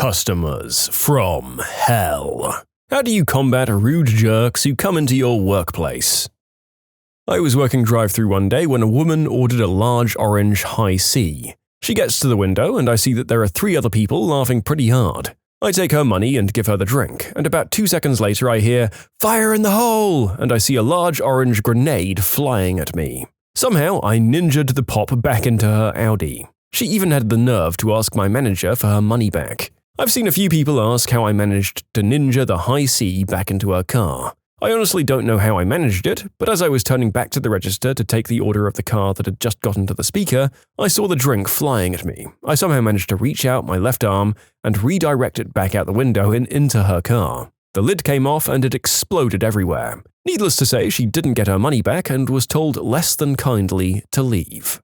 Customers from hell. How do you combat rude jerks who come into your workplace? I was working drive-thru one day when a woman ordered a large orange high C. She gets to the window and I see that there are 3 other people laughing pretty hard. I take her money and give her the drink, and about 2 seconds later I hear, "Fire in the hole!" and I see a large orange grenade flying at me. Somehow I ninja'd the pop back into her Audi. She even had the nerve to ask my manager for her money back. I've seen a few people ask how I managed to ninja the high C back into her car. I honestly don't know how I managed it, but as I was turning back to the register to take the order of the car that had just gotten to the speaker, I saw the drink flying at me. I somehow managed to reach out my left arm and redirect it back out the window and into her car. The lid came off and it exploded everywhere. Needless to say, she didn't get her money back and was told less than kindly to leave.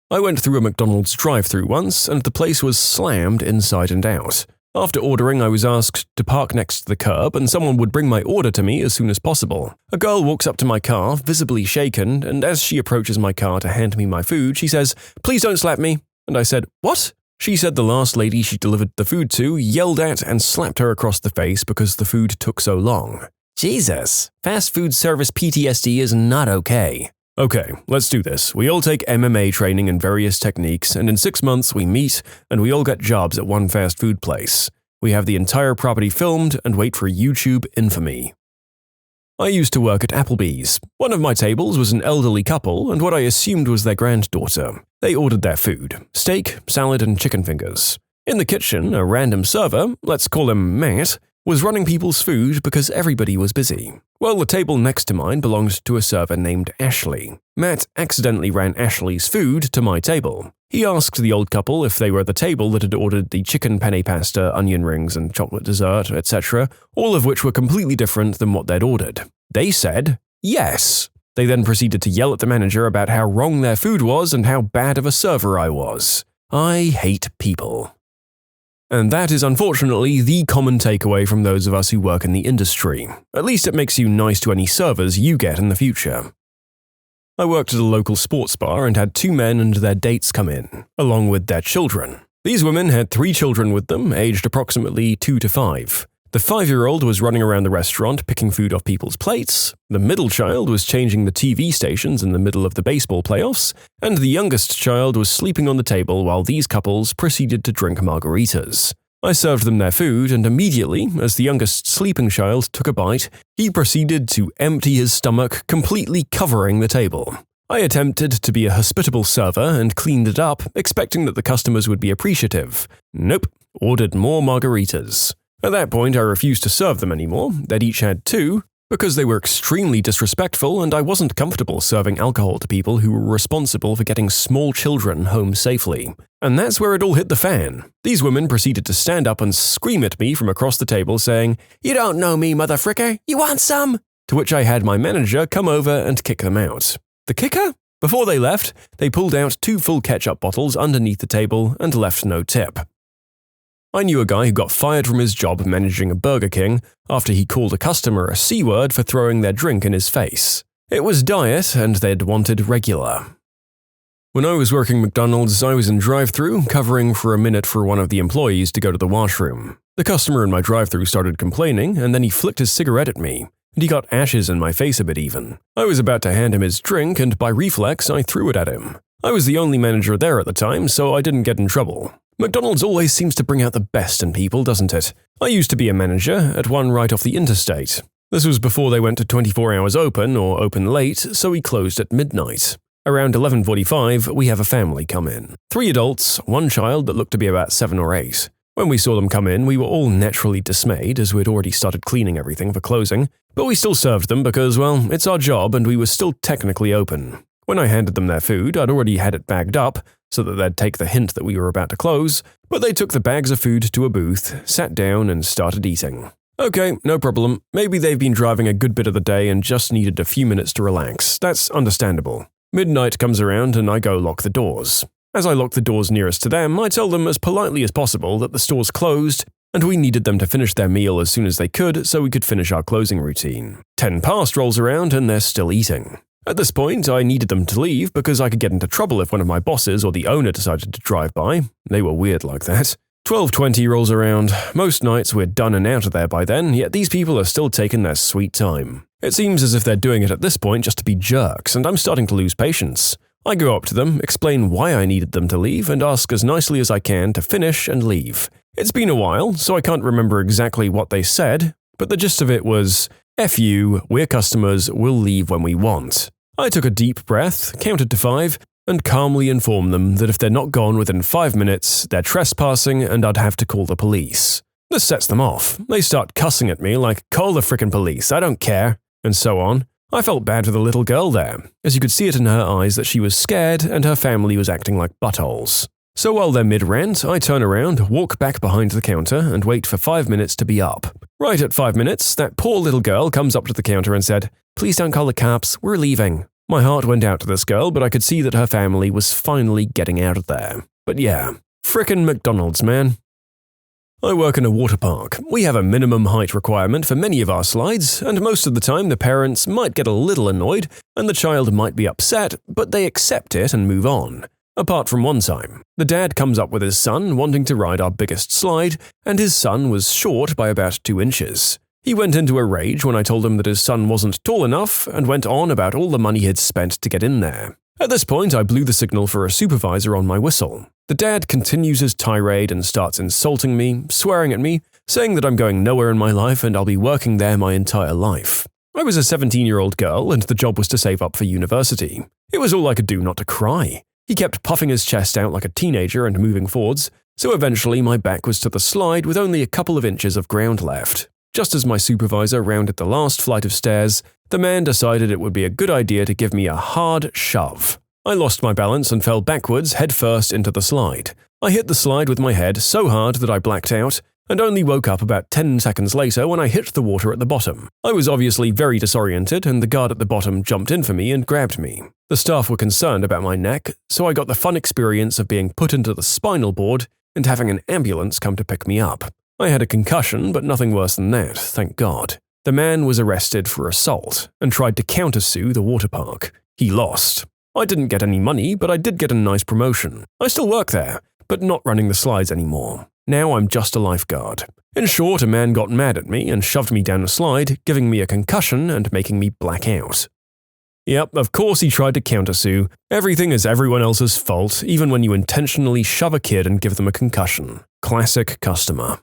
I went through a McDonald's drive-thru once, and the place was slammed inside and out. After ordering, I was asked to park next to the curb and someone would bring my order to me as soon as possible. A girl walks up to my car, visibly shaken, and as she approaches my car to hand me my food, she says, "Please don't slap me." And I said, "What?" She said the last lady she delivered the food to yelled at and slapped her across the face because the food took so long. Jesus, fast food service PTSD is not okay. Okay, let's do this. We all take MMA training in various techniques, and in 6 months we meet, and we all get jobs at one fast food place. We have the entire property filmed and wait for YouTube infamy. I used to work at Applebee's. One of my tables was an elderly couple and what I assumed was their granddaughter. They ordered their food: steak, salad, and chicken fingers. In the kitchen, a random server, let's call him Matt, was running people's food because everybody was busy. Well, the table next to mine belonged to a server named Ashley. Matt accidentally ran Ashley's food to my table. He asked the old couple if they were the table that had ordered the chicken penne pasta, onion rings, and chocolate dessert, etc., all of which were completely different than what they'd ordered. They said yes. They then proceeded to yell at the manager about how wrong their food was and how bad of a server I was. I hate people. And that is unfortunately the common takeaway from those of us who work in the industry. At least it makes you nice to any servers you get in the future. I worked at a local sports bar and had 2 men and their dates come in, along with their children. These women had 3 children with them, aged approximately 2 to 5. The 5-year-old was running around the restaurant picking food off people's plates, the middle child was changing the TV stations in the middle of the baseball playoffs, and the youngest child was sleeping on the table while these couples proceeded to drink margaritas. I served them their food, and immediately, as the youngest sleeping child took a bite, he proceeded to empty his stomach, completely covering the table. I attempted to be a hospitable server and cleaned it up, expecting that the customers would be appreciative. Nope, ordered more margaritas. At that point, I refused to serve them anymore. They'd each had 2, because they were extremely disrespectful and I wasn't comfortable serving alcohol to people who were responsible for getting small children home safely. And that's where it all hit the fan. These women proceeded to stand up and scream at me from across the table saying, "You don't know me, motherfricker! You want some?" To which I had my manager come over and kick them out. The kicker? Before they left, they pulled out 2 full ketchup bottles underneath the table and left no tip. I knew a guy who got fired from his job managing a Burger King after he called a customer a C-word for throwing their drink in his face. It was diet and they'd wanted regular. When I was working McDonald's, I was in drive-thru, covering for a minute for one of the employees to go to the washroom. The customer in my drive-thru started complaining and then he flicked his cigarette at me, and he got ashes in my face a bit even. I was about to hand him his drink and by reflex I threw it at him. I was the only manager there at the time, so I didn't get in trouble. McDonald's always seems to bring out the best in people, doesn't it? I used to be a manager at one right off the interstate. This was before they went to 24 hours open or open late, so we closed at midnight. Around 11:45, we have a family come in. 3 adults, 1 child that looked to be about 7 or 8. When we saw them come in, we were all naturally dismayed as we'd already started cleaning everything for closing, but we still served them because, well, it's our job and we were still technically open. When I handed them their food, I'd already had it bagged up, so that they'd take the hint that we were about to close, but they took the bags of food to a booth, sat down, and started eating. Okay, no problem. Maybe they've been driving a good bit of the day and just needed a few minutes to relax. That's understandable. Midnight comes around and I go lock the doors. As I lock the doors nearest to them, I tell them as politely as possible that the store's closed and we needed them to finish their meal as soon as they could so we could finish our closing routine. 10 past rolls around and they're still eating. At this point, I needed them to leave because I could get into trouble if one of my bosses or the owner decided to drive by. They were weird like that. 12:20 rolls around. Most nights we're done and out of there by then, yet these people are still taking their sweet time. It seems as if they're doing it at this point just to be jerks, and I'm starting to lose patience. I go up to them, explain why I needed them to leave, and ask as nicely as I can to finish and leave. It's been a while, so I can't remember exactly what they said, but the gist of it was, F you, we're customers, we'll leave when we want. I took a deep breath, counted to 5, and calmly informed them that if they're not gone within 5 minutes, they're trespassing and I'd have to call the police. This sets them off. They start cussing at me like, call the frickin' police, I don't care, and so on. I felt bad for the little girl there, as you could see it in her eyes that she was scared and her family was acting like buttholes. So while they're mid-rant, I turn around, walk back behind the counter, and wait for 5 minutes to be up. Right at 5 minutes, that poor little girl comes up to the counter and said, "Please don't call the cops, we're leaving." My heart went out to this girl, but I could see that her family was finally getting out of there. But yeah, frickin' McDonald's, man. I work in a water park. We have a minimum height requirement for many of our slides, and most of the time the parents might get a little annoyed, and the child might be upset, but they accept it and move on. Apart from one time. The dad comes up with his son wanting to ride our biggest slide, and his son was short by about 2 inches. He went into a rage when I told him that his son wasn't tall enough and went on about all the money he'd spent to get in there. At this point, I blew the signal for a supervisor on my whistle. The dad continues his tirade and starts insulting me, swearing at me, saying that I'm going nowhere in my life and I'll be working there my entire life. I was a 17-year-old girl and the job was to save up for university. It was all I could do not to cry. He kept puffing his chest out like a teenager and moving forwards, so eventually my back was to the slide with only a couple of inches of ground left. Just as my supervisor rounded the last flight of stairs, the man decided it would be a good idea to give me a hard shove. I lost my balance and fell backwards headfirst into the slide. I hit the slide with my head so hard that I blacked out, and only woke up about 10 seconds later when I hit the water at the bottom. I was obviously very disoriented, and the guard at the bottom jumped in for me and grabbed me. The staff were concerned about my neck, so I got the fun experience of being put into the spinal board and having an ambulance come to pick me up. I had a concussion, but nothing worse than that, thank God. The man was arrested for assault and tried to countersue the water park. He lost. I didn't get any money, but I did get a nice promotion. I still work there, but not running the slides anymore. Now I'm just a lifeguard. In short, a man got mad at me and shoved me down a slide, giving me a concussion and making me black out. Yep, of course he tried to countersue. Everything is everyone else's fault, even when you intentionally shove a kid and give them a concussion. Classic customer.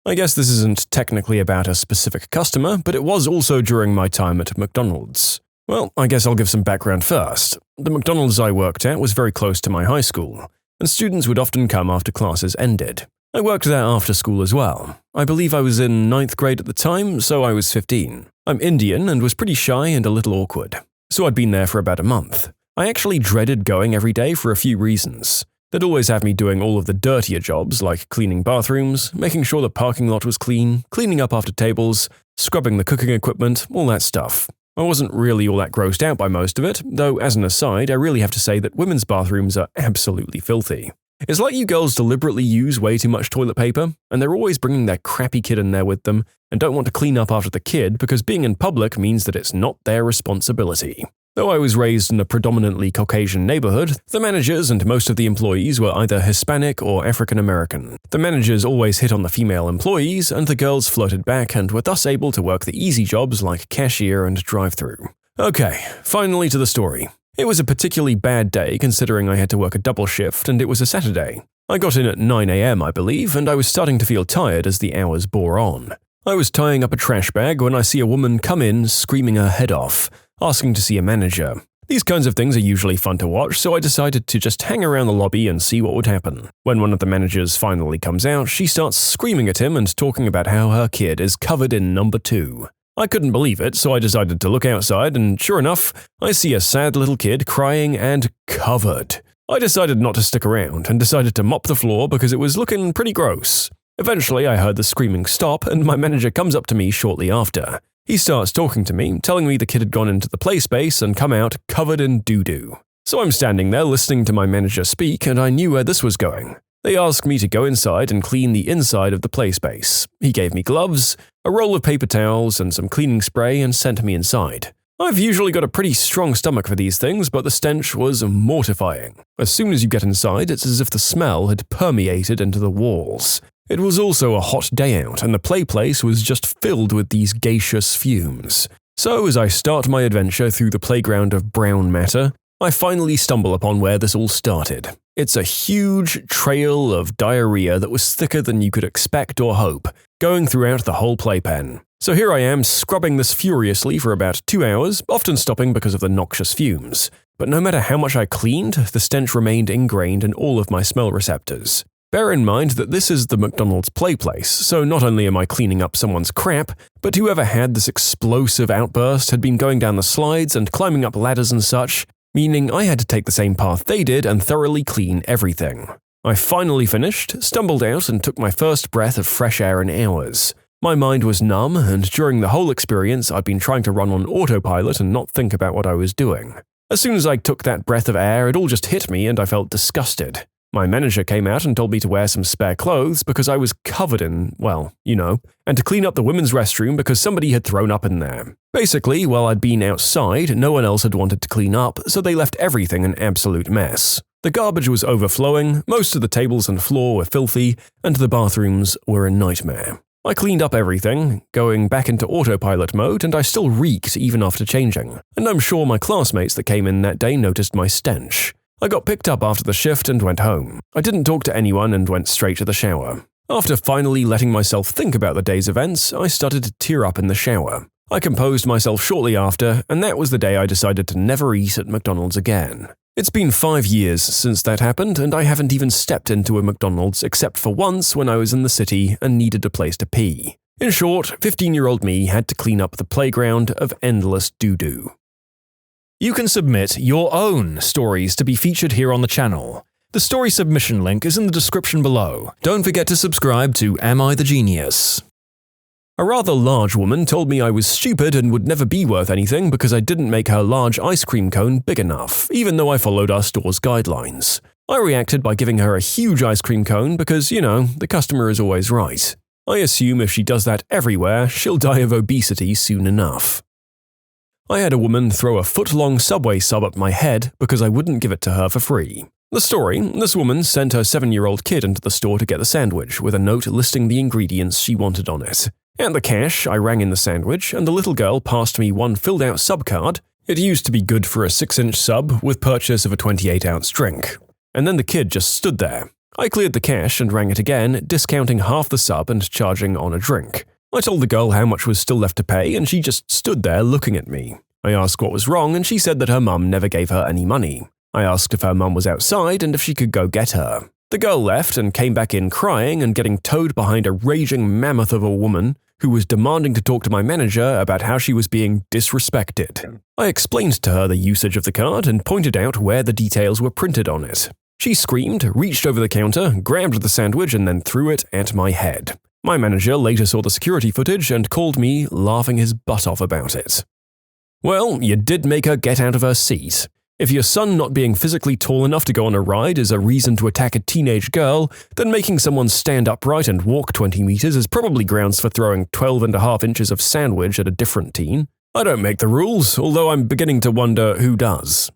I guess this isn't technically about a specific customer, but it was also during my time at McDonald's. Well, I guess I'll give some background first. The McDonald's I worked at was very close to my high school, and students would often come after classes ended. I worked there after school as well. I believe I was in 9th grade at the time, so I was 15. I'm Indian and was pretty shy and a little awkward, so I'd been there for about a month. I actually dreaded going every day for a few reasons. They'd always have me doing all of the dirtier jobs like cleaning bathrooms, making sure the parking lot was clean, cleaning up after tables, scrubbing the cooking equipment, all that stuff. I wasn't really all that grossed out by most of it, though as an aside, I really have to say that women's bathrooms are absolutely filthy. It's like you girls deliberately use way too much toilet paper, and they're always bringing their crappy kid in there with them and don't want to clean up after the kid because being in public means that it's not their responsibility. Though I was raised in a predominantly Caucasian neighborhood, the managers and most of the employees were either Hispanic or African American. The managers always hit on the female employees, and the girls flirted back and were thus able to work the easy jobs like cashier and drive-thru. Okay, finally to the story. It was a particularly bad day considering I had to work a double shift and it was a Saturday. I got in at 9 a.m. I believe, and I was starting to feel tired as the hours bore on. I was tying up a trash bag when I see a woman come in screaming her head off, asking to see a manager. These kinds of things are usually fun to watch, so I decided to just hang around the lobby and see what would happen. When one of the managers finally comes out, she starts screaming at him and talking about how her kid is covered in number 2. I couldn't believe it, so I decided to look outside, and sure enough, I see a sad little kid crying and covered. I decided not to stick around and decided to mop the floor because it was looking pretty gross. Eventually, I heard the screaming stop, and my manager comes up to me shortly after. He starts talking to me, telling me the kid had gone into the play space and come out covered in doo-doo. So I'm standing there listening to my manager speak, and I knew where this was going. They asked me to go inside and clean the inside of the play space. He gave me gloves, a roll of paper towels, and some cleaning spray and sent me inside. I've usually got a pretty strong stomach for these things, but the stench was mortifying. As soon as you get inside, it's as if the smell had permeated into the walls. It was also a hot day out, and the play place was just filled with these gaseous fumes. So as I start my adventure through the playground of brown matter, I finally stumble upon where this all started. It's a huge trail of diarrhea that was thicker than you could expect or hope, going throughout the whole playpen. So here I am scrubbing this furiously for about 2 hours, often stopping because of the noxious fumes. But no matter how much I cleaned, the stench remained ingrained in all of my smell receptors. Bear in mind that this is the McDonald's play place, so not only am I cleaning up someone's crap, but whoever had this explosive outburst had been going down the slides and climbing up ladders and such, meaning I had to take the same path they did and thoroughly clean everything. I finally finished, stumbled out, and took my first breath of fresh air in hours. My mind was numb, and during the whole experience I'd been trying to run on autopilot and not think about what I was doing. As soon as I took that breath of air, it all just hit me and I felt disgusted. My manager came out and told me to wear some spare clothes because I was covered in, well, you know, and to clean up the women's restroom because somebody had thrown up in there. Basically, while I'd been outside, no one else had wanted to clean up, so they left everything an absolute mess. The garbage was overflowing, most of the tables and floor were filthy, and the bathrooms were a nightmare. I cleaned up everything, going back into autopilot mode, and I still reeked even after changing. And I'm sure my classmates that came in that day noticed my stench. I got picked up after the shift and went home. I didn't talk to anyone and went straight to the shower. After finally letting myself think about the day's events, I started to tear up in the shower. I composed myself shortly after, and that was the day I decided to never eat at McDonald's again. It's been 5 years since that happened, and I haven't even stepped into a McDonald's except for once when I was in the city and needed a place to pee. In short, 15-year-old me had to clean up the playground of endless doo-doo. You can submit your own stories to be featured here on the channel. The story submission link is in the description below. Don't forget to subscribe to Am I the Genius? A rather large woman told me I was stupid and would never be worth anything because I didn't make her large ice cream cone big enough, even though I followed our store's guidelines. I reacted by giving her a huge ice cream cone because, you know, the customer is always right. I assume if she does that everywhere, she'll die of obesity soon enough. I had a woman throw a foot-long Subway sub at my head because I wouldn't give it to her for free. The story: this woman sent her 7-year-old kid into the store to get the sandwich with a note listing the ingredients she wanted on it. At the cash, I rang in the sandwich, and the little girl passed me one filled-out sub card. It used to be good for a 6-inch sub with purchase of a 28-ounce drink. And then the kid just stood there. I cleared the cash and rang it again, discounting half the sub and charging on a drink. I told the girl how much was still left to pay, and she just stood there looking at me. I asked what was wrong, and she said that her mum never gave her any money. I asked if her mum was outside and if she could go get her. The girl left and came back in crying and getting towed behind a raging mammoth of a woman who was demanding to talk to my manager about how she was being disrespected. I explained to her the usage of the card and pointed out where the details were printed on it. She screamed, reached over the counter, grabbed the sandwich, and then threw it at my head. My manager later saw the security footage and called me, laughing his butt off about it. Well, you did make her get out of her seat. If your son not being physically tall enough to go on a ride is a reason to attack a teenage girl, then making someone stand upright and walk 20 meters is probably grounds for throwing 12.5 inches of sandwich at a different teen. I don't make the rules, although I'm beginning to wonder who does.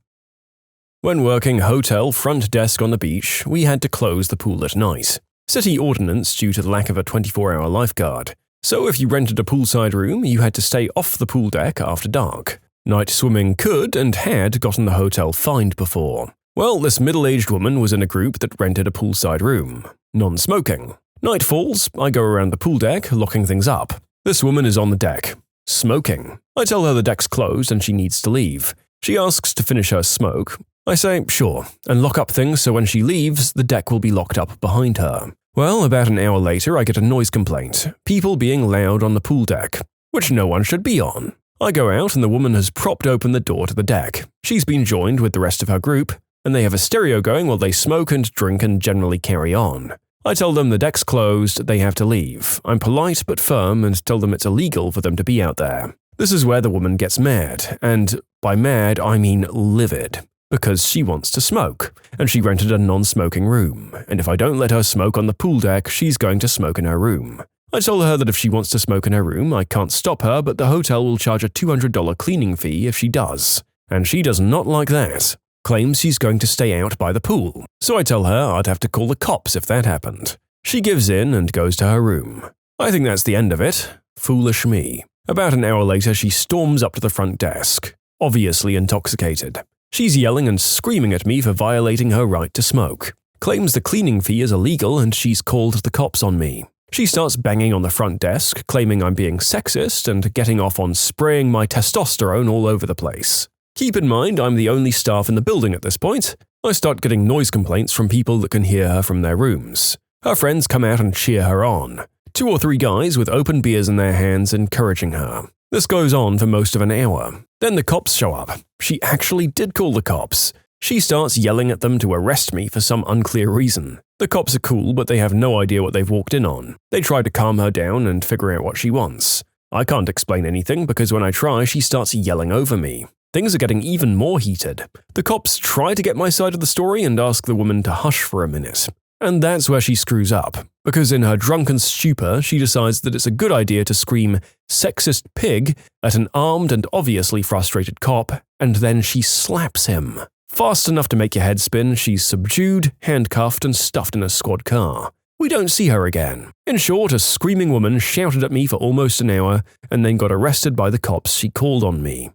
When working hotel front desk on the beach, we had to close the pool at night. City ordinance due to the lack of a 24-hour lifeguard. So if you rented a poolside room, you had to stay off the pool deck after dark. Night swimming could and had gotten the hotel fined before. Well, this middle-aged woman was in a group that rented a poolside room. Non-smoking. Night falls, I go around the pool deck, locking things up. This woman is on the deck. Smoking. I tell her the deck's closed and she needs to leave. She asks to finish her smoke. I say, sure, and lock up things so when she leaves, the deck will be locked up behind her. Well, about an hour later, I get a noise complaint. People being loud on the pool deck, which no one should be on. I go out and the woman has propped open the door to the deck. She's been joined with the rest of her group, and they have a stereo going while they smoke and drink and generally carry on. I tell them the deck's closed, they have to leave. I'm polite but firm and tell them it's illegal for them to be out there. This is where the woman gets mad, and by mad I mean livid, because she wants to smoke, and she rented a non-smoking room, and if I don't let her smoke on the pool deck, she's going to smoke in her room. I tell her that if she wants to smoke in her room, I can't stop her, but the hotel will charge a $200 cleaning fee if she does. And she does not like that. Claims she's going to stay out by the pool. So I tell her I'd have to call the cops if that happened. She gives in and goes to her room. I think that's the end of it. Foolish me. About an hour later, she storms up to the front desk, obviously intoxicated. She's yelling and screaming at me for violating her right to smoke. Claims the cleaning fee is illegal and she's called the cops on me. She starts banging on the front desk, claiming I'm being sexist and getting off on spraying my testosterone all over the place. Keep in mind, I'm the only staff in the building at this point. I start getting noise complaints from people that can hear her from their rooms. Her friends come out and cheer her on. 2 or 3 guys with open beers in their hands encouraging her. This goes on for most of an hour. Then the cops show up. She actually did call the cops. She starts yelling at them to arrest me for some unclear reason. The cops are cool, but they have no idea what they've walked in on. They try to calm her down and figure out what she wants. I can't explain anything because when I try, she starts yelling over me. Things are getting even more heated. The cops try to get my side of the story and ask the woman to hush for a minute. And that's where she screws up, because in her drunken stupor, she decides that it's a good idea to scream "sexist pig" at an armed and obviously frustrated cop, and then she slaps him. Fast enough to make your head spin, she's subdued, handcuffed, and stuffed in a squad car. We don't see her again. In short, a screaming woman shouted at me for almost an hour and then got arrested by the cops she called on me.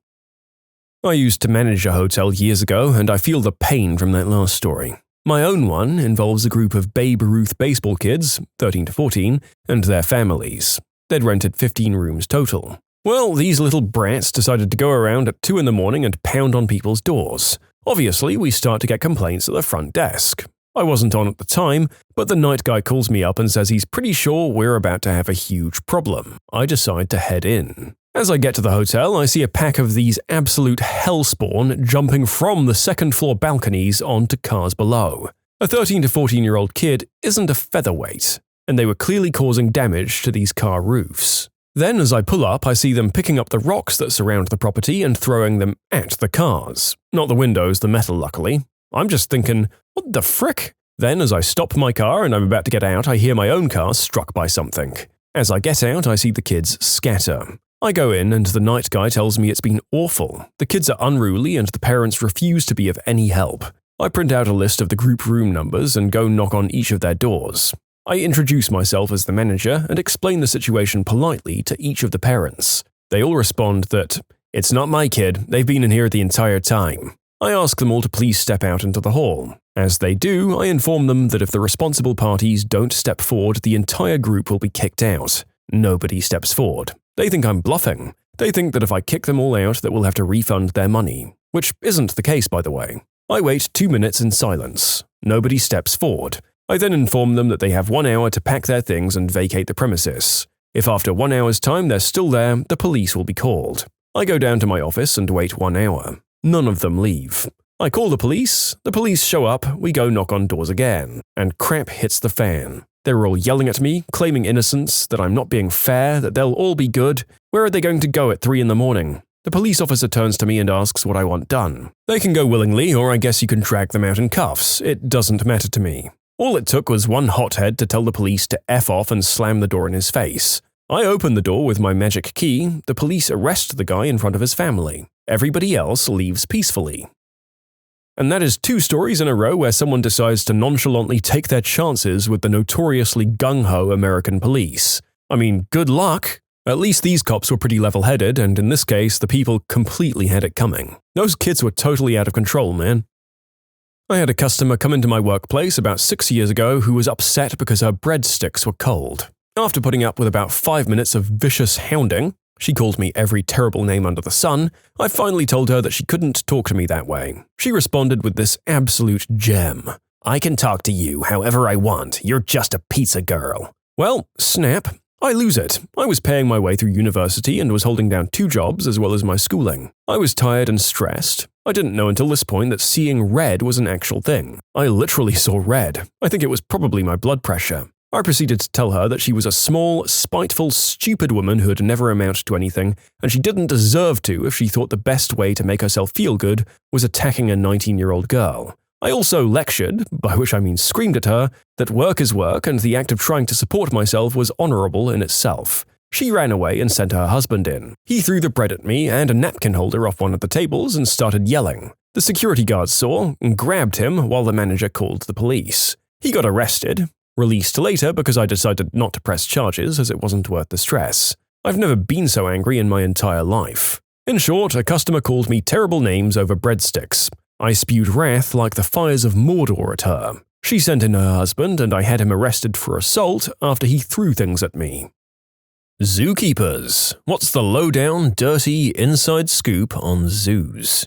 I used to manage a hotel years ago, and I feel the pain from that last story. My own one involves a group of Babe Ruth baseball kids, 13 to 14, and their families. They'd rented 15 rooms total. Well, these little brats decided to go around at 2 in the morning and pound on people's doors. Obviously, we start to get complaints at the front desk. I wasn't on at the time, but the night guy calls me up and says he's pretty sure we're about to have a huge problem. I decide to head in. As I get to the hotel, I see a pack of these absolute hellspawn jumping from the 2nd floor balconies onto cars below. A 13 to 14-year-old kid isn't a featherweight, and they were clearly causing damage to these car roofs. Then, as I pull up, I see them picking up the rocks that surround the property and throwing them at the cars. Not the windows, the metal, luckily. I'm just thinking, what the frick? Then, as I stop my car and I'm about to get out, I hear my own car struck by something. As I get out, I see the kids scatter. I go in and the night guy tells me it's been awful. The kids are unruly and the parents refuse to be of any help. I print out a list of the group room numbers and go knock on each of their doors. I introduce myself as the manager and explain the situation politely to each of the parents. They all respond that, "It's not my kid, they've been in here the entire time." I ask them all to please step out into the hall. As they do, I inform them that if the responsible parties don't step forward, the entire group will be kicked out. Nobody steps forward. They think I'm bluffing. They think that if I kick them all out, that we'll have to refund their money. Which isn't the case, by the way. I wait 2 minutes in silence. Nobody steps forward. I then inform them that they have 1 hour to pack their things and vacate the premises. If after 1 hour's time they're still there, the police will be called. I go down to my office and wait 1 hour. None of them leave. I call the police show up, we go knock on doors again, and crap hits the fan. They're all yelling at me, claiming innocence, that I'm not being fair, that they'll all be good. Where are they going to go at 3 in the morning? The police officer turns to me and asks what I want done. They can go willingly, or I guess you can drag them out in cuffs. It doesn't matter to me. All it took was one hothead to tell the police to F off and slam the door in his face. I open the door with my magic key, the police arrest the guy in front of his family. Everybody else leaves peacefully. And that is 2 stories in a row where someone decides to nonchalantly take their chances with the notoriously gung-ho American police. I mean, good luck! At least these cops were pretty level-headed, and in this case, the people completely had it coming. Those kids were totally out of control, man. I had a customer come into my workplace about 6 years ago who was upset because her breadsticks were cold. After putting up with about 5 minutes of vicious hounding, she called me every terrible name under the sun, I finally told her that she couldn't talk to me that way. She responded with this absolute gem. "I can talk to you however I want, you're just a pizza girl." Well, snap. I lose it. I was paying my way through university and was holding down 2 jobs as well as my schooling. I was tired and stressed. I didn't know until this point that seeing red was an actual thing. I literally saw red. I think it was probably my blood pressure. I proceeded to tell her that she was a small, spiteful, stupid woman who had never amounted to anything, and she didn't deserve to if she thought the best way to make herself feel good was attacking a 19-year-old girl. I also lectured, by which I mean screamed at her, that work is work and the act of trying to support myself was honorable in itself. She ran away and sent her husband in. He threw the bread at me and a napkin holder off one of the tables and started yelling. The security guard saw and grabbed him while the manager called the police. He got arrested, released later because I decided not to press charges as it wasn't worth the stress. I've never been so angry in my entire life. In short, a customer called me terrible names over breadsticks. I spewed wrath like the fires of Mordor at her. She sent in her husband and I had him arrested for assault after he threw things at me. Zookeepers. What's the lowdown, dirty, inside scoop on zoos?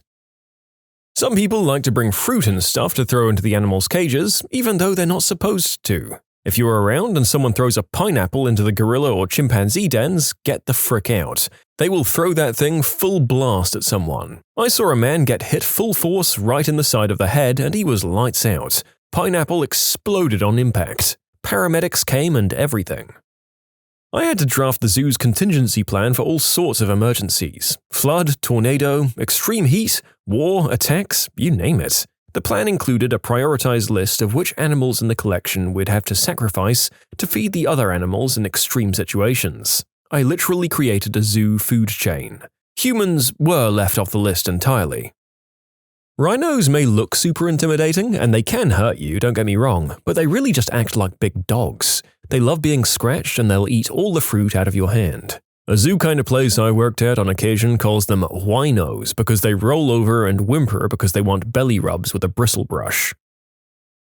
Some people like to bring fruit and stuff to throw into the animals' cages, even though they're not supposed to. If you're around and someone throws a pineapple into the gorilla or chimpanzee dens, get the frick out. They will throw that thing full blast at someone. I saw a man get hit full force right in the side of the head and he was lights out. Pineapple exploded on impact. Paramedics came and everything. I had to draft the zoo's contingency plan for all sorts of emergencies. Flood, tornado, extreme heat, war, attacks, you name it. The plan included a prioritized list of which animals in the collection we'd have to sacrifice to feed the other animals in extreme situations. I literally created a zoo food chain. Humans were left off the list entirely. Rhinos may look super intimidating, and they can hurt you, don't get me wrong, but they really just act like big dogs. They love being scratched and they'll eat all the fruit out of your hand. A zoo kind of place I worked at on occasion calls them winos because they roll over and whimper because they want belly rubs with a bristle brush.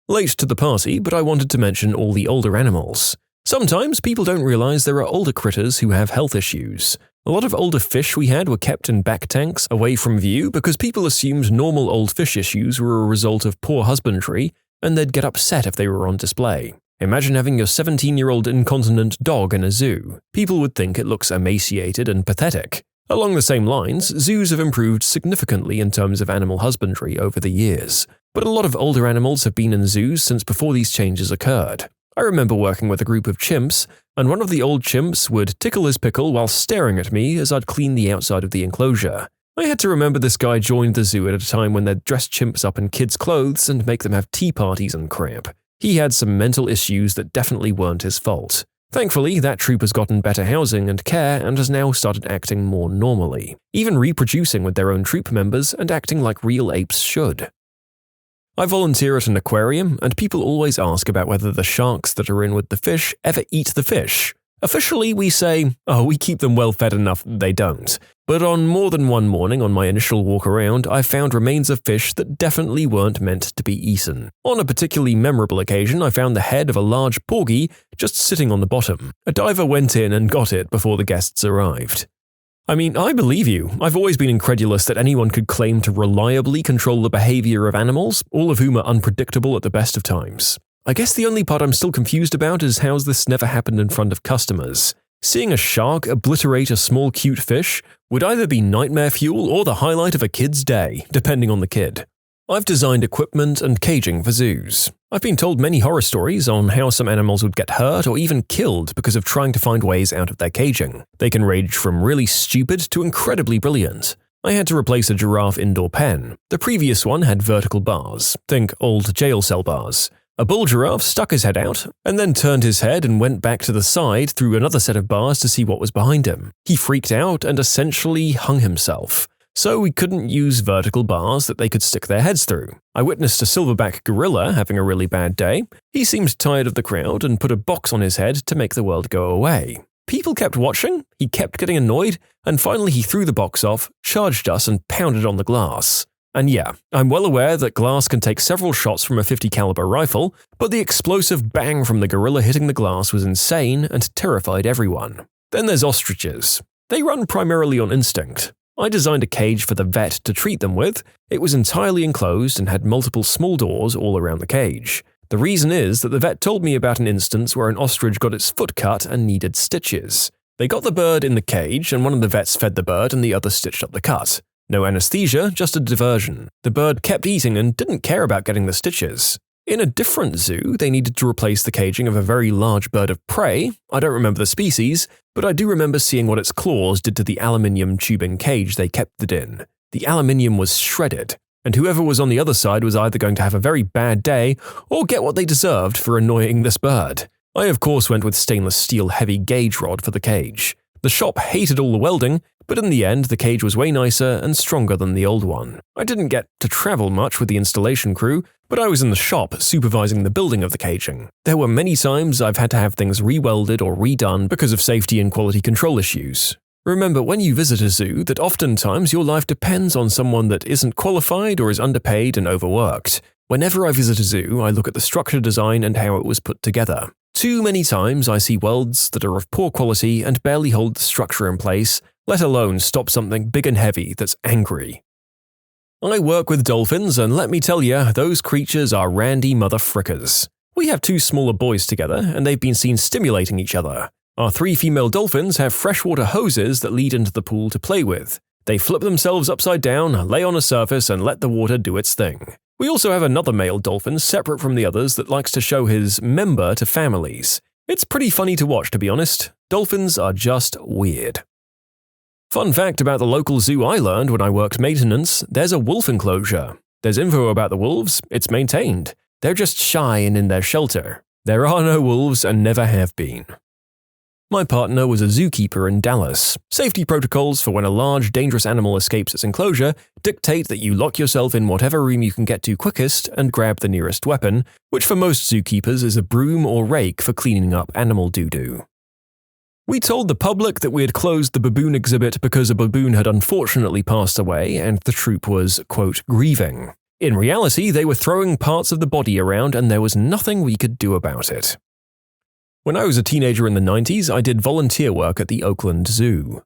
Late to the party, but I wanted to mention all the older animals. Sometimes people don't realize there are older critters who have health issues. A lot of older fish we had were kept in back tanks away from view because people assumed normal old fish issues were a result of poor husbandry and they'd get upset if they were on display. Imagine having your 17-year-old incontinent dog in a zoo. People would think it looks emaciated and pathetic. Along the same lines, zoos have improved significantly in terms of animal husbandry over the years, but a lot of older animals have been in zoos since before these changes occurred. I remember working with a group of chimps, and one of the old chimps would tickle his pickle while staring at me as I'd clean the outside of the enclosure. I had to remember this guy joined the zoo at a time when they'd dress chimps up in kids' clothes and make them have tea parties and crap. He had some mental issues that definitely weren't his fault. Thankfully, that troop has gotten better housing and care and has now started acting more normally, even reproducing with their own troop members and acting like real apes should. I volunteer at an aquarium, and people always ask about whether the sharks that are in with the fish ever eat the fish. Officially, we say, oh, we keep them well fed enough they don't. But on more than one morning on my initial walk around, I found remains of fish that definitely weren't meant to be eaten. On a particularly memorable occasion, I found the head of a large porgy just sitting on the bottom. A diver went in and got it before the guests arrived. I mean, I believe you. I've always been incredulous that anyone could claim to reliably control the behavior of animals, all of whom are unpredictable at the best of times. I guess the only part I'm still confused about is how this never happened in front of customers. Seeing a shark obliterate a small cute fish would either be nightmare fuel or the highlight of a kid's day, depending on the kid. I've designed equipment and caging for zoos. I've been told many horror stories on how some animals would get hurt or even killed because of trying to find ways out of their caging. They can range from really stupid to incredibly brilliant. I had to replace a giraffe indoor pen. The previous one had vertical bars. Think old jail cell bars. A bull giraffe stuck his head out and then turned his head and went back to the side through another set of bars to see what was behind him. He freaked out and essentially hung himself. So we couldn't use vertical bars that they could stick their heads through. I witnessed a silverback gorilla having a really bad day. He seemed tired of the crowd and put a box on his head to make the world go away. People kept watching, he kept getting annoyed, and finally he threw the box off, charged us, and pounded on the glass. And yeah, I'm well aware that glass can take several shots from a .50 caliber rifle, but the explosive bang from the gorilla hitting the glass was insane and terrified everyone. Then there's ostriches. They run primarily on instinct. I designed a cage for the vet to treat them with. It was entirely enclosed and had multiple small doors all around the cage. The reason is that the vet told me about an instance where an ostrich got its foot cut and needed stitches. They got the bird in the cage and one of the vets fed the bird and the other stitched up the cut. No anesthesia, just a diversion. The bird kept eating and didn't care about getting the stitches. In a different zoo, they needed to replace the caging of a very large bird of prey. I don't remember the species, but I do remember seeing what its claws did to the aluminium tubing cage they kept it in. The aluminium was shredded. and whoever was on the other side was either going to have a very bad day or get what they deserved for annoying this bird. I of course went with stainless steel heavy gauge rod for the cage. The shop hated all the welding, but in the end the cage was way nicer and stronger than the old one. I didn't get to travel much with the installation crew, but I was in the shop supervising the building of the caging. There were many times I've had to have things re-welded or redone because of safety and quality control issues. Remember when you visit a zoo that oftentimes your life depends on someone that isn't qualified or is underpaid and overworked. Whenever I visit a zoo, I look at the structure design and how it was put together. Too many times I see welds that are of poor quality and barely hold the structure in place, let alone stop something big and heavy that's angry. I work with dolphins, and let me tell you, those creatures are randy motherfrickers. We have 2 smaller boys together, and they've been seen stimulating each other. Our 3 female dolphins have freshwater hoses that lead into the pool to play with. They flip themselves upside down, lay on a surface, and let the water do its thing. We also have another male dolphin separate from the others that likes to show his member to families. It's pretty funny to watch, to be honest. Dolphins are just weird. Fun fact about the local zoo I learned when I worked maintenance, there's a wolf enclosure. There's info about the wolves, it's maintained. They're just shy and in their shelter. There are no wolves and never have been. My partner was a zookeeper in Dallas. Safety protocols for when a large, dangerous animal escapes its enclosure dictate that you lock yourself in whatever room you can get to quickest and grab the nearest weapon, which for most zookeepers is a broom or rake for cleaning up animal doo-doo. We told the public that we had closed the baboon exhibit because a baboon had unfortunately passed away and the troupe was, quote, grieving. In reality, they were throwing parts of the body around and there was nothing we could do about it. When I was a teenager in the 90s, I did volunteer work at the Oakland Zoo.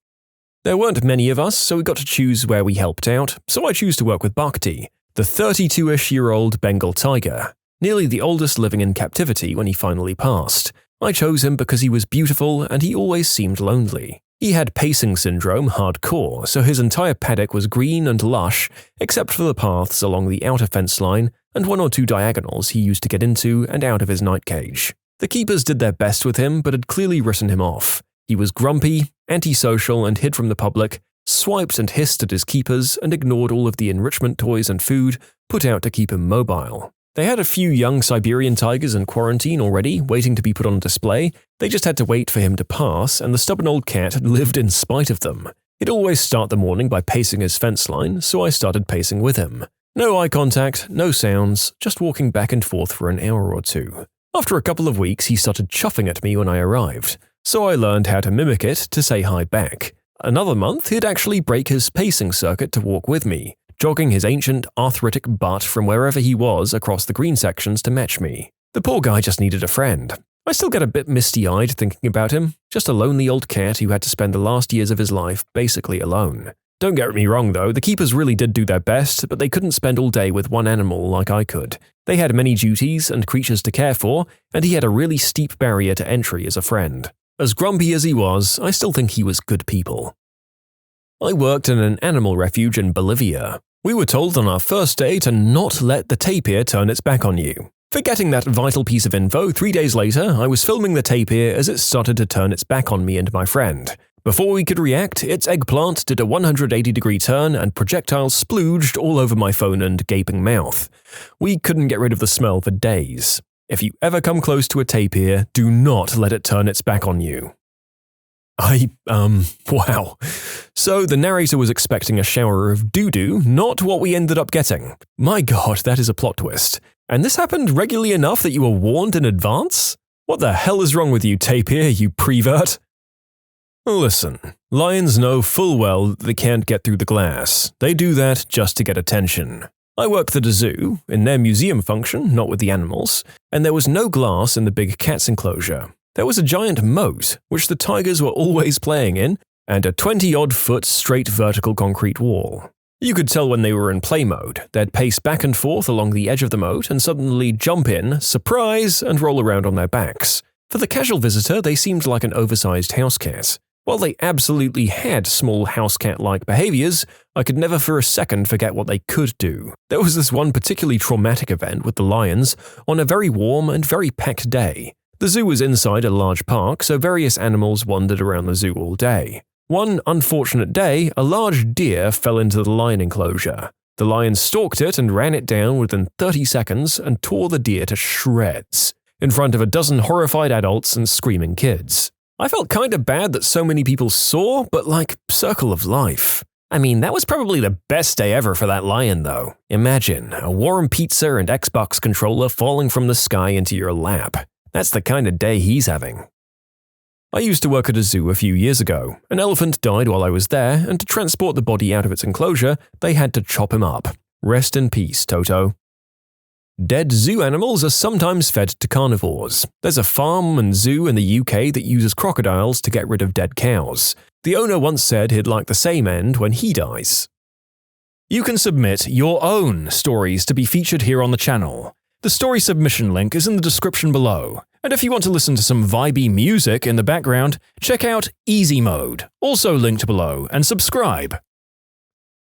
There weren't many of us, so we got to choose where we helped out, so I choose to work with Bhakti, the 32-ish-year-old Bengal tiger, nearly the oldest living in captivity when he finally passed. I chose him because he was beautiful and he always seemed lonely. He had pacing syndrome hardcore, so his entire paddock was green and lush, except for the paths along the outer fence line and 1 or 2 diagonals he used to get into and out of his night cage. The keepers did their best with him, but had clearly written him off. He was grumpy, antisocial, and hid from the public, swiped and hissed at his keepers, and ignored all of the enrichment toys and food put out to keep him mobile. They had a few young Siberian tigers in quarantine already, waiting to be put on display. They just had to wait for him to pass, and the stubborn old cat had lived in spite of them. He'd always start the morning by pacing his fence line, so I started pacing with him. No eye contact, no sounds, just walking back and forth for an hour or 2. After a couple of weeks, he started chuffing at me when I arrived, so I learned how to mimic it to say hi back. Another month, he'd actually break his pacing circuit to walk with me, jogging his ancient, arthritic butt from wherever he was across the green sections to match me. The poor guy just needed a friend. I still get a bit misty-eyed thinking about him, just a lonely old cat who had to spend the last years of his life basically alone. Don't get me wrong though, the keepers really did do their best, but they couldn't spend all day with one animal like I could. They had many duties and creatures to care for, and he had a really steep barrier to entry as a friend. As grumpy as he was, I still think he was good people. I worked in an animal refuge in Bolivia. We were told on our first day to not let the tapir turn its back on you. Forgetting that vital piece of info, 3 days later, I was filming the tapir as it started to turn its back on me and my friend. Before we could react, its eggplant did a 180-degree turn and projectiles splooged all over my phone and gaping mouth. We couldn't get rid of the smell for days. If you ever come close to a tapir, do not let it turn its back on you. Wow. So the narrator was expecting a shower of doo-doo, not what we ended up getting. My god, that is a plot twist. And this happened regularly enough that you were warned in advance? What the hell is wrong with you, tapir, you prevert? Listen, lions know full well that they can't get through the glass. They do that just to get attention. I worked at a zoo, in their museum function, not with the animals, and there was no glass in the big cat's enclosure. There was a giant moat, which the tigers were always playing in, and a 20-odd foot straight vertical concrete wall. You could tell when they were in play mode. They'd pace back and forth along the edge of the moat and suddenly jump in, surprise, and roll around on their backs. For the casual visitor, they seemed like an oversized house cat. While they absolutely had small house cat-like behaviors, I could never for a second forget what they could do. There was this one particularly traumatic event with the lions on a very warm and very packed day. The zoo was inside a large park, so various animals wandered around the zoo all day. One unfortunate day, a large deer fell into the lion enclosure. The lion stalked it and ran it down within 30 seconds and tore the deer to shreds, in front of a dozen horrified adults and screaming kids. I felt kinda bad that so many people saw, but like, circle of life. I mean, that was probably the best day ever for that lion though. Imagine, a warm pizza and Xbox controller falling from the sky into your lap. That's the kind of day he's having. I used to work at a zoo a few years ago. An elephant died while I was there, and to transport the body out of its enclosure, they had to chop him up. Rest in peace, Toto. Dead zoo animals are sometimes fed to carnivores. There's a farm and zoo in the UK that uses crocodiles to get rid of dead cows. The owner once said he'd like the same end when he dies. You can submit your own stories to be featured here on the channel. The story submission link is in the description below. And if you want to listen to some vibey music in the background, check out easymode, also linked below, and subscribe.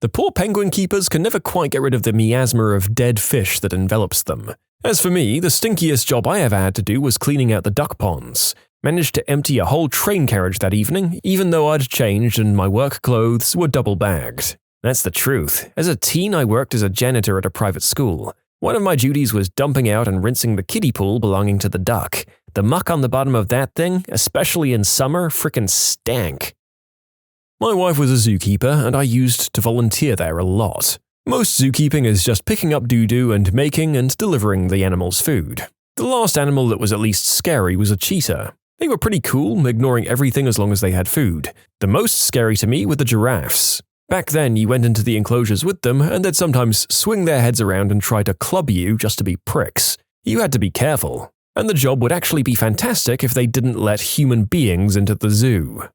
The poor penguin keepers can never quite get rid of the miasma of dead fish that envelops them. As for me, the stinkiest job I ever had to do was cleaning out the duck ponds. Managed to empty a whole train carriage that evening, even though I'd changed and my work clothes were double-bagged. That's the truth. As a teen, I worked as a janitor at a private school. One of my duties was dumping out and rinsing the kiddie pool belonging to the duck. The muck on the bottom of that thing, especially in summer, frickin' stank. My wife was a zookeeper, and I used to volunteer there a lot. Most zookeeping is just picking up doo-doo and making and delivering the animals food. The last animal that was at least scary was a cheetah. They were pretty cool, ignoring everything as long as they had food. The most scary to me were the giraffes. Back then, you went into the enclosures with them, and they'd sometimes swing their heads around and try to club you just to be pricks. You had to be careful. And the job would actually be fantastic if they didn't let human beings into the zoo.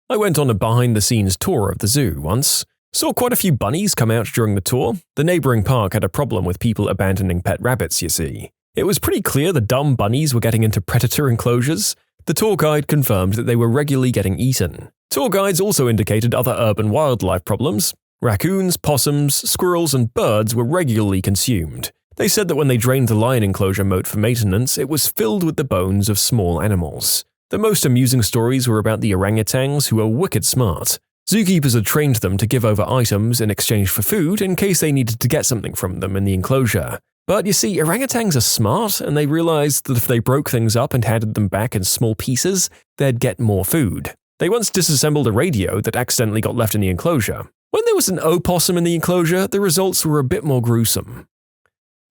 I went on a behind-the-scenes tour of the zoo once. Saw quite a few bunnies come out during the tour. The neighboring park had a problem with people abandoning pet rabbits, you see. It was pretty clear the dumb bunnies were getting into predator enclosures. The tour guide confirmed that they were regularly getting eaten. Tour guides also indicated other urban wildlife problems. Raccoons, possums, squirrels, and birds were regularly consumed. They said that when they drained the lion enclosure moat for maintenance, it was filled with the bones of small animals. The most amusing stories were about the orangutans, who were wicked smart. Zookeepers had trained them to give over items in exchange for food in case they needed to get something from them in the enclosure. But you see, orangutans are smart, and they realized that if they broke things up and handed them back in small pieces, they'd get more food. They once disassembled a radio that accidentally got left in the enclosure. When there was an opossum in the enclosure, the results were a bit more gruesome.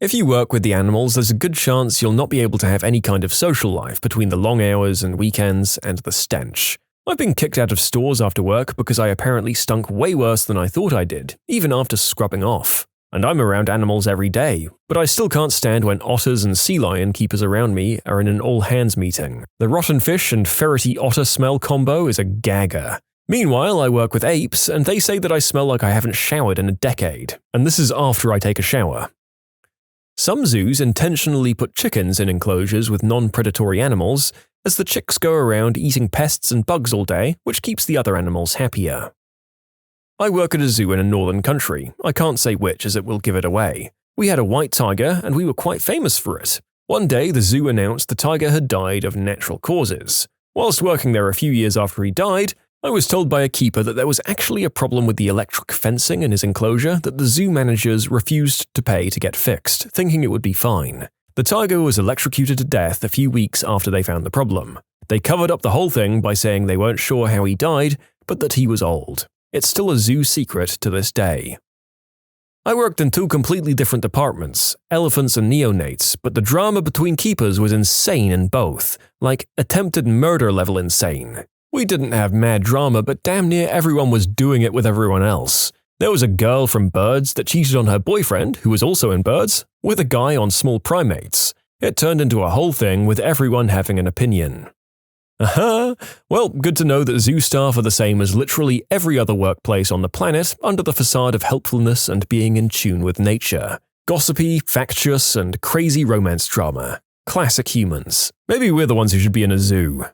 If you work with the animals, there's a good chance you'll not be able to have any kind of social life between the long hours and weekends and the stench. I've been kicked out of stores after work because I apparently stunk way worse than I thought I did, even after scrubbing off. And I'm around animals every day, but I still can't stand when otters and sea lion keepers around me are in an all-hands meeting. The rotten fish and ferrety otter smell combo is a gagger. Meanwhile, I work with apes, and they say that I smell like I haven't showered in a decade, and this is after I take a shower. Some zoos intentionally put chickens in enclosures with non-predatory animals, as the chicks go around eating pests and bugs all day, which keeps the other animals happier. I work at a zoo in a northern country. I can't say which as it will give it away. We had a white tiger, and we were quite famous for it. One day, the zoo announced the tiger had died of natural causes. Whilst working there a few years after he died, I was told by a keeper that there was actually a problem with the electric fencing in his enclosure that the zoo managers refused to pay to get fixed, thinking it would be fine. The tiger was electrocuted to death a few weeks after they found the problem. They covered up the whole thing by saying they weren't sure how he died, but that he was old. It's still a zoo secret to this day. I worked in two completely different departments, elephants and neonates, but the drama between keepers was insane in both, like attempted murder level insane. We didn't have mad drama, but damn near everyone was doing it with everyone else. There was a girl from birds that cheated on her boyfriend, who was also in birds, with a guy on small primates. It turned into a whole thing with everyone having an opinion. Well, good to know that zoo staff are the same as literally every other workplace on the planet under the facade of helpfulness and being in tune with nature. Gossipy, factious, and crazy romance drama. Classic humans. Maybe we're the ones who should be in a zoo.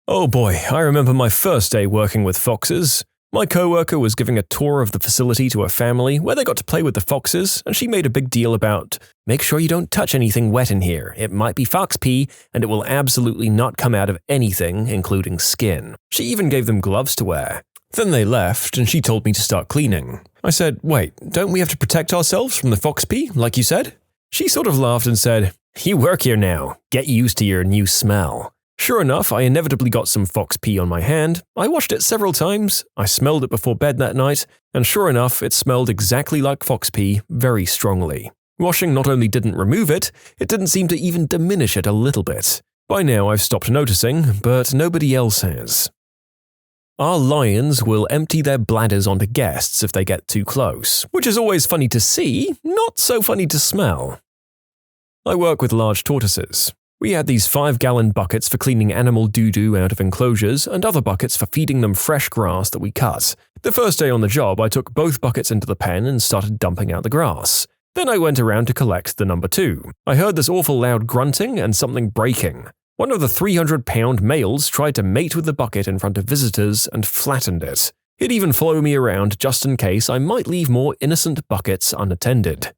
Oh boy, I remember my first day working with foxes. My coworker was giving a tour of the facility to a family where they got to play with the foxes, and she made a big deal about, make sure you don't touch anything wet in here. It might be fox pee, and it will absolutely not come out of anything, including skin. She even gave them gloves to wear. Then they left, and she told me to start cleaning. I said, "Wait, don't we have to protect ourselves from the fox pee, like you said?" She sort of laughed and said, "You work here now. Get used to your new smell." Sure enough, I inevitably got some fox pee on my hand. I washed it several times, I smelled it before bed that night, and sure enough, it smelled exactly like fox pee, very strongly. Washing not only didn't remove it, it didn't seem to even diminish it a little bit. By now I've stopped noticing, but nobody else has. Our lions will empty their bladders onto guests if they get too close, which is always funny to see, not so funny to smell. I work with large tortoises. We had these 5-gallon buckets for cleaning animal doo-doo out of enclosures and other buckets for feeding them fresh grass that we cut. The first day on the job, I took both buckets into the pen and started dumping out the grass. Then I went around to collect the number 2. I heard this awful loud grunting and something breaking. One of the 300-pound males tried to mate with the bucket in front of visitors and flattened it. He'd even follow me around just in case I might leave more innocent buckets unattended.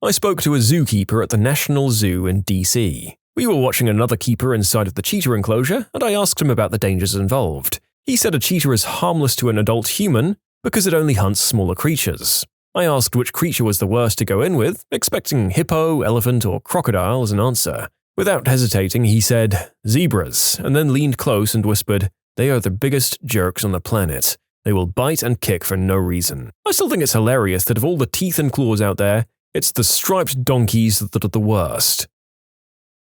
I spoke to a zookeeper at the National Zoo in DC. We were watching another keeper inside of the cheetah enclosure, and I asked him about the dangers involved. He said a cheetah is harmless to an adult human because it only hunts smaller creatures. I asked which creature was the worst to go in with, expecting hippo, elephant, or crocodile as an answer. Without hesitating, he said, "Zebras," and then leaned close and whispered, "They are the biggest jerks on the planet. They will bite and kick for no reason." I still think it's hilarious that of all the teeth and claws out there, it's the striped donkeys that are the worst.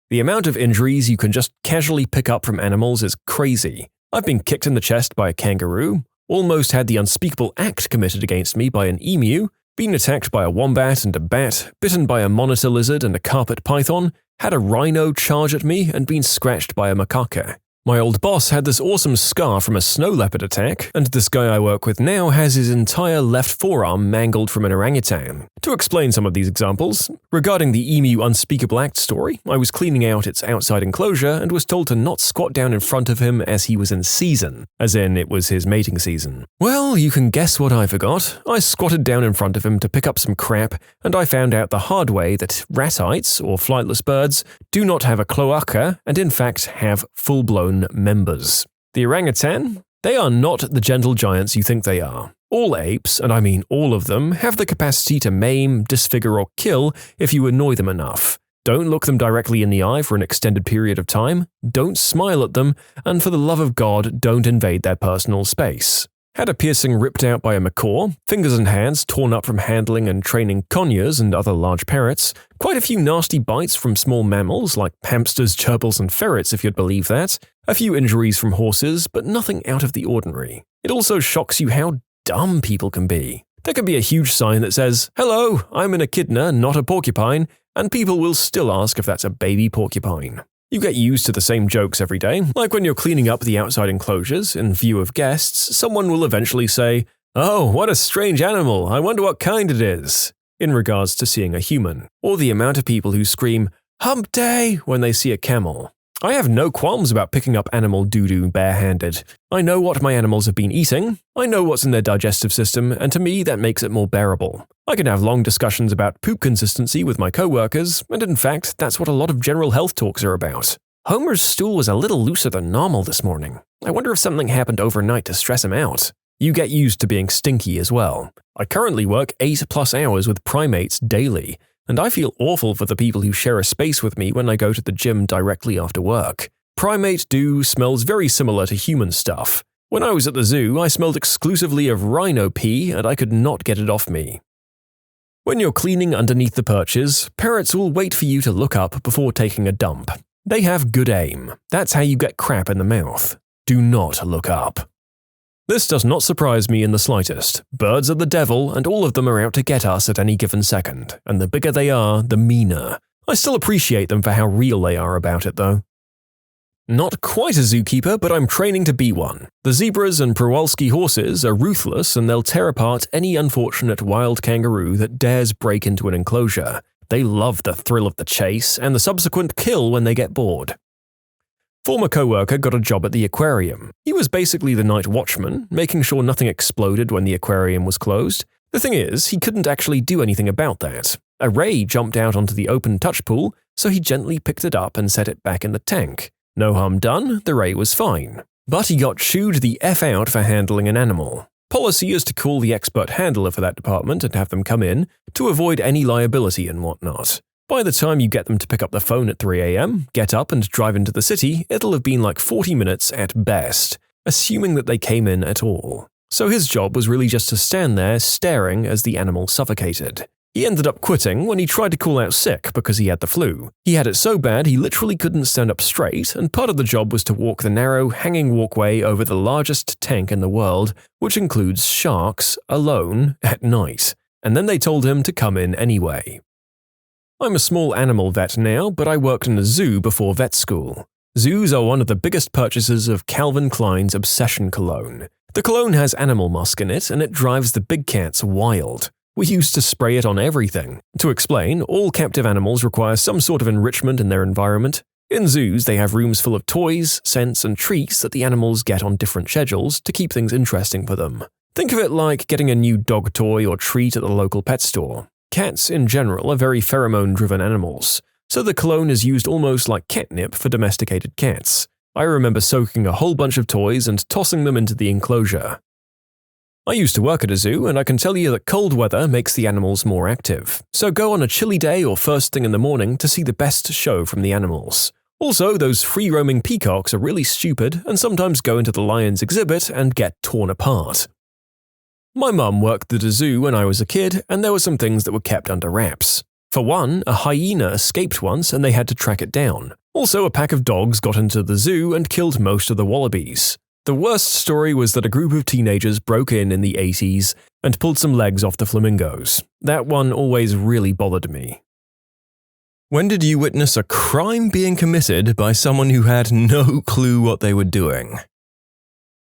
The amount of injuries you can just casually pick up from animals is crazy. I've been kicked in the chest by a kangaroo, almost had the unspeakable act committed against me by an emu, been attacked by a wombat and a bat, bitten by a monitor lizard and a carpet python, had a rhino charge at me, and been scratched by a macaque. My old boss had this awesome scar from a snow leopard attack, and this guy I work with now has his entire left forearm mangled from an orangutan. To explain some of these examples, regarding the emu unspeakable act story, I was cleaning out its outside enclosure and was told to not squat down in front of him as he was in season, as in it was his mating season. Well, you can guess what I forgot. I squatted down in front of him to pick up some crap, and I found out the hard way that ratites, or flightless birds, do not have a cloaca and in fact have full-blown members. The orangutan? They are not the gentle giants you think they are. All apes, and I mean all of them, have the capacity to maim, disfigure, or kill if you annoy them enough. Don't look them directly in the eye for an extended period of time, don't smile at them, and for the love of God, don't invade their personal space. Had a piercing ripped out by a macaw, fingers and hands torn up from handling and training conures and other large parrots, quite a few nasty bites from small mammals like hamsters, gerbils, and ferrets if you'd believe that, a few injuries from horses, but nothing out of the ordinary. It also shocks you how dumb people can be. There could be a huge sign that says, "Hello, I'm an echidna, not a porcupine," and people will still ask if that's a baby porcupine. You get used to the same jokes every day, like when you're cleaning up the outside enclosures in view of guests, someone will eventually say, "Oh, what a strange animal, I wonder what kind it is," in regards to seeing a human, or the amount of people who scream, "Hump day," when they see a camel. I have no qualms about picking up animal doo-doo barehanded. I know what my animals have been eating, I know what's in their digestive system, and to me that makes it more bearable. I can have long discussions about poop consistency with my coworkers, and in fact, that's what a lot of general health talks are about. Homer's stool was a little looser than normal this morning. I wonder if something happened overnight to stress him out. You get used to being stinky as well. I currently work 8+ hours with primates daily, and I feel awful for the people who share a space with me when I go to the gym directly after work. Primate doo smells very similar to human stuff. When I was at the zoo, I smelled exclusively of rhino pee and I could not get it off me. When you're cleaning underneath the perches, parrots will wait for you to look up before taking a dump. They have good aim. That's how you get crap in the mouth. Do not look up. This does not surprise me in the slightest. Birds are the devil, and all of them are out to get us at any given second, and the bigger they are, the meaner. I still appreciate them for how real they are about it, though. Not quite a zookeeper, but I'm training to be one. The zebras and Przewalski horses are ruthless, and they'll tear apart any unfortunate wild kangaroo that dares break into an enclosure. They love the thrill of the chase and the subsequent kill when they get bored. Former coworker got a job at the aquarium. He was basically the night watchman, making sure nothing exploded when the aquarium was closed. The thing is, he couldn't actually do anything about that. A ray jumped out onto the open touch pool, so he gently picked it up and set it back in the tank. No harm done, the ray was fine. But he got chewed the F out for handling an animal. Policy is to call the expert handler for that department and have them come in to avoid any liability and whatnot. By the time you get them to pick up the phone at 3 a.m., get up and drive into the city, it'll have been like 40 minutes at best, assuming that they came in at all. So his job was really just to stand there staring as the animal suffocated. He ended up quitting when he tried to call out sick because he had the flu. He had it so bad he literally couldn't stand up straight, and part of the job was to walk the narrow, hanging walkway over the largest tank in the world, which includes sharks, alone, at night. And then they told him to come in anyway. I'm a small animal vet now, but I worked in a zoo before vet school. Zoos are one of the biggest purchasers of Calvin Klein's Obsession cologne. The cologne has animal musk in it, and it drives the big cats wild. We used to spray it on everything. To explain, all captive animals require some sort of enrichment in their environment. In zoos, they have rooms full of toys, scents, and treats that the animals get on different schedules to keep things interesting for them. Think of it like getting a new dog toy or treat at the local pet store. Cats, in general, are very pheromone-driven animals, so the cologne is used almost like catnip for domesticated cats. I remember soaking a whole bunch of toys and tossing them into the enclosure. I used to work at a zoo, and I can tell you that cold weather makes the animals more active. So go on a chilly day or first thing in the morning to see the best show from the animals. Also, those free-roaming peacocks are really stupid and sometimes go into the lion's exhibit and get torn apart. My mum worked at a zoo when I was a kid, and there were some things that were kept under wraps. For one, a hyena escaped once and they had to track it down. Also, a pack of dogs got into the zoo and killed most of the wallabies. The worst story was that a group of teenagers broke in the 80s and pulled some legs off the flamingos. That one always really bothered me. When did you witness a crime being committed by someone who had no clue what they were doing?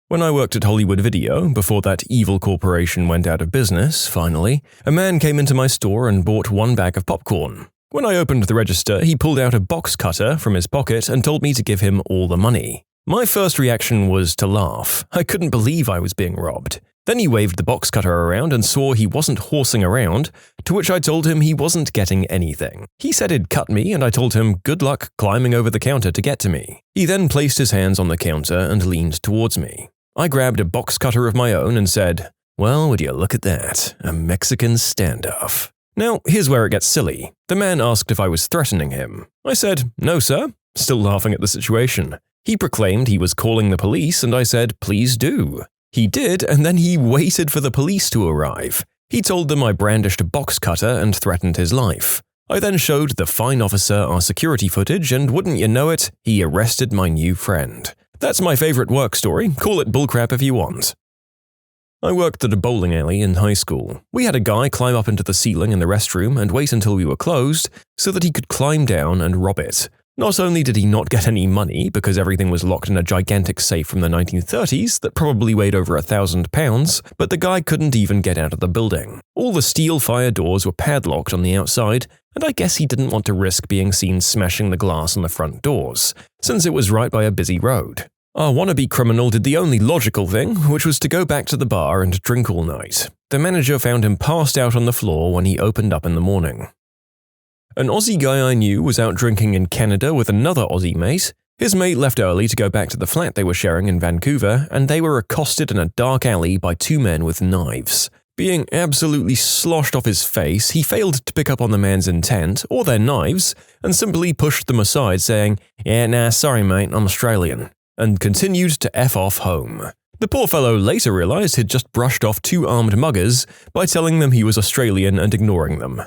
When I worked at Hollywood Video, before that evil corporation went out of business, finally, a man came into my store and bought one bag of popcorn. When I opened the register, he pulled out a box cutter from his pocket and told me to give him all the money. My first reaction was to laugh. I couldn't believe I was being robbed. Then he waved the box cutter around and saw he wasn't horsing around, to which I told him he wasn't getting anything. He said he'd cut me, and I told him good luck climbing over the counter to get to me. He then placed his hands on the counter and leaned towards me. I grabbed a box cutter of my own and said, "Well, would you look at that? A Mexican standoff." Now, here's where it gets silly. The man asked if I was threatening him. I said, "No, sir," still laughing at the situation. He proclaimed he was calling the police, and I said, "Please do." He did, and then he waited for the police to arrive. He told them I brandished a box cutter and threatened his life. I then showed the fine officer our security footage, and wouldn't you know it, he arrested my new friend. That's my favorite work story. Call it bullcrap if you want. I worked at a bowling alley in high school. We had a guy climb up into the ceiling in the restroom and wait until we were closed so that he could climb down and rob it. Not only did he not get any money because everything was locked in a gigantic safe from the 1930s that probably weighed over 1,000 pounds, but the guy couldn't even get out of the building. All the steel fire doors were padlocked on the outside, and I guess he didn't want to risk being seen smashing the glass on the front doors, since it was right by a busy road. Our wannabe criminal did the only logical thing, which was to go back to the bar and drink all night. The manager found him passed out on the floor when he opened up in the morning. An Aussie guy I knew was out drinking in Canada with another Aussie mate. His mate left early to go back to the flat they were sharing in Vancouver, and they were accosted in a dark alley by two men with knives. Being absolutely sloshed off his face, he failed to pick up on the man's intent, or their knives, and simply pushed them aside saying, "Yeah, nah, sorry mate, I'm Australian," and continued to F off home. The poor fellow later realized he'd just brushed off two armed muggers by telling them he was Australian and ignoring them.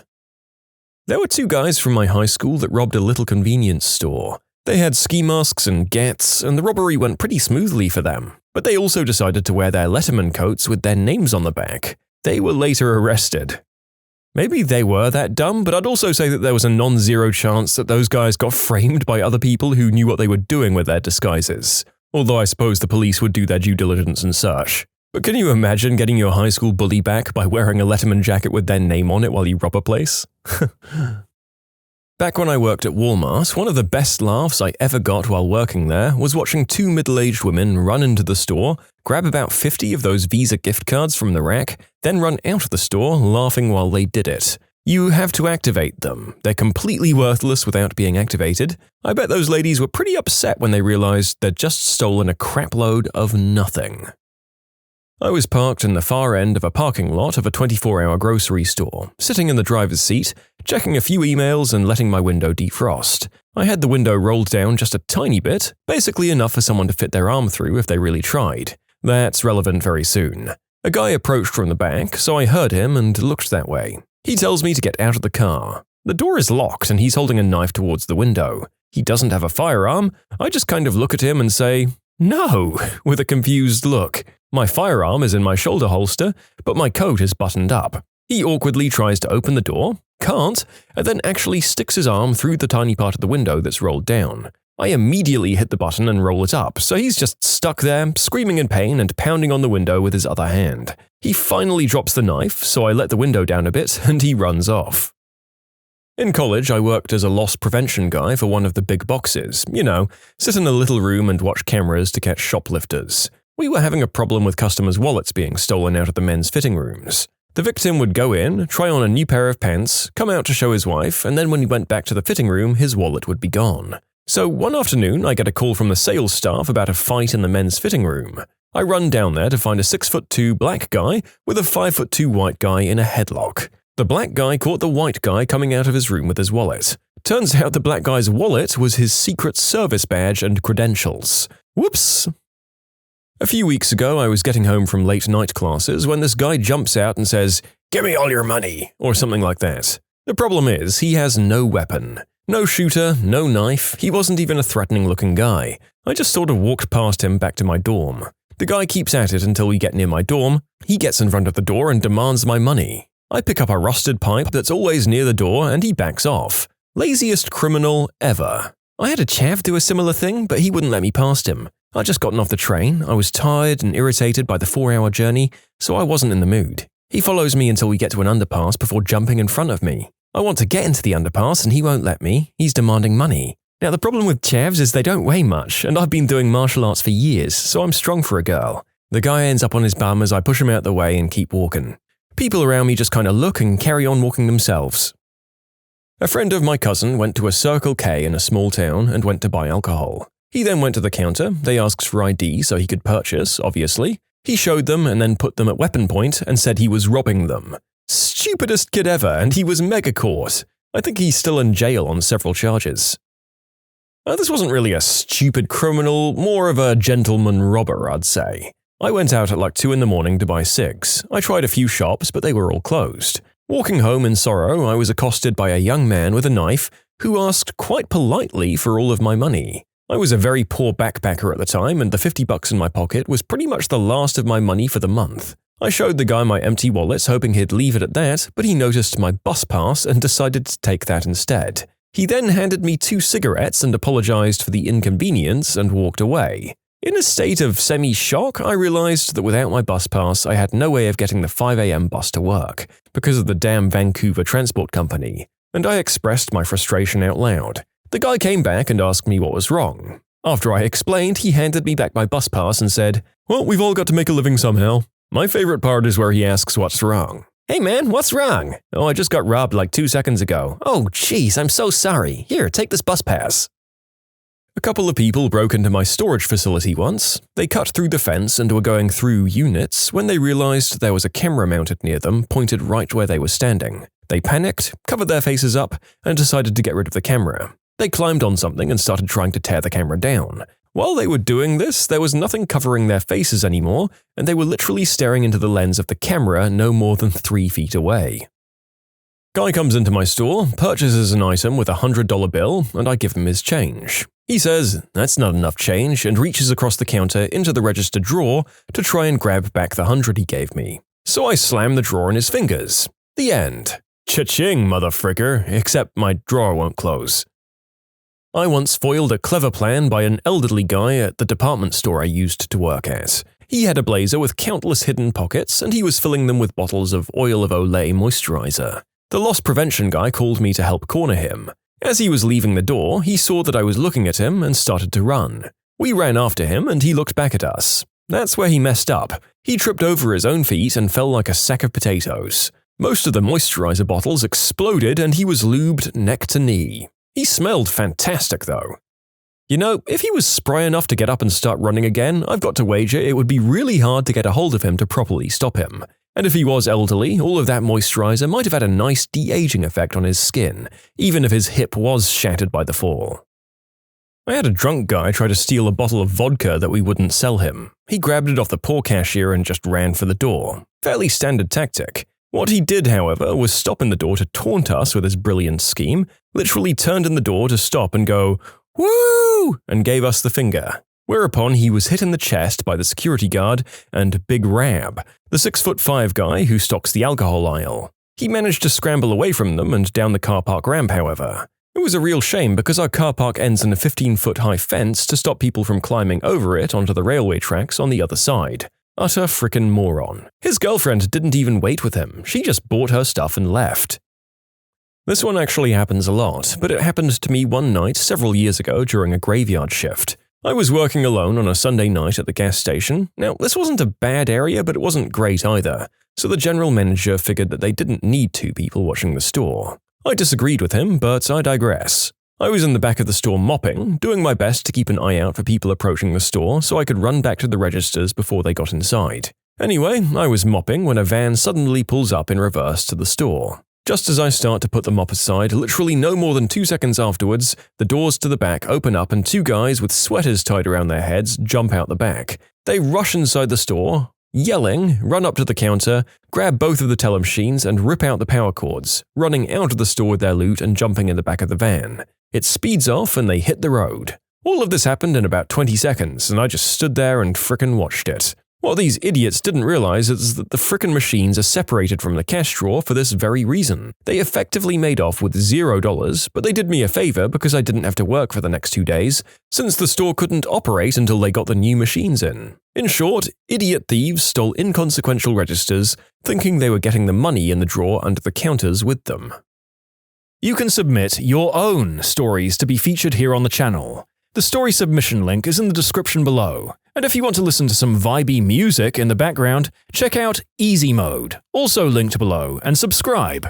There were two guys from my high school that robbed a little convenience store. They had ski masks and gats, and the robbery went pretty smoothly for them. But they also decided to wear their Letterman coats with their names on the back. They were later arrested. Maybe they were that dumb, but I'd also say that there was a non-zero chance that those guys got framed by other people who knew what they were doing with their disguises. Although I suppose the police would do their due diligence and search. But can you imagine getting your high school bully back by wearing a Letterman jacket with their name on it while you rob a place? Back when I worked at Walmart, one of the best laughs I ever got while working there was watching two middle-aged women run into the store, grab about 50 of those Visa gift cards from the rack, then run out of the store laughing while they did it. You have to activate them. They're completely worthless without being activated. I bet those ladies were pretty upset when they realized they'd just stolen a crapload of nothing. I was parked in the far end of a parking lot of a 24-hour grocery store, sitting in the driver's seat, checking a few emails and letting my window defrost. I had the window rolled down just a tiny bit, basically enough for someone to fit their arm through if they really tried. That's relevant very soon. A guy approached from the back, so I heard him and looked that way. He tells me to get out of the car. The door is locked and he's holding a knife towards the window. He doesn't have a firearm. I just kind of look at him and say, "No," with a confused look. My firearm is in my shoulder holster, but my coat is buttoned up. He awkwardly tries to open the door, can't, and then actually sticks his arm through the tiny part of the window that's rolled down. I immediately hit the button and roll it up, so he's just stuck there, screaming in pain and pounding on the window with his other hand. He finally drops the knife, so I let the window down a bit and he runs off. In college, I worked as a loss prevention guy for one of the big boxes. Sit in a little room and watch cameras to catch shoplifters. We were having a problem with customers' wallets being stolen out of the men's fitting rooms. The victim would go in, try on a new pair of pants, come out to show his wife, and then when he went back to the fitting room, his wallet would be gone. So one afternoon, I get a call from the sales staff about a fight in the men's fitting room. I run down there to find a 6'2" black guy with a 5'2" white guy in a headlock. The black guy caught the white guy coming out of his room with his wallet. Turns out the black guy's wallet was his secret service badge and credentials. Whoops! A few weeks ago, I was getting home from late night classes when this guy jumps out and says, "Give me all your money," or something like that. The problem is, he has no weapon. No shooter, no knife, he wasn't even a threatening-looking guy. I just sort of walked past him back to my dorm. The guy keeps at it until we get near my dorm. He gets in front of the door and demands my money. I pick up a rusted pipe that's always near the door and he backs off. Laziest criminal ever. I had a chav do a similar thing, but he wouldn't let me past him. I'd just gotten off the train, I was tired and irritated by the 4-hour journey, so I wasn't in the mood. He follows me until we get to an underpass before jumping in front of me. I want to get into the underpass and he won't let me, he's demanding money. Now the problem with chavs is they don't weigh much, and I've been doing martial arts for years, so I'm strong for a girl. The guy ends up on his bum as I push him out the way and keep walking. People around me just kind of look and carry on walking themselves. A friend of my cousin went to a Circle K in a small town and went to buy alcohol. He then went to the counter, they asked for ID so he could purchase, obviously. He showed them and then put them at weapon point and said he was robbing them. Stupidest kid ever, and he was mega caught. I think he's still in jail on several charges. This wasn't really a stupid criminal, more of a gentleman robber, I'd say. I went out at like 2 in the morning to buy cigs. I tried a few shops, but they were all closed. Walking home in sorrow, I was accosted by a young man with a knife who asked quite politely for all of my money. I was a very poor backpacker at the time, and the $50 in my pocket was pretty much the last of my money for the month. I showed the guy my empty wallet, hoping he'd leave it at that, but he noticed my bus pass and decided to take that instead. He then handed me 2 cigarettes and apologized for the inconvenience and walked away. In a state of semi-shock, I realized that without my bus pass, I had no way of getting the 5 a.m. bus to work, because of the damn Vancouver transport company, and I expressed my frustration out loud. The guy came back and asked me what was wrong. After I explained, he handed me back my bus pass and said, "Well, we've all got to make a living somehow." My favorite part is where he asks what's wrong. "Hey man, what's wrong?" "Oh, I just got robbed like 2 seconds ago." "Oh, jeez, I'm so sorry. Here, take this bus pass." A couple of people broke into my storage facility once. They cut through the fence and were going through units when they realized there was a camera mounted near them pointed right where they were standing. They panicked, covered their faces up, and decided to get rid of the camera. They climbed on something and started trying to tear the camera down. While they were doing this, there was nothing covering their faces anymore, and they were literally staring into the lens of the camera no more than 3 feet away. Guy comes into my store, purchases an item with a $100 bill, and I give him his change. He says, "That's not enough change," and reaches across the counter into the register drawer to try and grab back the $100 he gave me. So I slam the drawer in his fingers. The end. Cha-ching, motherfricker, except my drawer won't close. I once foiled a clever plan by an elderly guy at the department store I used to work at. He had a blazer with countless hidden pockets, and he was filling them with bottles of oil of Olay moisturizer. The loss prevention guy called me to help corner him. As he was leaving the door, he saw that I was looking at him and started to run. We ran after him, and he looked back at us. That's where he messed up. He tripped over his own feet and fell like a sack of potatoes. Most of the moisturizer bottles exploded, and he was lubed neck to knee. He smelled fantastic, though. You know, if he was spry enough to get up and start running again, I've got to wager it would be really hard to get a hold of him to properly stop him. And if he was elderly, all of that moisturizer might have had a nice de-aging effect on his skin, even if his hip was shattered by the fall. I had a drunk guy try to steal a bottle of vodka that we wouldn't sell him. He grabbed it off the poor cashier and just ran for the door. Fairly standard tactic. What he did, however, was stop in the door to taunt us with his brilliant scheme, literally turned in the door to stop and go, "Woo!" and gave us the finger. Whereupon he was hit in the chest by the security guard and Big Rab, the 6'5" guy who stocks the alcohol aisle. He managed to scramble away from them and down the car park ramp, however. It was a real shame because our car park ends in a 15-foot-high fence to stop people from climbing over it onto the railway tracks on the other side. Utter frickin' moron. His girlfriend didn't even wait with him, she just bought her stuff and left. This one actually happens a lot, but it happened to me one night several years ago during a graveyard shift. I was working alone on a Sunday night at the gas station. Now, this wasn't a bad area, but it wasn't great either, so the general manager figured that they didn't need 2 people watching the store. I disagreed with him, but I digress. I was in the back of the store mopping, doing my best to keep an eye out for people approaching the store so I could run back to the registers before they got inside. Anyway, I was mopping when a van suddenly pulls up in reverse to the store. Just as I start to put the mop aside, literally no more than 2 seconds afterwards, the doors to the back open up and 2 guys with sweaters tied around their heads jump out the back. They rush inside the store, yelling, run up to the counter, grab both of the teller machines and rip out the power cords, running out of the store with their loot and jumping in the back of the van. It speeds off and they hit the road. All of this happened in about 20 seconds and I just stood there and frickin' watched it. What these idiots didn't realize is that the frickin' machines are separated from the cash drawer for this very reason. They effectively made off with $0, but they did me a favor because I didn't have to work for the next 2 days, since the store couldn't operate until they got the new machines in. In short, idiot thieves stole inconsequential registers, thinking they were getting the money in the drawer under the counters with them. You can submit your own stories to be featured here on the channel. The story submission link is in the description below. And if you want to listen to some vibey music in the background, check out easymode, also linked below, and subscribe.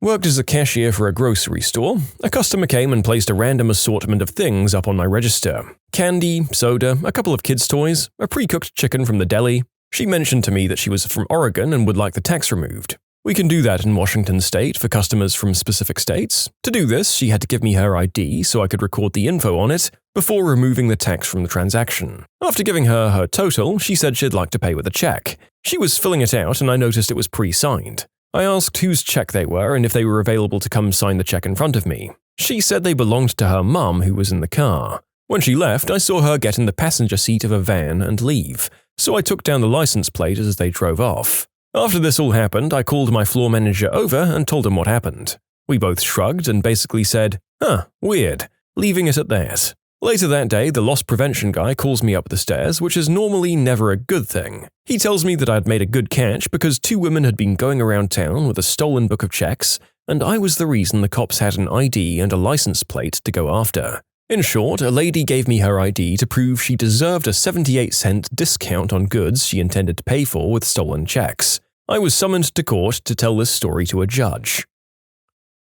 Worked as a cashier for a grocery store. A customer came and placed a random assortment of things up on my register. Candy, soda, a couple of kids' toys, a pre-cooked chicken from the deli. She mentioned to me that she was from Oregon and would like the tax removed. We can do that in Washington state for customers from specific states. To do this, she had to give me her ID so I could record the info on it before removing the tax from the transaction. After giving her her total, she said she'd like to pay with a check. She was filling it out and I noticed it was pre-signed. I asked whose check they were and if they were available to come sign the check in front of me. She said they belonged to her mum who was in the car. When she left, I saw her get in the passenger seat of a van and leave, so I took down the license plate as they drove off. After this all happened, I called my floor manager over and told him what happened. We both shrugged and basically said, weird, leaving it at that. Later that day, the loss prevention guy calls me up the stairs, which is normally never a good thing. He tells me that I'd made a good catch because 2 women had been going around town with a stolen book of checks, and I was the reason the cops had an ID and a license plate to go after. In short, a lady gave me her ID to prove she deserved a 78-cent discount on goods she intended to pay for with stolen checks. I was summoned to court to tell this story to a judge.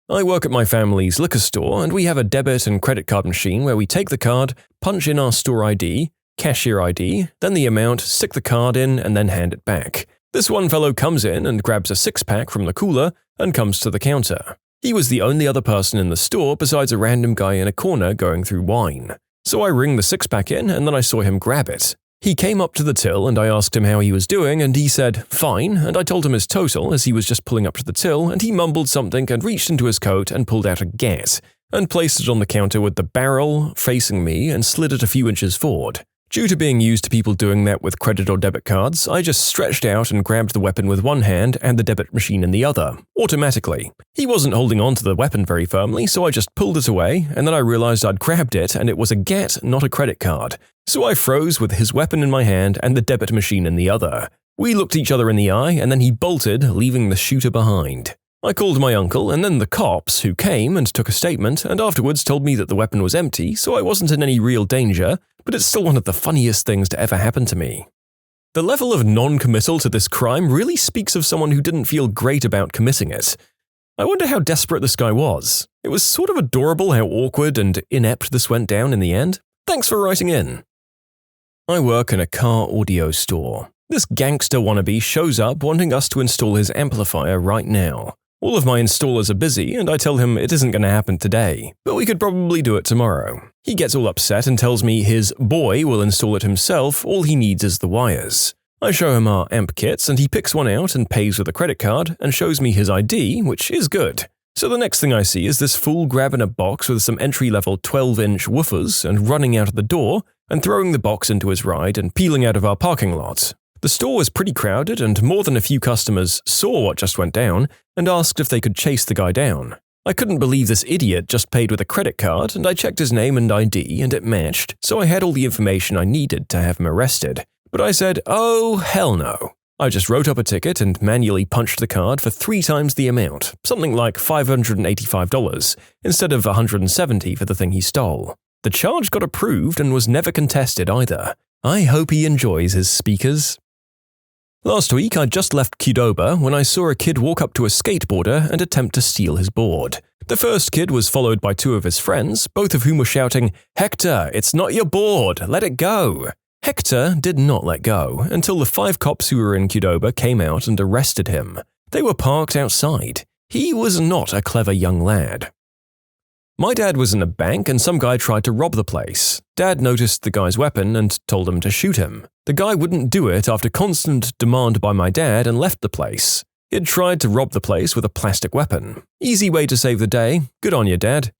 I work at my family's liquor store and we have a debit and credit card machine where we take the card, punch in our store ID, cashier ID, then the amount, stick the card in and then hand it back. This one fellow comes in and grabs a 6-pack from the cooler and comes to the counter. He was the only other person in the store besides a random guy in a corner going through wine. So I ring the 6-pack in and then I saw him grab it. He came up to the till and I asked him how he was doing and he said, fine, and I told him his total as he was just pulling up to the till and he mumbled something and reached into his coat and pulled out a gat and placed it on the counter with the barrel facing me and slid it a few inches forward. Due to being used to people doing that with credit or debit cards, I just stretched out and grabbed the weapon with one hand and the debit machine in the other, automatically. He wasn't holding on to the weapon very firmly, so I just pulled it away, and then I realized I'd grabbed it and it was a gat, not a credit card. So I froze with his weapon in my hand and the debit machine in the other. We looked each other in the eye and then he bolted, leaving the shooter behind. I called my uncle and then the cops, who came and took a statement and afterwards told me that the weapon was empty, so I wasn't in any real danger, but it's still one of the funniest things to ever happen to me. The level of non-committal to this crime really speaks of someone who didn't feel great about committing it. I wonder how desperate this guy was. It was sort of adorable how awkward and inept this went down in the end. Thanks for writing in. I work in a car audio store. This gangster wannabe shows up wanting us to install his amplifier right now. All of my installers are busy and I tell him it isn't going to happen today, but we could probably do it tomorrow. He gets all upset and tells me his boy will install it himself, all he needs is the wires. I show him our amp kits and he picks one out and pays with a credit card and shows me his ID, which is good. So the next thing I see is this fool grabbing a box with some entry-level 12-inch woofers and running out of the door and throwing the box into his ride and peeling out of our parking lot. The store was pretty crowded and more than a few customers saw what just went down and asked if they could chase the guy down. I couldn't believe this idiot just paid with a credit card and I checked his name and ID and it matched, so I had all the information I needed to have him arrested. But I said, oh, hell no. I just wrote up a ticket and manually punched the card for 3 times the amount, something like $585, instead of $170 for the thing he stole. The charge got approved and was never contested either. I hope he enjoys his speakers. Last week, I just left Qdoba when I saw a kid walk up to a skateboarder and attempt to steal his board. The first kid was followed by 2 of his friends, both of whom were shouting, "Hector, it's not your board, let it go!" Hector did not let go until the 5 cops who were in Qdoba came out and arrested him. They were parked outside. He was not a clever young lad. My dad was in a bank and some guy tried to rob the place. Dad noticed the guy's weapon and told him to shoot him. The guy wouldn't do it after constant demand by my dad and left the place. He'd tried to rob the place with a plastic weapon. Easy way to save the day. Good on you, Dad.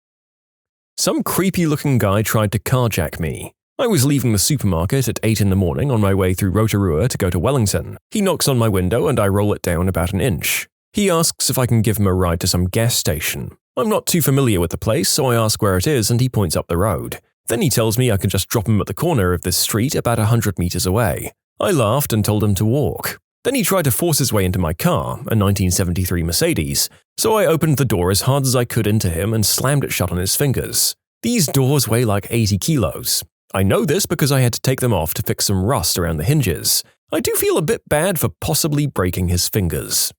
Some creepy-looking guy tried to carjack me. I was leaving the supermarket at 8 in the morning on my way through Rotorua to go to Wellington. He knocks on my window and I roll it down about an inch. He asks if I can give him a ride to some gas station. I'm not too familiar with the place, so I ask where it is and he points up the road. Then he tells me I can just drop him at the corner of this street about 100 meters away. I laughed and told him to walk. Then he tried to force his way into my car, a 1973 Mercedes, so I opened the door as hard as I could into him and slammed it shut on his fingers. These doors weigh like 80 kilos. I know this because I had to take them off to fix some rust around the hinges. I do feel a bit bad for possibly breaking his fingers.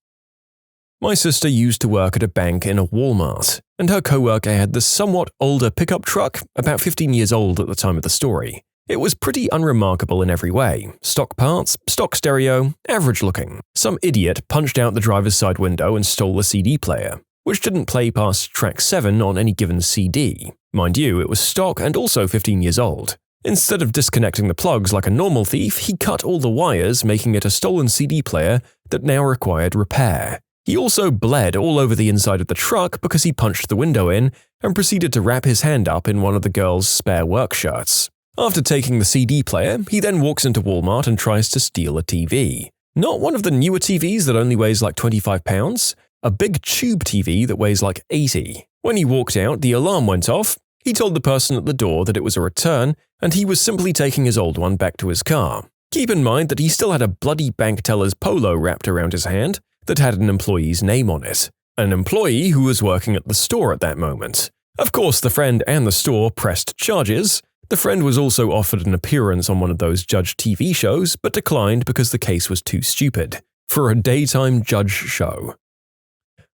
My sister used to work at a bank in a Walmart, and her coworker had this somewhat older pickup truck, about 15 years old at the time of the story. It was pretty unremarkable in every way. Stock parts, stock stereo, average looking. Some idiot punched out the driver's side window and stole the CD player, which didn't play past track 7 on any given CD. Mind you, it was stock and also 15 years old. Instead of disconnecting the plugs like a normal thief, he cut all the wires, making it a stolen CD player that now required repair. He also bled all over the inside of the truck because he punched the window in and proceeded to wrap his hand up in one of the girl's spare work shirts. After taking the CD player, he then walks into Walmart and tries to steal a TV. Not one of the newer TVs that only weighs like 25 pounds, a big tube TV that weighs like 80. When he walked out, the alarm went off. He told the person at the door that it was a return and he was simply taking his old one back to his car. Keep in mind that he still had a bloody bank teller's polo wrapped around his hand that had an employee's name on it. An employee who was working at the store at that moment. Of course, the friend and the store pressed charges. The friend was also offered an appearance on one of those judge TV shows, but declined because the case was too stupid. For a daytime judge show.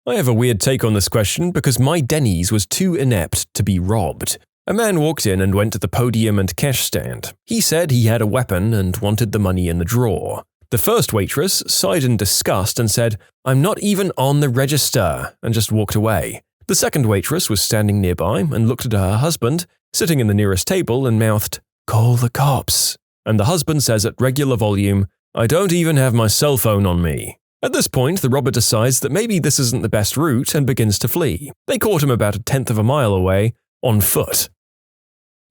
I have a weird take on this question because my Denny's was too inept to be robbed. A man walked in and went to the podium and cash stand. He said he had a weapon and wanted the money in the drawer. The first waitress sighed in disgust and said, "I'm not even on the register," and just walked away. The second waitress was standing nearby and looked at her husband, sitting in the nearest table, and mouthed, "Call the cops." And the husband says at regular volume, "I don't even have my cell phone on me." At this point, the robber decides that maybe this isn't the best route and begins to flee. They caught him about 1/10 of a mile away, on foot.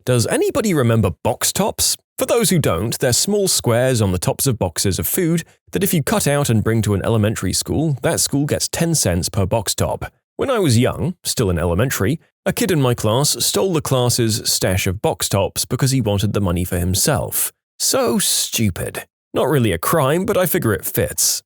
Does anybody remember box tops? For those who don't, they're small squares on the tops of boxes of food that if you cut out and bring to an elementary school, that school gets 10 cents per box top. When I was young, still in elementary, a kid in my class stole the class's stash of box tops because he wanted the money for himself. So stupid. Not really a crime, but I figure it fits.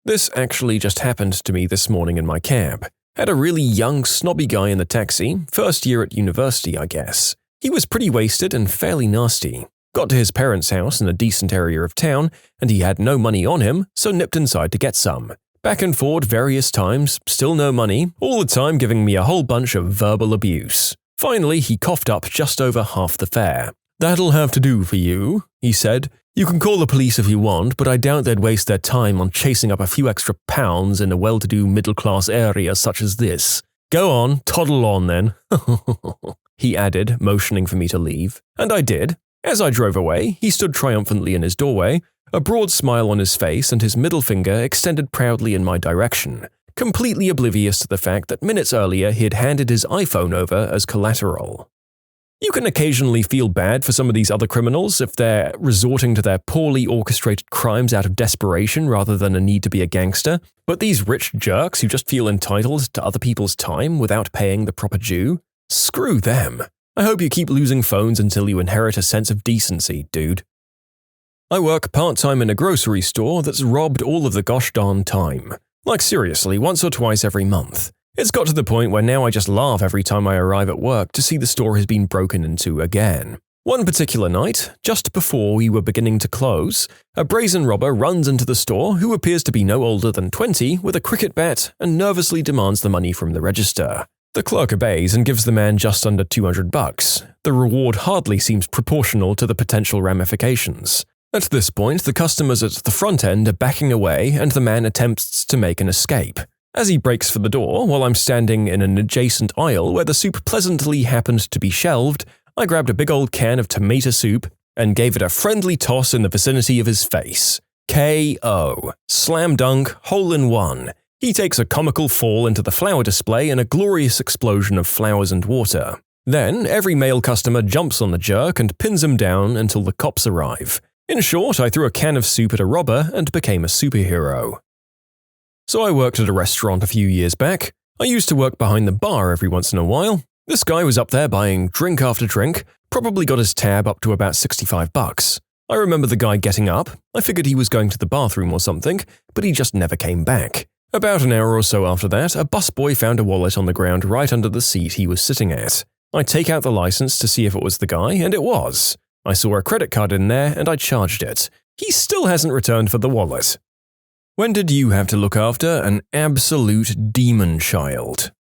This actually just happened to me this morning in my cab. Had a really young, snobby guy in the taxi, first year at university, I guess. He was pretty wasted and fairly nasty. Got to his parents' house in a decent area of town, and he had no money on him, so nipped inside to get some. Back and forth various times, still no money, all the time giving me a whole bunch of verbal abuse. Finally, he coughed up just over half the fare. "That'll have to do for you," he said. "You can call the police if you want, but I doubt they'd waste their time on chasing up a few extra pounds in a well-to-do middle-class area such as this. Go on, toddle on then," he added, motioning for me to leave. And I did. As I drove away, he stood triumphantly in his doorway, a broad smile on his face and his middle finger extended proudly in my direction, completely oblivious to the fact that minutes earlier he had handed his iPhone over as collateral. You can occasionally feel bad for some of these other criminals if they're resorting to their poorly orchestrated crimes out of desperation rather than a need to be a gangster, but these rich jerks who just feel entitled to other people's time without paying the proper due? Screw them. I hope you keep losing phones until you inherit a sense of decency, dude. I work part-time in a grocery store that's robbed all of the gosh darn time. Like seriously, once or twice every month. It's got to the point where now I just laugh every time I arrive at work to see the store has been broken into again. One particular night, just before we were beginning to close, a brazen robber runs into the store who appears to be no older than 20 with a cricket bat and nervously demands the money from the register. The clerk obeys and gives the man just under $200. The reward hardly seems proportional to the potential ramifications. At this point, the customers at the front end are backing away and the man attempts to make an escape. As he breaks for the door, while I'm standing in an adjacent aisle where the soup pleasantly happened to be shelved, I grabbed a big old can of tomato soup and gave it a friendly toss in the vicinity of his face. K.O. Slam dunk, hole in one. He takes a comical fall into the flower display in a glorious explosion of flowers and water. Then, every male customer jumps on the jerk and pins him down until the cops arrive. In short, I threw a can of soup at a robber and became a superhero. So I worked at a restaurant a few years back. I used to work behind the bar every once in a while. This guy was up there buying drink after drink, probably got his tab up to about $65. I remember the guy getting up. I figured he was going to the bathroom or something, but he just never came back. About an hour or so after that, a busboy found a wallet on the ground right under the seat he was sitting at. I take out the license to see if it was the guy, and it was. I saw a credit card in there, and I charged it. He still hasn't returned for the wallet. When did you have to look after an absolute demon child?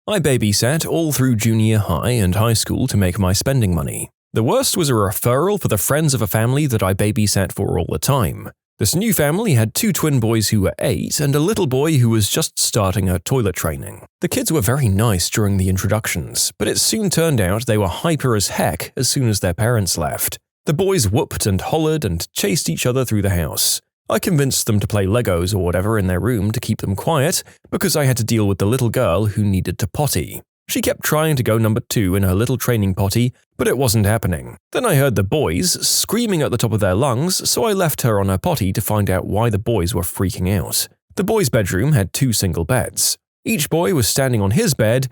I babysat all through junior high and high school to make my spending money. The worst was a referral for the friends of a family that I babysat for all the time. This new family had 2 twin boys who were 8 and a little boy who was just starting her toilet training. The kids were very nice during the introductions, but it soon turned out they were hyper as heck as soon as their parents left. The boys whooped and hollered and chased each other through the house. I convinced them to play Legos or whatever in their room to keep them quiet because I had to deal with the little girl who needed to potty. She kept trying to go number 2 in her little training potty, but it wasn't happening. Then I heard the boys screaming at the top of their lungs, so I left her on her potty to find out why the boys were freaking out. The boys' bedroom had 2 single beds. Each boy was standing on his bed,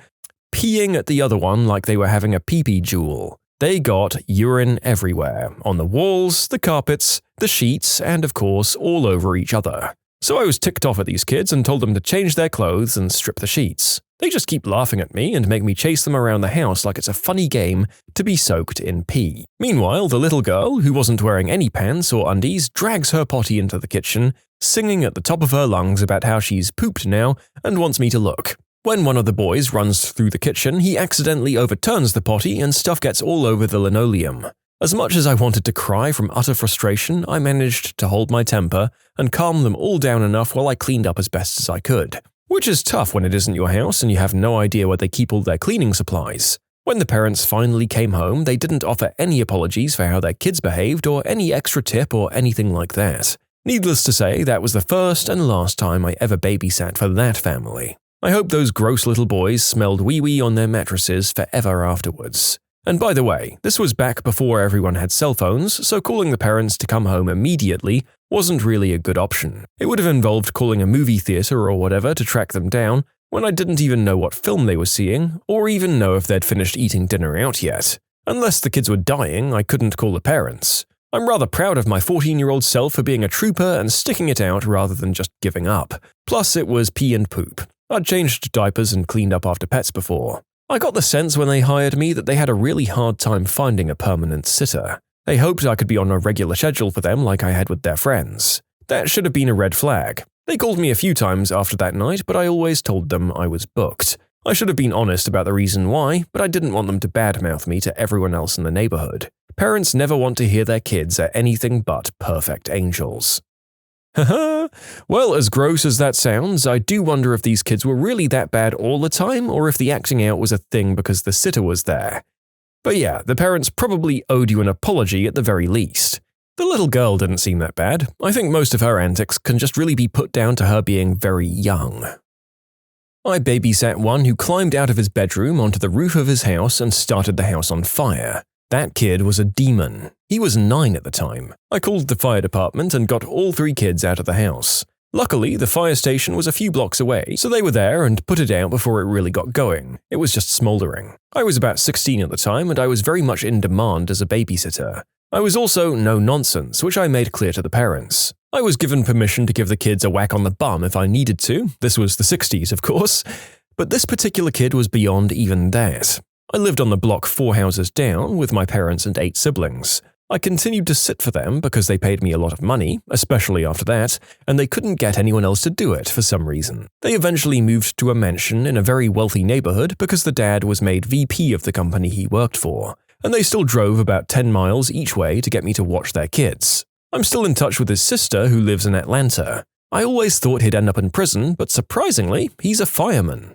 peeing at the other one like they were having a pee-pee duel. They got urine everywhere, on the walls, the carpets, the sheets, and of course, all over each other. So I was ticked off at these kids and told them to change their clothes and strip the sheets. They just keep laughing at me and make me chase them around the house like it's a funny game to be soaked in pee. Meanwhile, the little girl, who wasn't wearing any pants or undies, drags her potty into the kitchen, singing at the top of her lungs about how she's pooped now and wants me to look. When one of the boys runs through the kitchen, he accidentally overturns the potty and stuff gets all over the linoleum. As much as I wanted to cry from utter frustration, I managed to hold my temper and calm them all down enough while I cleaned up as best as I could. Which is tough when it isn't your house and you have no idea where they keep all their cleaning supplies. When the parents finally came home, they didn't offer any apologies for how their kids behaved or any extra tip or anything like that. Needless to say, that was the first and last time I ever babysat for that family. I hope those gross little boys smelled wee-wee on their mattresses forever afterwards. And by the way, this was back before everyone had cell phones, so calling the parents to come home immediately wasn't really a good option. It would have involved calling a movie theater or whatever to track them down when I didn't even know what film they were seeing, or even know if they'd finished eating dinner out yet. Unless the kids were dying, I couldn't call the parents. I'm rather proud of my 14-year-old self for being a trooper and sticking it out rather than just giving up. Plus, it was pee and poop. I'd changed diapers and cleaned up after pets before. I got the sense when they hired me that they had a really hard time finding a permanent sitter. They hoped I could be on a regular schedule for them like I had with their friends. That should have been a red flag. They called me a few times after that night, but I always told them I was booked. I should have been honest about the reason why, but I didn't want them to badmouth me to everyone else in the neighborhood. Parents never want to hear their kids are anything but perfect angels. Haha. Well, as gross as that sounds, I do wonder if these kids were really that bad all the time, or if the acting out was a thing because the sitter was there. But yeah, the parents probably owed you an apology at the very least. The little girl didn't seem that bad. I think most of her antics can just really be put down to her being very young. I babysat one who climbed out of his bedroom onto the roof of his house and started the house on fire. That kid was a demon. He was 9 at the time. I called the fire department and got all 3 kids out of the house. Luckily, the fire station was a few blocks away, so they were there and put it out before it really got going. It was just smoldering. I was about 16 at the time, and I was very much in demand as a babysitter. I was also no nonsense, which I made clear to the parents. I was given permission to give the kids a whack on the bum if I needed to. This was the 60s, of course. But this particular kid was beyond even that. I lived on the block 4 houses down with my parents and 8 siblings. I continued to sit for them because they paid me a lot of money, especially after that, and they couldn't get anyone else to do it for some reason. They eventually moved to a mansion in a very wealthy neighborhood because the dad was made VP of the company he worked for, and they still drove about 10 miles each way to get me to watch their kids. I'm still in touch with his sister who lives in Atlanta. I always thought he'd end up in prison, but surprisingly, he's a fireman.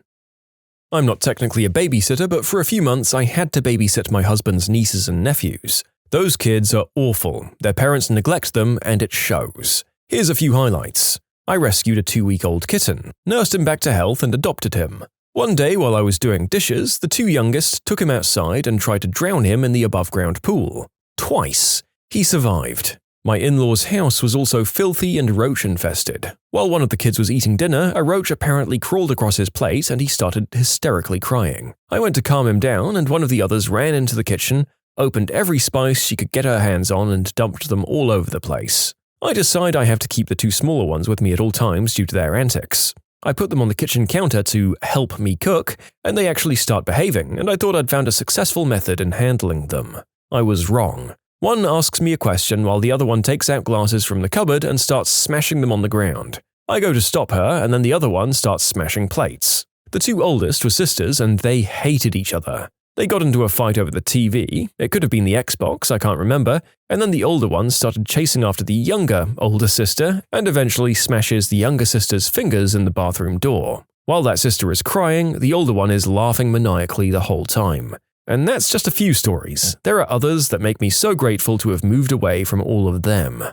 I'm not technically a babysitter, but for a few months I had to babysit my husband's nieces and nephews. Those kids are awful. Their parents neglect them, and it shows. Here's a few highlights. I rescued a 2-week-old kitten, nursed him back to health, and adopted him. One day while I was doing dishes, the 2 youngest took him outside and tried to drown him in the above-ground pool. Twice. He survived. My in-laws' house was also filthy and roach-infested. While one of the kids was eating dinner, a roach apparently crawled across his plate and he started hysterically crying. I went to calm him down, and one of the others ran into the kitchen, opened every spice she could get her hands on, and dumped them all over the place. I decide I have to keep the 2 smaller ones with me at all times due to their antics. I put them on the kitchen counter to help me cook, and they actually start behaving, and I thought I'd found a successful method in handling them. I was wrong. One asks me a question while the other one takes out glasses from the cupboard and starts smashing them on the ground. I go to stop her, and then the other one starts smashing plates. The 2 oldest were sisters, and they hated each other. They got into a fight over the TV, it could have been the Xbox, I can't remember, and then the older one started chasing after the older sister, and eventually smashes the younger sister's fingers in the bathroom door. While that sister is crying, the older one is laughing maniacally the whole time. And that's just a few stories. There are others that make me so grateful to have moved away from all of them.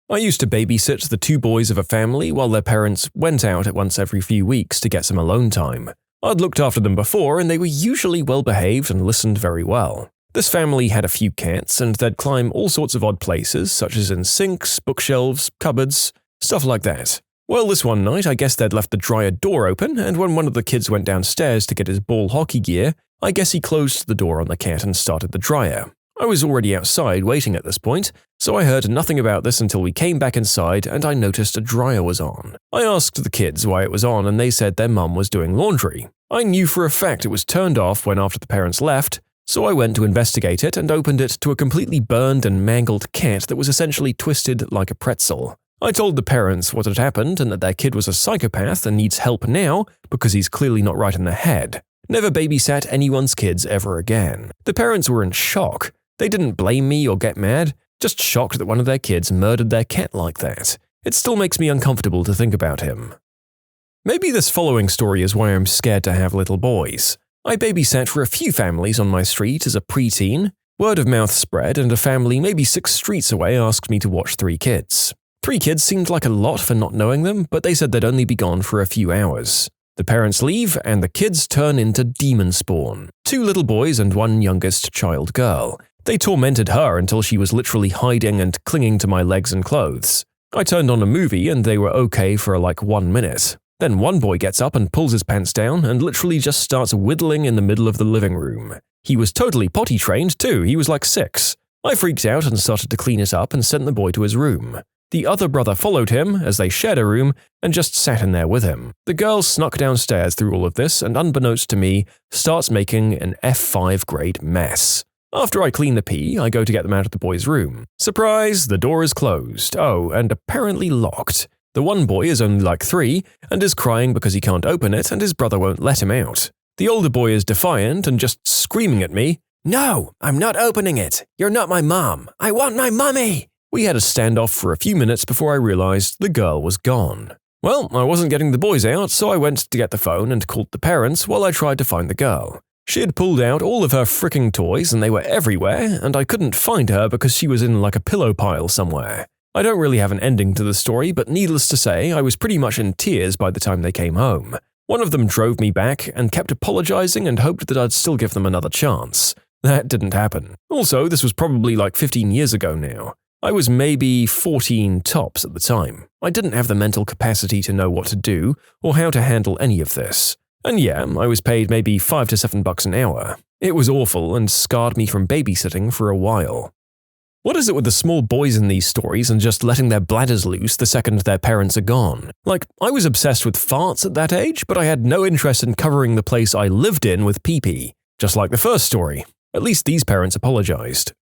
I used to babysit the 2 boys of a family while their parents went out at once every few weeks to get some alone time. I'd looked after them before, and they were usually well-behaved and listened very well. This family had a few cats, and they'd climb all sorts of odd places, such as in sinks, bookshelves, cupboards, stuff like that. Well, this one night, I guess they'd left the dryer door open, and when one of the kids went downstairs to get his ball hockey gear, I guess he closed the door on the cat and started the dryer. I was already outside waiting at this point, so I heard nothing about this until we came back inside and I noticed a dryer was on. I asked the kids why it was on, and they said their mum was doing laundry. I knew for a fact it was turned off when after the parents left, so I went to investigate it and opened it to a completely burned and mangled cat that was essentially twisted like a pretzel. I told the parents what had happened and that their kid was a psychopath and needs help now because he's clearly not right in the head. Never babysat anyone's kids ever again. The parents were in shock. They didn't blame me or get mad, just shocked that one of their kids murdered their cat like that. It still makes me uncomfortable to think about him. Maybe this following story is why I'm scared to have little boys. I babysat for a few families on my street as a preteen. Word of mouth spread, and a family maybe 6 streets away asked me to watch 3 kids. 3 kids seemed like a lot for not knowing them, but they said they'd only be gone for a few hours. The parents leave, and the kids turn into demon spawn. 2 little boys and 1 youngest child girl. They tormented her until she was literally hiding and clinging to my legs and clothes. I turned on a movie and they were okay for like 1 minute. Then one boy gets up and pulls his pants down and literally just starts whittling in the middle of the living room. He was totally potty trained too, he was like 6. I freaked out and started to clean it up and sent the boy to his room. The other brother followed him, as they shared a room, and just sat in there with him. The girl snuck downstairs through all of this and, unbeknownst to me, starts making an F5 grade mess. After I clean the pee, I go to get them out of the boy's room. Surprise, the door is closed. Oh, and apparently locked. The one boy is only like 3 and is crying because he can't open it and his brother won't let him out. The older boy is defiant and just screaming at me, "No, I'm not opening it. You're not my mom. I want my mummy." We had a standoff for a few minutes before I realized the girl was gone. Well, I wasn't getting the boys out, so I went to get the phone and called the parents while I tried to find the girl. She had pulled out all of her fricking toys and they were everywhere, and I couldn't find her because she was in like a pillow pile somewhere. I don't really have an ending to the story, but needless to say, I was pretty much in tears by the time they came home. One of them drove me back and kept apologizing and hoped that I'd still give them another chance. That didn't happen. Also, this was probably like 15 years ago now. I was maybe 14 tops at the time. I didn't have the mental capacity to know what to do or how to handle any of this. And yeah, I was paid maybe $5 to $7 an hour. It was awful and scarred me from babysitting for a while. What is it with the small boys in these stories and just letting their bladders loose the second their parents are gone? Like, I was obsessed with farts at that age, but I had no interest in covering the place I lived in with pee-pee. Just like the first story. At least these parents apologized.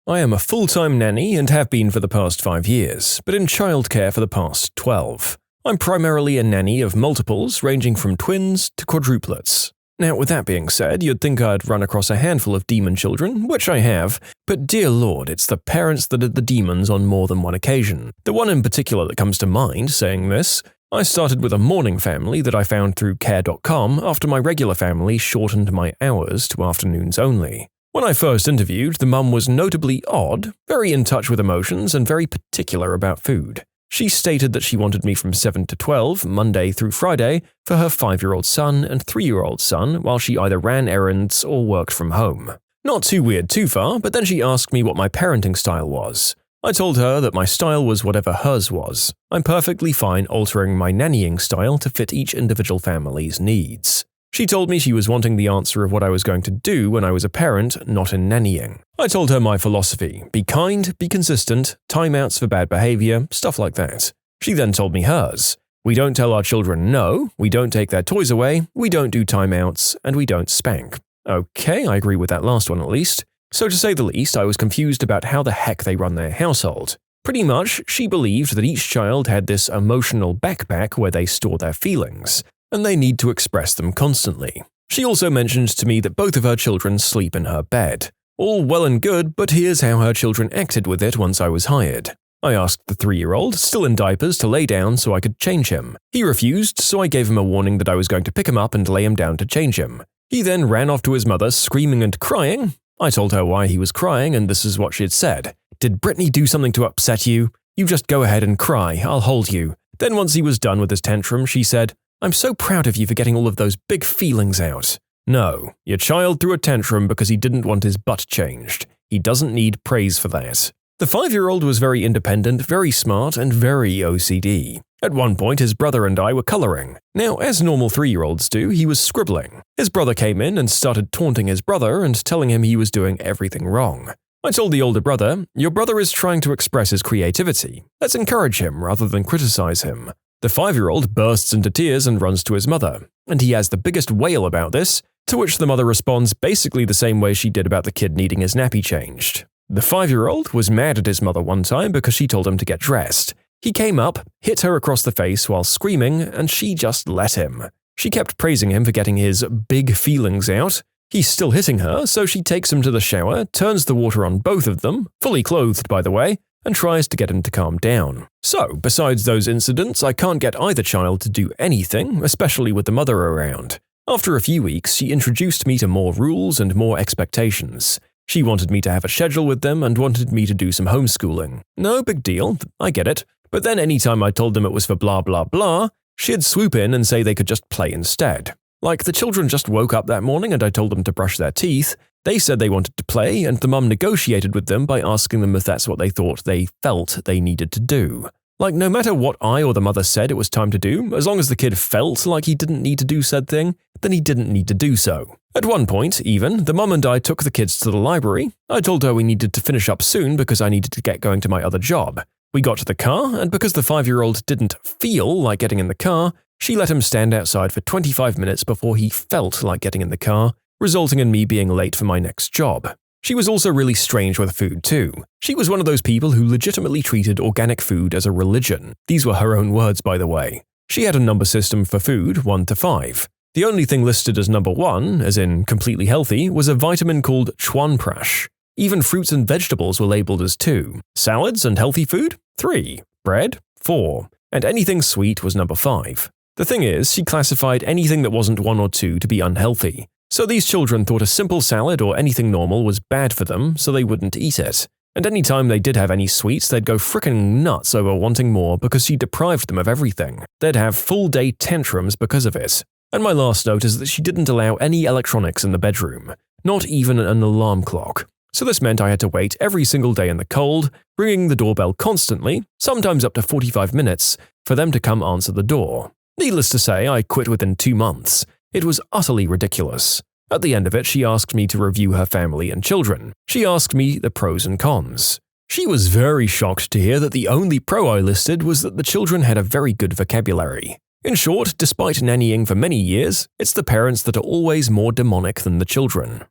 I am a full-time nanny and have been for the past 5 years, but in childcare for the past 12. I'm primarily a nanny of multiples ranging from twins to quadruplets. Now, with that being said, you'd think I'd run across a handful of demon children, which I have, but dear lord, it's the parents that are the demons on more than one occasion. The one in particular that comes to mind saying this, I started with a morning family that I found through care.com after my regular family shortened my hours to afternoons only. When I first interviewed, the mum was notably odd, very in touch with emotions, and very particular about food. She stated that she wanted me from 7 to 12, Monday through Friday, for her 5-year-old son and 3-year-old son while she either ran errands or worked from home. Not too weird too far, but then she asked me what my parenting style was. I told her that my style was whatever hers was. I'm perfectly fine altering my nannying style to fit each individual family's needs. She told me she was wanting the answer of what I was going to do when I was a parent, not in nannying. I told her my philosophy: be kind, be consistent, timeouts for bad behavior, stuff like that. She then told me hers. We don't tell our children no, we don't take their toys away, we don't do timeouts, and we don't spank. Okay, I agree with that last one at least. So to say the least, I was confused about how the heck they run their household. Pretty much, she believed that each child had this emotional backpack where they store their feelings, and they need to express them constantly. She also mentioned to me that both of her children sleep in her bed. All well and good, but here's how her children acted with it once I was hired. I asked the 3-year-old, still in diapers, to lay down so I could change him. He refused, so I gave him a warning that I was going to pick him up and lay him down to change him. He then ran off to his mother, screaming and crying. I told her why he was crying, and this is what she had said. "Did Brittany do something to upset you? You just go ahead and cry, I'll hold you." Then once he was done with his tantrum, she said, "I'm so proud of you for getting all of those big feelings out." No, your child threw a tantrum because he didn't want his butt changed. He doesn't need praise for that. The 5-year-old was very independent, very smart, and very OCD. At one point, his brother and I were coloring. Now, as normal 3-year-olds do, he was scribbling. His brother came in and started taunting his brother and telling him he was doing everything wrong. I told the older brother, "Your brother is trying to express his creativity. Let's encourage him rather than criticize him." The 5-year-old bursts into tears and runs to his mother, and he has the biggest wail about this, to which the mother responds basically the same way she did about the kid needing his nappy changed. The 5-year-old was mad at his mother one time because she told him to get dressed. He came up, hit her across the face while screaming, and she just let him. She kept praising him for getting his big feelings out. He's still hitting her, so she takes him to the shower, turns the water on both of them, fully clothed by the way, and tries to get him to calm down. So, besides those incidents, I can't get either child to do anything, especially with the mother around. After a few weeks, she introduced me to more rules and more expectations. She wanted me to have a schedule with them and wanted me to do some homeschooling. No big deal, I get it. But then anytime I told them it was for blah blah blah, she'd swoop in and say they could just play instead. Like, the children just woke up that morning and I told them to brush their teeth. They said they wanted to play, and the mum negotiated with them by asking them if that's what they thought they felt they needed to do. Like, no matter what I or the mother said it was time to do, as long as the kid felt like he didn't need to do said thing, then he didn't need to do so. At one point, even, the mum and I took the kids to the library. I told her we needed to finish up soon because I needed to get going to my other job. We got to the car, and because the 5-year-old didn't feel like getting in the car, she let him stand outside for 25 minutes before he felt like getting in the car, resulting in me being late for my next job. She was also really strange with food too. She was one of those people who legitimately treated organic food as a religion. These were her own words, by the way. She had a number system for food, 1 to 5. The only thing listed as number 1, as in completely healthy, was a vitamin called chuanprash. Even fruits and vegetables were labeled as 2. Salads and healthy food? 3. Bread? 4. And anything sweet was number 5. The thing is, she classified anything that wasn't 1 or 2 to be unhealthy. So these children thought a simple salad or anything normal was bad for them, so they wouldn't eat it. And any time they did have any sweets, they'd go frickin' nuts over wanting more because she deprived them of everything. They'd have full-day tantrums because of it. And my last note is that she didn't allow any electronics in the bedroom, not even an alarm clock. So this meant I had to wait every single day in the cold, ringing the doorbell constantly, sometimes up to 45 minutes, for them to come answer the door. Needless to say, I quit within 2 months. It was utterly ridiculous. At the end of it, she asked me to review her family and children. She asked me the pros and cons. She was very shocked to hear that the only pro I listed was that the children had a very good vocabulary. In short, despite nannying for many years, it's the parents that are always more demonic than the children.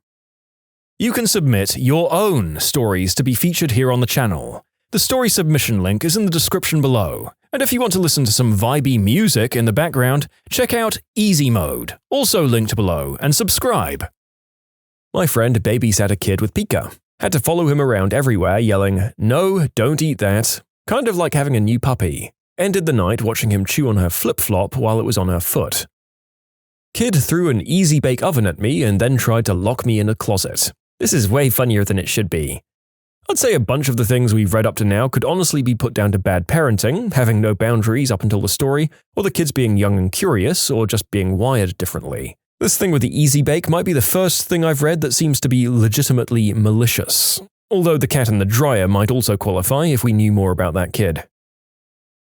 You can submit your own stories to be featured here on the channel. The story submission link is in the description below. And if you want to listen to some vibey music in the background, check out easymode, also linked below, and subscribe. My friend babysat a kid with pica. Had to follow him around everywhere yelling, "No, don't eat that." Kind of like having a new puppy. Ended the night watching him chew on her flip-flop while it was on her foot. Kid threw an easy bake oven at me and then tried to lock me in a closet. This is way funnier than it should be. I'd say a bunch of the things we've read up to now could honestly be put down to bad parenting, having no boundaries up until the story, or the kids being young and curious, or just being wired differently. This thing with the easy bake might be the first thing I've read that seems to be legitimately malicious. Although the cat in the dryer might also qualify if we knew more about that kid.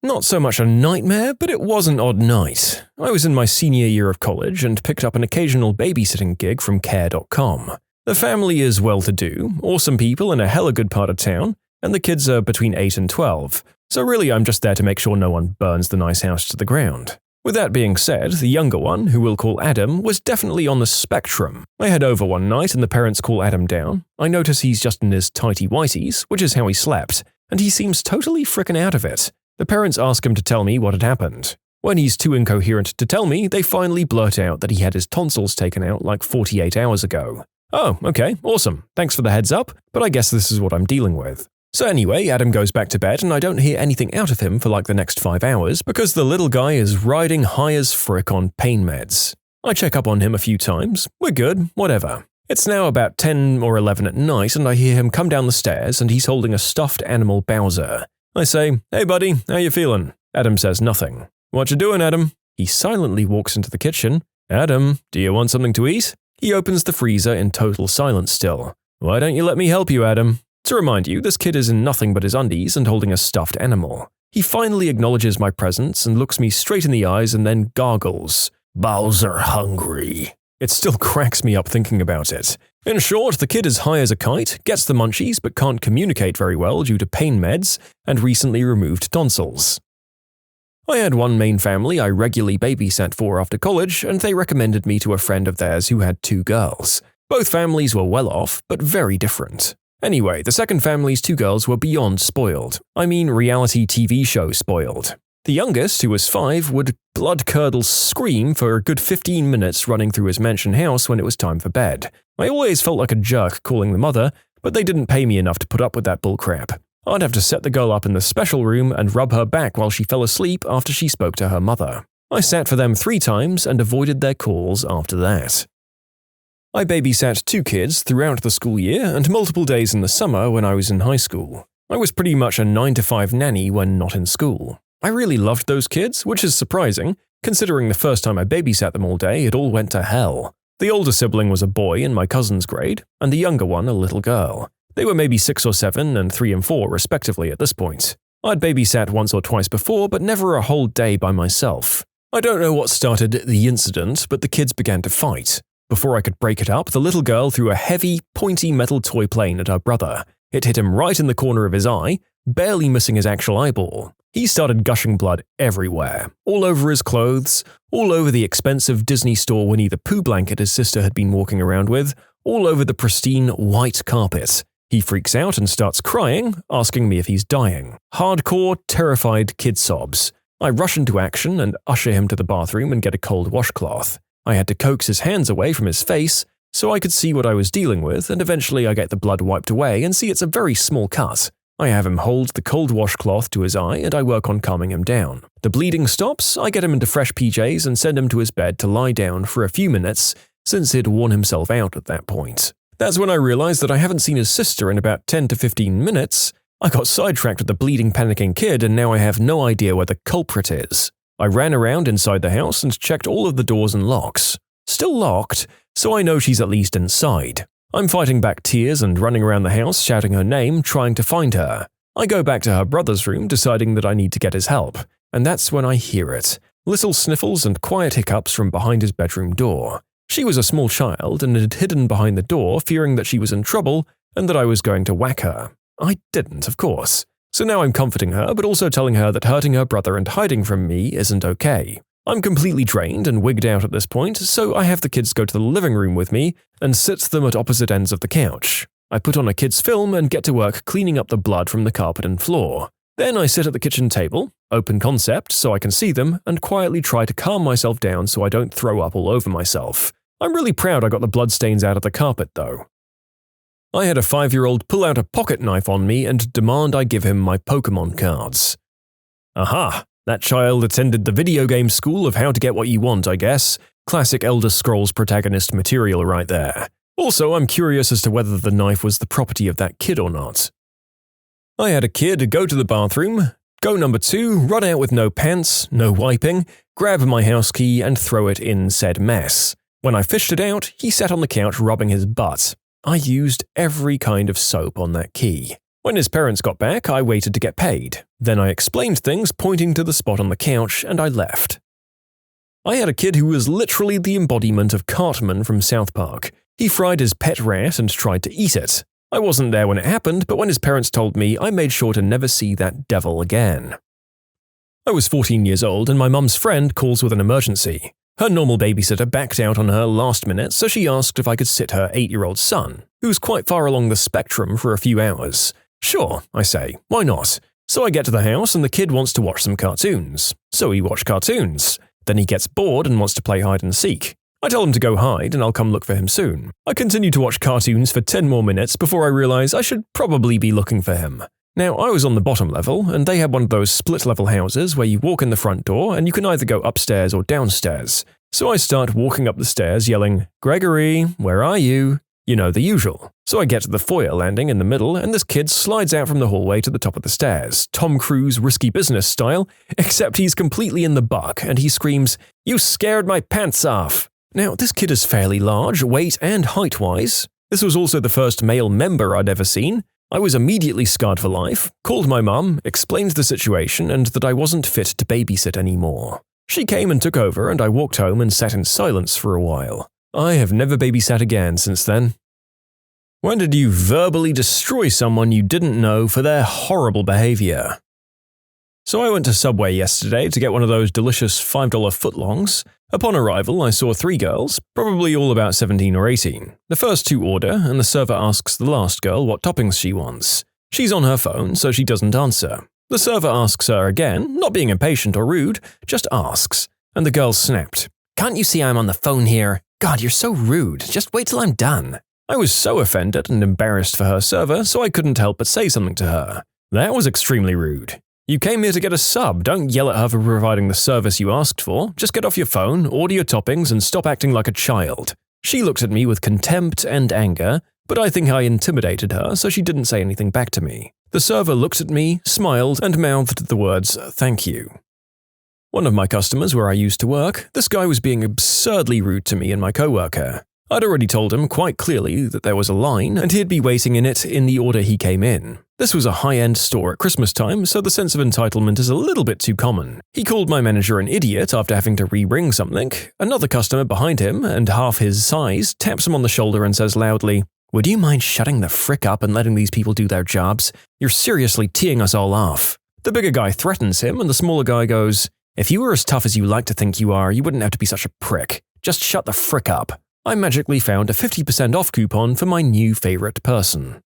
Not so much a nightmare, but it was an odd night. I was in my senior year of college and picked up an occasional babysitting gig from care.com. The family is well-to-do, awesome people in a hella good part of town, and the kids are between 8 and 12, so really I'm just there to make sure no one burns the nice house to the ground. With that being said, the younger one, who we'll call Adam, was definitely on the spectrum. I head over one night and the parents call Adam down. I notice he's just in his tighty-whities, which is how he slept, and he seems totally frickin' out of it. The parents ask him to tell me what had happened. When he's too incoherent to tell me, they finally blurt out that he had his tonsils taken out like 48 hours ago. Oh, okay, awesome. Thanks for the heads up, but I guess this is what I'm dealing with. So anyway, Adam goes back to bed and I don't hear anything out of him for like the next 5 hours because the little guy is riding high as frick on pain meds. I check up on him a few times. We're good, whatever. It's now about 10 or 11 at night and I hear him come down the stairs and he's holding a stuffed animal Bowser. I say, "Hey buddy, how you feeling?" Adam says nothing. "What you doing, Adam?" He silently walks into the kitchen. "Adam, do you want something to eat?" He opens the freezer in total silence still. "Why don't you let me help you, Adam?" To remind you, this kid is in nothing but his undies and holding a stuffed animal. He finally acknowledges my presence and looks me straight in the eyes and then gargles, "Bowser hungry." It still cracks me up thinking about it. In short, the kid is high as a kite, gets the munchies but can't communicate very well due to pain meds and recently removed tonsils. I had one main family I regularly babysat for after college, and they recommended me to a friend of theirs who had 2 girls. Both families were well off, but very different. Anyway, the second family's 2 girls were beyond spoiled. I mean reality TV show spoiled. The youngest, who was 5, would blood-curdle scream for a good 15 minutes running through his mansion house when it was time for bed. I always felt like a jerk calling the mother, but they didn't pay me enough to put up with that bullcrap. I'd have to set the girl up in the special room and rub her back while she fell asleep after she spoke to her mother. I sat for them 3 times and avoided their calls after that. I babysat 2 kids throughout the school year and multiple days in the summer when I was in high school. I was pretty much a 9-to-5 nanny when not in school. I really loved those kids, which is surprising, considering the first time I babysat them all day, it all went to hell. The older sibling was a boy in my cousin's grade, and the younger one a little girl. They were maybe 6 or 7 and 3 and 4 respectively at this point. I'd babysat once or twice before, but never a whole day by myself. I don't know what started the incident, but the kids began to fight. Before I could break it up, the little girl threw a heavy, pointy metal toy plane at her brother. It hit him right in the corner of his eye, barely missing his actual eyeball. He started gushing blood everywhere, all over his clothes, all over the expensive Disney store Winnie the Pooh blanket his sister had been walking around with, all over the pristine white carpet. He freaks out and starts crying, asking me if he's dying. Hardcore, terrified kid sobs. I rush into action and usher him to the bathroom and get a cold washcloth. I had to coax his hands away from his face so I could see what I was dealing with, and eventually I get the blood wiped away and see it's a very small cut. I have him hold the cold washcloth to his eye and I work on calming him down. The bleeding stops, I get him into fresh PJs and send him to his bed to lie down for a few minutes since he'd worn himself out at that point. That's when I realized that I haven't seen his sister in about 10 to 15 minutes. I got sidetracked with the bleeding, panicking kid and now I have no idea where the culprit is. I ran around inside the house and checked all of the doors and locks. Still locked, so I know she's at least inside. I'm fighting back tears and running around the house shouting her name, trying to find her. I go back to her brother's room deciding that I need to get his help, and that's when I hear it. Little sniffles and quiet hiccups from behind his bedroom door. She was a small child and had hidden behind the door fearing that she was in trouble and that I was going to whack her. I didn't, of course. So now I'm comforting her but also telling her that hurting her brother and hiding from me isn't okay. I'm completely drained and wigged out at this point, so I have the kids go to the living room with me and sit them at opposite ends of the couch. I put on a kids' film and get to work cleaning up the blood from the carpet and floor. Then I sit at the kitchen table, open concept so I can see them, and quietly try to calm myself down so I don't throw up all over myself. I'm really proud I got the bloodstains out of the carpet though. I had a 5-year-old pull out a pocket knife on me and demand I give him my Pokemon cards. Aha! That child attended the video game school of how to get what you want, I guess. Classic Elder Scrolls protagonist material right there. Also, I'm curious as to whether the knife was the property of that kid or not. I had a kid go to the bathroom, go number 2, run out with no pants, no wiping, grab my house key and throw it in said mess. When I fished it out, he sat on the couch rubbing his butt. I used every kind of soap on that key. When his parents got back, I waited to get paid. Then I explained things, pointing to the spot on the couch, and I left. I had a kid who was literally the embodiment of Cartman from South Park. He fried his pet rat and tried to eat it. I wasn't there when it happened, but when his parents told me, I made sure to never see that devil again. I was 14 years old and my mum's friend calls with an emergency. Her normal babysitter backed out on her last minute, so she asked if I could sit her 8-year-old son, who's quite far along the spectrum, for a few hours. Sure, I say, why not? So I get to the house and the kid wants to watch some cartoons. So we watch cartoons. Then he gets bored and wants to play hide and seek. I tell him to go hide and I'll come look for him soon. I continue to watch cartoons for 10 more minutes before I realize I should probably be looking for him. Now, I was on the bottom level, and they had one of those split-level houses where you walk in the front door and you can either go upstairs or downstairs. So I start walking up the stairs yelling, "Gregory, where are you?" You know, the usual. So I get to the foyer landing in the middle, and this kid slides out from the hallway to the top of the stairs, Tom Cruise risky business style, except he's completely in the buck, and he screams, "You scared my pants off!" Now, this kid is fairly large, weight and height-wise. This was also the first male member I'd ever seen. I was immediately scarred for life, called my mum, explained the situation, and that I wasn't fit to babysit anymore. She came and took over, and I walked home and sat in silence for a while. I have never babysat again since then. When did you verbally destroy someone you didn't know for their horrible behavior? So I went to Subway yesterday to get one of those delicious $5 footlongs. Upon arrival, I saw 3 girls, probably all about 17 or 18. The first 2 order, and the server asks the last girl what toppings she wants. She's on her phone, so she doesn't answer. The server asks her again, not being impatient or rude, just asks. And the girl snapped, "Can't you see I'm on the phone here? God, you're so rude. Just wait till I'm done." I was so offended and embarrassed for her server, so I couldn't help but say something to her. That was extremely rude. You came here to get a sub, don't yell at her for providing the service you asked for. Just get off your phone, order your toppings, and stop acting like a child. She looked at me with contempt and anger, but I think I intimidated her, so she didn't say anything back to me. The server looked at me, smiled, and mouthed the words, "Thank you." One of my customers where I used to work, this guy was being absurdly rude to me and my coworker. I'd already told him quite clearly that there was a line and he'd be waiting in it in the order he came in. This was a high-end store at Christmas time, so the sense of entitlement is a little bit too common. He called my manager an idiot after having to re-ring something. Another customer behind him, and half his size, taps him on the shoulder and says loudly, "Would you mind shutting the frick up and letting these people do their jobs? You're seriously teeing us all off." The bigger guy threatens him and the smaller guy goes, "If you were as tough as you like to think you are, you wouldn't have to be such a prick. Just shut the frick up." I magically found a 50% off coupon for my new favorite person.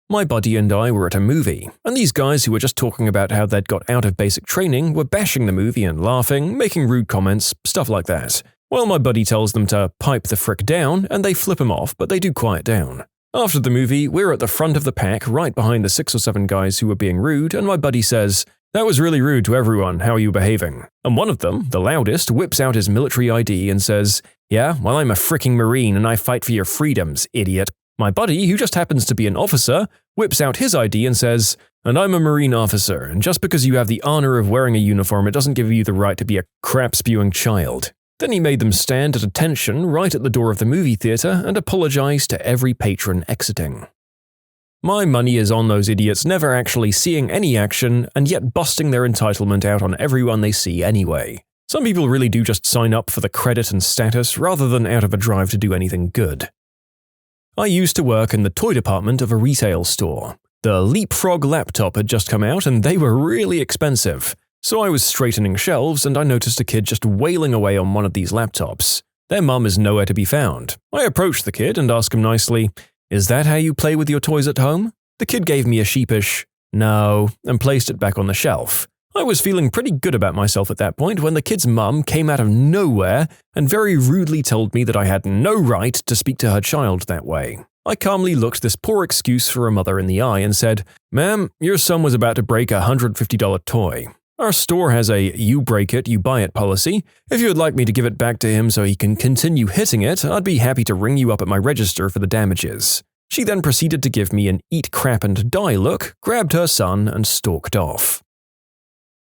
My buddy and I were at a movie, and these guys who were just talking about how they'd got out of basic training were bashing the movie and laughing, making rude comments, stuff like that. Well, my buddy tells them to pipe the frick down, and they flip him off, but they do quiet down. After the movie, we're at the front of the pack, right behind the 6 or 7 guys who were being rude, and my buddy says, "That was really rude to everyone, how are you behaving?" And one of them, the loudest, whips out his military ID and says, "Yeah, well, I'm a fricking Marine and I fight for your freedoms, idiot." My buddy, who just happens to be an officer, whips out his ID and says, "And I'm a Marine officer, and just because you have the honor of wearing a uniform, it doesn't give you the right to be a crap-spewing child." Then he made them stand at attention right at the door of the movie theater and apologized to every patron exiting. My money is on those idiots never actually seeing any action and yet busting their entitlement out on everyone they see anyway. Some people really do just sign up for the credit and status rather than out of a drive to do anything good. I used to work in the toy department of a retail store. The Leapfrog laptop had just come out and they were really expensive. So I was straightening shelves and I noticed a kid just wailing away on one of these laptops. Their mum is nowhere to be found. I approached the kid and asked him nicely, "Is that how you play with your toys at home?" The kid gave me a sheepish, "No," and placed it back on the shelf. I was feeling pretty good about myself at that point when the kid's mum came out of nowhere and very rudely told me that I had no right to speak to her child that way. I calmly looked this poor excuse for a mother in the eye and said, "Ma'am, your son was about to break a $150 toy. Our store has a you break it, you buy it policy. If you would like me to give it back to him so he can continue hitting it, I'd be happy to ring you up at my register for the damages." She then proceeded to give me an eat crap and die look, grabbed her son, and stalked off.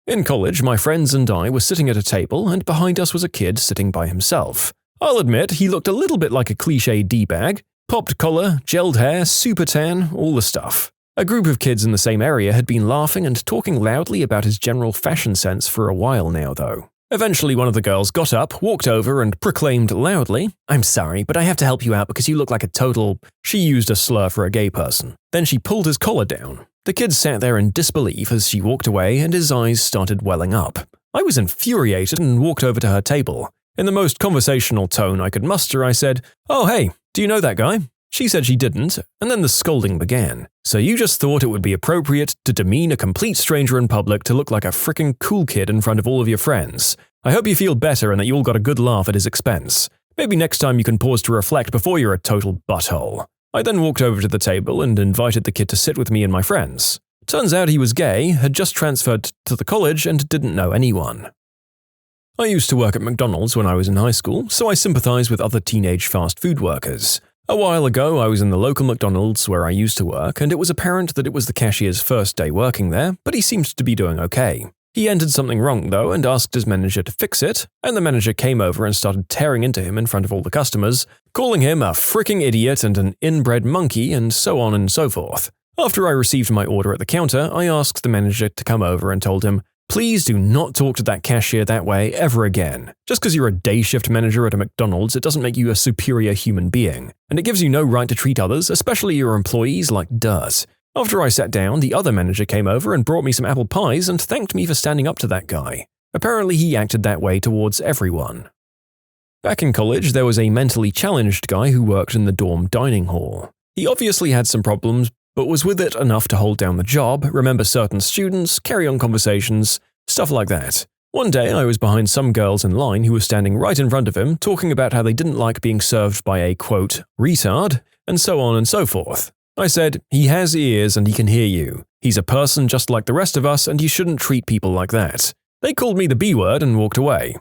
In college, my friends and I were sitting at a table, and behind us was a kid sitting by himself. I'll admit, he looked a little bit like a cliché D-bag. Popped collar, gelled hair, super tan, all the stuff. A group of kids in the same area had been laughing and talking loudly about his general fashion sense for a while now, though. Eventually, one of the girls got up, walked over, and proclaimed loudly, "I'm sorry, but I have to help you out because you look like a total—" She used a slur for a gay person. Then she pulled his collar down. The kid sat there in disbelief as she walked away and his eyes started welling up. I was infuriated and walked over to her table. In the most conversational tone I could muster, I said, "Oh hey, do you know that guy?" She said she didn't, and then the scolding began. "So you just thought it would be appropriate to demean a complete stranger in public to look like a frickin' cool kid in front of all of your friends. I hope you feel better and that you all got a good laugh at his expense. Maybe next time you can pause to reflect before you're a total butthole." I then walked over to the table and invited the kid to sit with me and my friends. Turns out he was gay, had just transferred to the college, and didn't know anyone. I used to work at McDonald's when I was in high school, so I sympathize with other teenage fast food workers. A while ago, I was in the local McDonald's where I used to work, and it was apparent that it was the cashier's first day working there, but he seemed to be doing okay. He entered something wrong, though, and asked his manager to fix it, and the manager came over and started tearing into him in front of all the customers, calling him a fricking idiot and an inbred monkey, and so on and so forth. After I received my order at the counter, I asked the manager to come over and told him, "Please do not talk to that cashier that way ever again. Just because you're a day shift manager at a McDonald's, it doesn't make you a superior human being, and it gives you no right to treat others, especially your employees, like dirt." After I sat down, the other manager came over and brought me some apple pies and thanked me for standing up to that guy. Apparently he acted that way towards everyone. Back in college, there was a mentally challenged guy who worked in the dorm dining hall. He obviously had some problems, but was with it enough to hold down the job, remember certain students, carry on conversations, stuff like that. One day, I was behind some girls in line who were standing right in front of him, talking about how they didn't like being served by a, quote, retard, and so on and so forth. I said, "He has ears and he can hear you. He's a person just like the rest of us and you shouldn't treat people like that." They called me the B word and walked away.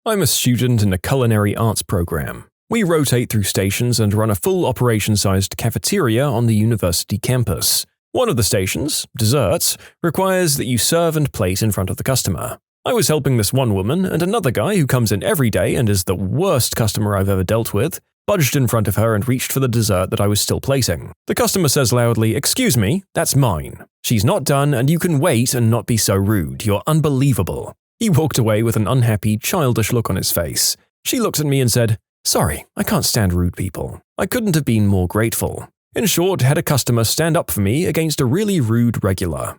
I'm a student in a culinary arts program. We rotate through stations and run a full operation-sized cafeteria on the university campus. One of the stations, desserts, requires that you serve and plate in front of the customer. I was helping this one woman, and another guy who comes in every day and is the worst customer I've ever dealt with, budged in front of her and reached for the dessert that I was still plating. The customer says loudly, "Excuse me, that's mine. She's not done and you can wait and not be so rude. You're unbelievable." He walked away with an unhappy, childish look on his face. She looked at me and said, "Sorry, I can't stand rude people." I couldn't have been more grateful. In short, had a customer stand up for me against a really rude regular.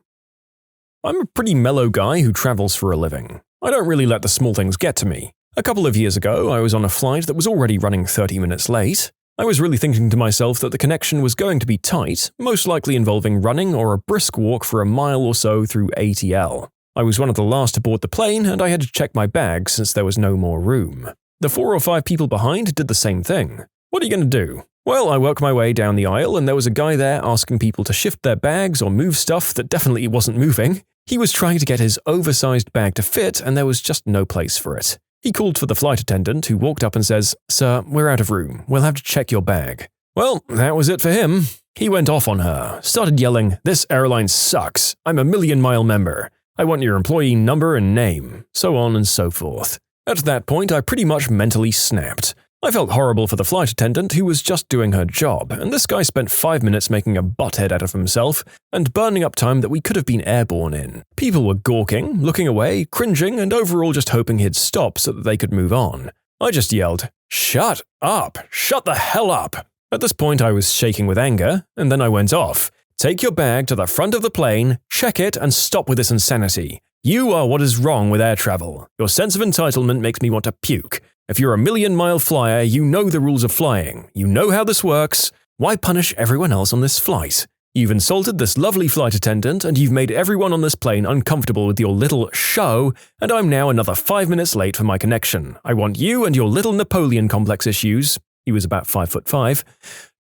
I'm a pretty mellow guy who travels for a living. I don't really let the small things get to me. A couple of years ago, I was on a flight that was already running 30 minutes late. I was really thinking to myself that the connection was going to be tight, most likely involving running or a brisk walk for a mile or so through ATL. I was one of the last to board the plane, and I had to check my bag since there was no more room. The 4 or 5 people behind did the same thing. What are you going to do? Well, I worked my way down the aisle, and there was a guy there asking people to shift their bags or move stuff that definitely wasn't moving. He was trying to get his oversized bag to fit, and there was just no place for it. He called for the flight attendant, who walked up and says, "Sir, we're out of room. We'll have to check your bag." Well, that was it for him. He went off on her, started yelling, "This airline sucks. I'm a million-mile member. I want your employee number and name," so on and so forth. At that point, I pretty much mentally snapped. I felt horrible for the flight attendant who was just doing her job, and this guy spent 5 minutes making a butthead out of himself and burning up time that we could have been airborne in. People were gawking, looking away, cringing, and overall just hoping he'd stop so that they could move on. I just yelled, "Shut up! Shut the hell up!" At this point, I was shaking with anger, and then I went off. "Take your bag to the front of the plane, check it, and stop with this insanity. You are what is wrong with air travel. Your sense of entitlement makes me want to puke. If you're a million-mile flyer, you know the rules of flying. You know how this works. Why punish everyone else on this flight? You've insulted this lovely flight attendant, and you've made everyone on this plane uncomfortable with your little show, and I'm now another 5 minutes late for my connection. I want you and your little Napoleon complex issues," he was about 5'5",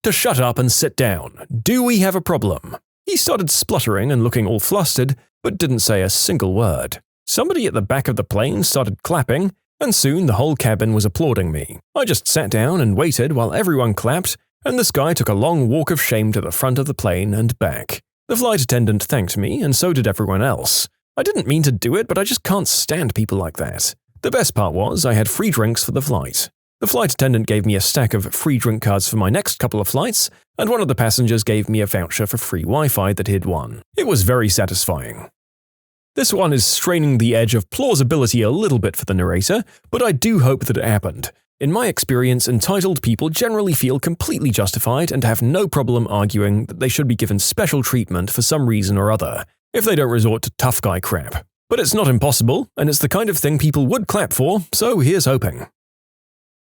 "to shut up and sit down. Do we have a problem?" He started spluttering and looking all flustered, but didn't say a single word. Somebody at the back of the plane started clapping, and soon the whole cabin was applauding me. I just sat down and waited while everyone clapped, and this guy took a long walk of shame to the front of the plane and back. The flight attendant thanked me, and so did everyone else. I didn't mean to do it, but I just can't stand people like that. The best part was I had free drinks for the flight. The flight attendant gave me a stack of free drink cards for my next couple of flights, and one of the passengers gave me a voucher for free Wi-Fi that he'd won. It was very satisfying. This one is straining the edge of plausibility a little bit for the narrator, but I do hope that it happened. In my experience, entitled people generally feel completely justified and have no problem arguing that they should be given special treatment for some reason or other, if they don't resort to tough guy crap. But it's not impossible, and it's the kind of thing people would clap for, so here's hoping.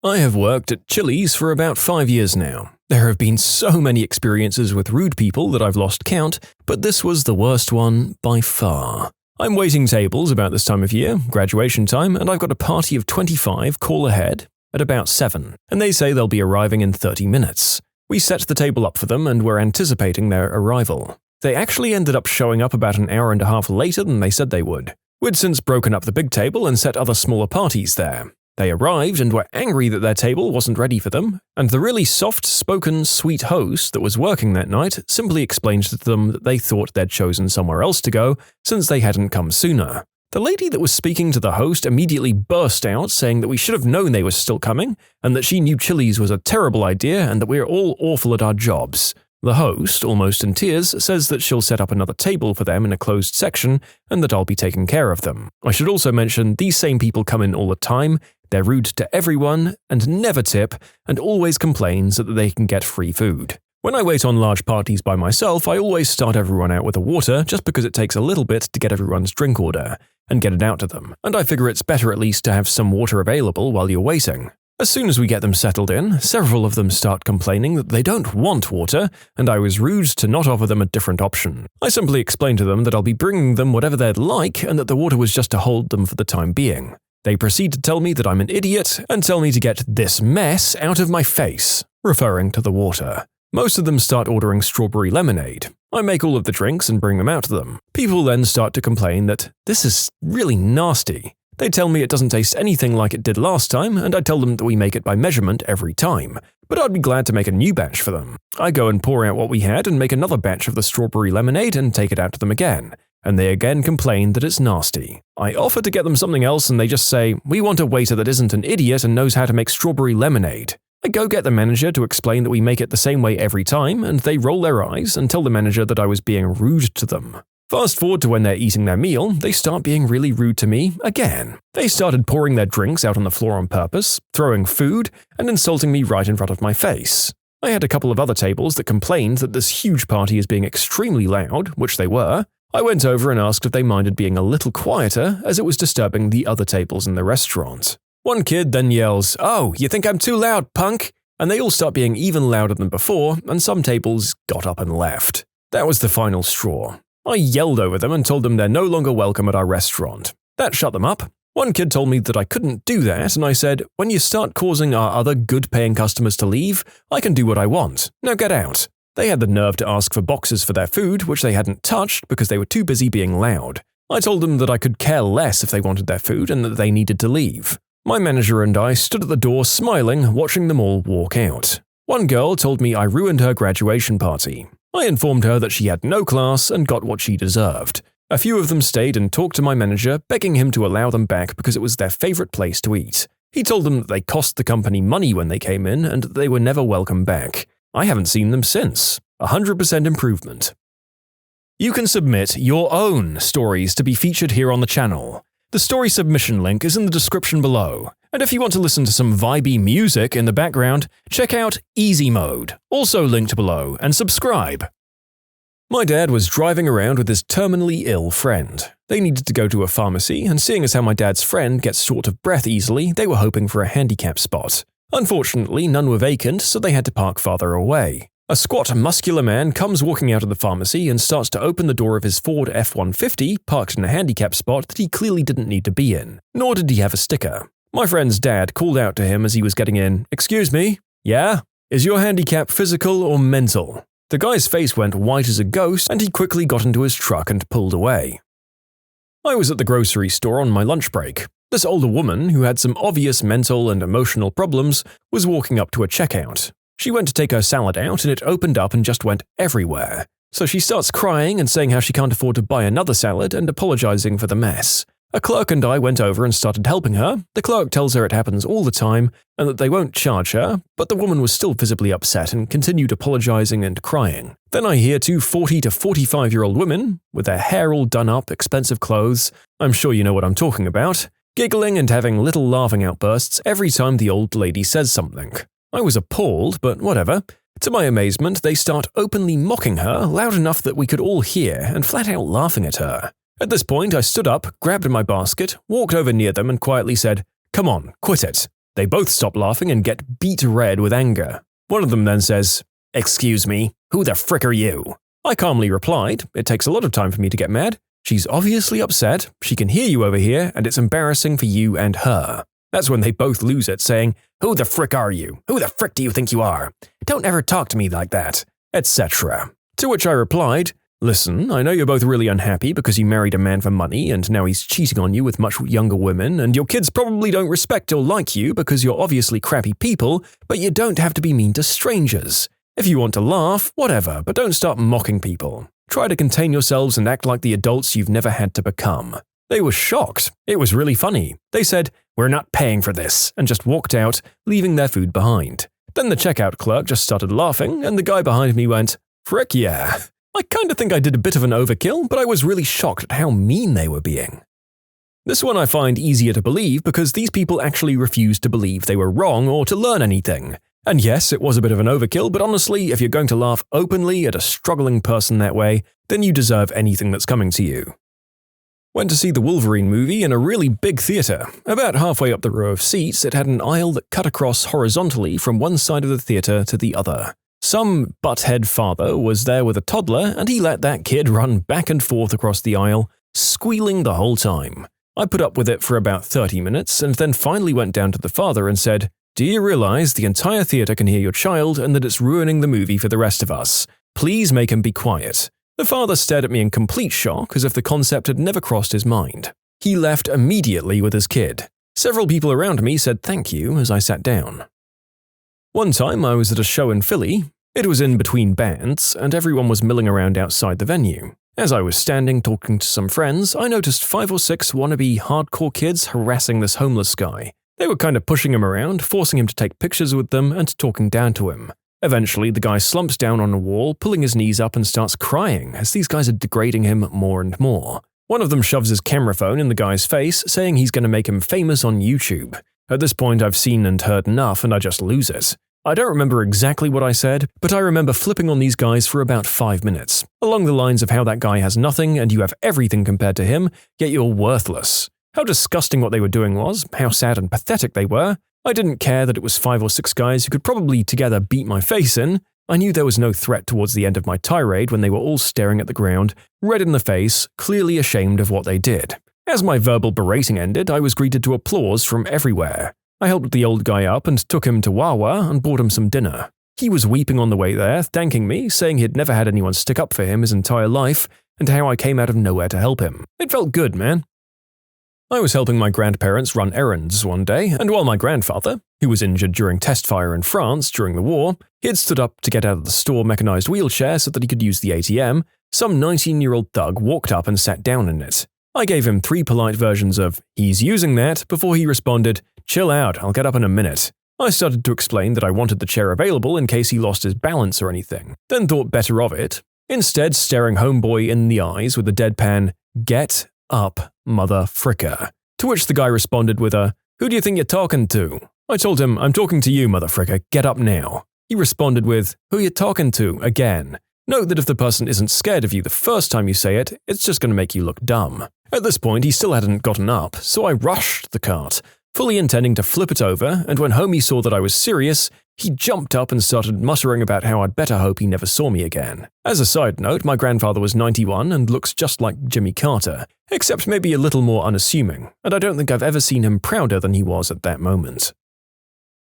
I have worked at Chili's for about 5 years now. There have been so many experiences with rude people that I've lost count, but this was the worst one by far. I'm waiting tables about this time of year, graduation time, and I've got a party of 25 call ahead at about 7, and they say they'll be arriving in 30 minutes. We set the table up for them and we're anticipating their arrival. They actually ended up showing up about an hour and a half later than they said they would. We'd since broken up the big table and set other smaller parties there. They arrived and were angry that their table wasn't ready for them, and the really soft-spoken, sweet host that was working that night simply explained to them that they thought they'd chosen somewhere else to go since they hadn't come sooner. The lady that was speaking to the host immediately burst out saying that we should have known they were still coming, and that she knew Chili's was a terrible idea and that we're all awful at our jobs. The host, almost in tears, says that she'll set up another table for them in a closed section and that I'll be taking care of them. I should also mention these same people come in all the time. They're rude to everyone and never tip and always complain so that they can get free food. When I wait on large parties by myself, I always start everyone out with a water just because it takes a little bit to get everyone's drink order and get it out to them, and I figure it's better at least to have some water available while you're waiting. As soon as we get them settled in, several of them start complaining that they don't want water, and I was rude to not offer them a different option. I simply explained to them that I'll be bringing them whatever they'd like and that the water was just to hold them for the time being. They proceed to tell me that I'm an idiot and tell me to get this mess out of my face, referring to the water. Most of them start ordering strawberry lemonade. I make all of the drinks and bring them out to them. People then start to complain that this is really nasty. They tell me it doesn't taste anything like it did last time, and I tell them that we make it by measurement every time. But I'd be glad to make a new batch for them. I go and pour out what we had and make another batch of the strawberry lemonade and take it out to them again. And they again complain that it's nasty. I offer to get them something else and they just say, "We want a waiter that isn't an idiot and knows how to make strawberry lemonade." I go get the manager to explain that we make it the same way every time, and they roll their eyes and tell the manager that I was being rude to them. Fast forward to when they're eating their meal, they start being really rude to me again. They started pouring their drinks out on the floor on purpose, throwing food, and insulting me right in front of my face. I had a couple of other tables that complained that this huge party is being extremely loud, which they were. I went over and asked if they minded being a little quieter, as it was disturbing the other tables in the restaurant. One kid then yells, "Oh, you think I'm too loud, punk?" And they all start being even louder than before, and some tables got up and left. That was the final straw. I yelled over them and told them they're no longer welcome at our restaurant. That shut them up. One kid told me that I couldn't do that, and I said, "When you start causing our other good-paying customers to leave, I can do what I want. Now get out." They had the nerve to ask for boxes for their food, which they hadn't touched because they were too busy being loud. I told them that I could care less if they wanted their food and that they needed to leave. My manager and I stood at the door smiling, watching them all walk out. One girl told me I ruined her graduation party. I informed her that she had no class and got what she deserved. A few of them stayed and talked to my manager, begging him to allow them back because it was their favorite place to eat. He told them that they cost the company money when they came in and that they were never welcome back. I haven't seen them since. 100% improvement. You can submit your own stories to be featured here on the channel. The story submission link is in the description below. And if you want to listen to some vibey music in the background, check out easymode, also linked below, and subscribe. My dad was driving around with his terminally ill friend. They needed to go to a pharmacy, and seeing as how my dad's friend gets short of breath easily, they were hoping for a handicap spot. Unfortunately, none were vacant, so they had to park farther away. A squat, muscular man comes walking out of the pharmacy and starts to open the door of his Ford F-150 parked in a handicap spot that he clearly didn't need to be in, nor did he have a sticker. My friend's dad called out to him as he was getting in, "Excuse me? Yeah? Is your handicap physical or mental?" The guy's face went white as a ghost, and he quickly got into his truck and pulled away. I was at the grocery store on my lunch break. This older woman, who had some obvious mental and emotional problems, was walking up to a checkout. She went to take her salad out and it opened up and just went everywhere. So she starts crying and saying how she can't afford to buy another salad and apologizing for the mess. A clerk and I went over and started helping her. The clerk tells her it happens all the time and that they won't charge her, but the woman was still visibly upset and continued apologizing and crying. Then I hear two 40 to 45-year-old women, with their hair all done up, expensive clothes, I'm sure you know what I'm talking about, giggling and having little laughing outbursts every time the old lady says something. I was appalled, but whatever. To my amazement, they start openly mocking her loud enough that we could all hear and flat out laughing at her. At this point, I stood up, grabbed my basket, walked over near them and quietly said, "Come on, quit it." They both stop laughing and get beet red with anger. One of them then says, "Excuse me, who the frick are you?" I calmly replied, "It takes a lot of time for me to get mad. She's obviously upset, she can hear you over here, and it's embarrassing for you and her." That's when they both lose it, saying, "Who the frick are you? Who the frick do you think you are? Don't ever talk to me like that," etc. To which I replied, "Listen, I know you're both really unhappy because you married a man for money and now he's cheating on you with much younger women, and your kids probably don't respect or like you because you're obviously crappy people, but you don't have to be mean to strangers. If you want to laugh, whatever, but don't start mocking people. Try to contain yourselves and act like the adults you've never had to become." They were shocked. It was really funny. They said, "We're not paying for this," and just walked out, leaving their food behind. Then the checkout clerk just started laughing, and the guy behind me went, "Frick yeah." I kinda think I did a bit of an overkill, but I was really shocked at how mean they were being. This one I find easier to believe because these people actually refused to believe they were wrong or to learn anything. And yes, it was a bit of an overkill, but honestly, if you're going to laugh openly at a struggling person that way, then you deserve anything that's coming to you. Went to see the Wolverine movie in a really big theater. About halfway up the row of seats, it had an aisle that cut across horizontally from one side of the theater to the other. Some butthead father was there with a toddler, and he let that kid run back and forth across the aisle, squealing the whole time. I put up with it for about 30 minutes, and then finally went down to the father and said, "Do you realize the entire theater can hear your child and that it's ruining the movie for the rest of us? Please make him be quiet." The father stared at me in complete shock, as if the concept had never crossed his mind. He left immediately with his kid. Several people around me said thank you as I sat down. One time I was at a show in Philly. It was in between bands, and everyone was milling around outside the venue. As I was standing talking to some friends, I noticed 5 or 6 wannabe hardcore kids harassing this homeless guy. They were kind of pushing him around, forcing him to take pictures with them and talking down to him. Eventually, the guy slumps down on a wall, pulling his knees up and starts crying as these guys are degrading him more and more. One of them shoves his camera phone in the guy's face, saying he's going to make him famous on YouTube. At this point, I've seen and heard enough and I just lose it. I don't remember exactly what I said, but I remember flipping on these guys for about 5 minutes, along the lines of how that guy has nothing and you have everything compared to him, yet you're worthless. how disgusting what they were doing was, how sad and pathetic they were. I didn't care that it was 5 or 6 guys who could probably together beat my face in. I knew there was no threat towards the end of my tirade when they were all staring at the ground, red in the face, clearly ashamed of what they did. As my verbal berating ended, I was greeted to applause from everywhere. I helped the old guy up and took him to Wawa and bought him some dinner. He was weeping on the way there, thanking me, saying he'd never had anyone stick up for him his entire life, and how I came out of nowhere to help him. It felt good, man. I was helping my grandparents run errands one day, and while my grandfather, who was injured during test fire in France during the war, he had stood up to get out of the store mechanized wheelchair so that he could use the ATM, some 19-year-old thug walked up and sat down in it. I gave him 3 polite versions of, "He's using that," before he responded, "Chill out, I'll get up in a minute." I started to explain that I wanted the chair available in case he lost his balance or anything, then thought better of it, instead staring homeboy in the eyes with a deadpan, "Get up, mother fricker." To which the guy responded with a, "Who do you think you're talking to?" I told him, "I'm talking to you, mother fricker, get up now." He responded with, "Who you talking to?" again. Note that if the person isn't scared of you the first time you say it, it's just going to make you look dumb. At this point, he still hadn't gotten up, so I rushed the cart, fully intending to flip it over, and when homie saw that I was serious, he jumped up and started muttering about how I'd better hope he never saw me again. As a side note, my grandfather was 91 and looks just like Jimmy Carter, except maybe a little more unassuming, and I don't think I've ever seen him prouder than he was at that moment.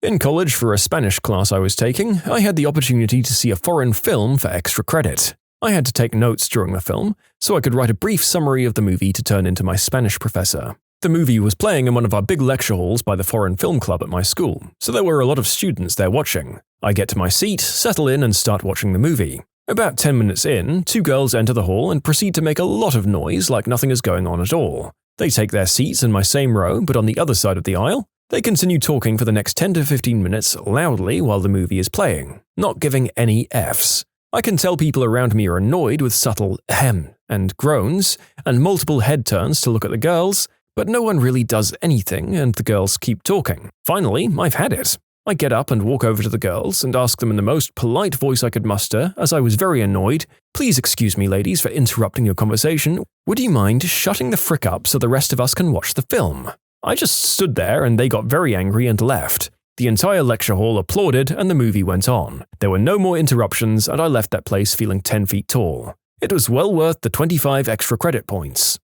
In college, for a Spanish class I was taking, I had the opportunity to see a foreign film for extra credit. I had to take notes during the film, so I could write a brief summary of the movie to turn into my Spanish professor. The movie was playing in one of our big lecture halls by the Foreign Film Club at my school, so there were a lot of students there watching. I get to my seat, settle in, and start watching the movie. About 10 minutes in, 2 girls enter the hall and proceed to make a lot of noise like nothing is going on at all. They take their seats in my same row, but on the other side of the aisle. They continue talking for the next 10 to 15 minutes loudly while the movie is playing, not giving any Fs. I can tell people around me are annoyed with subtle ahem and groans and multiple head turns to look at the girls, but no one really does anything and the girls keep talking. Finally, I've had it. I get up and walk over to the girls and ask them in the most polite voice I could muster, as I was very annoyed, "Please excuse me, ladies, for interrupting your conversation. Would you mind shutting the frick up so the rest of us can watch the film?" I just stood there and they got very angry and left. The entire lecture hall applauded and the movie went on. There were no more interruptions and I left that place feeling 10 feet tall. It was well worth the 25 extra credit points.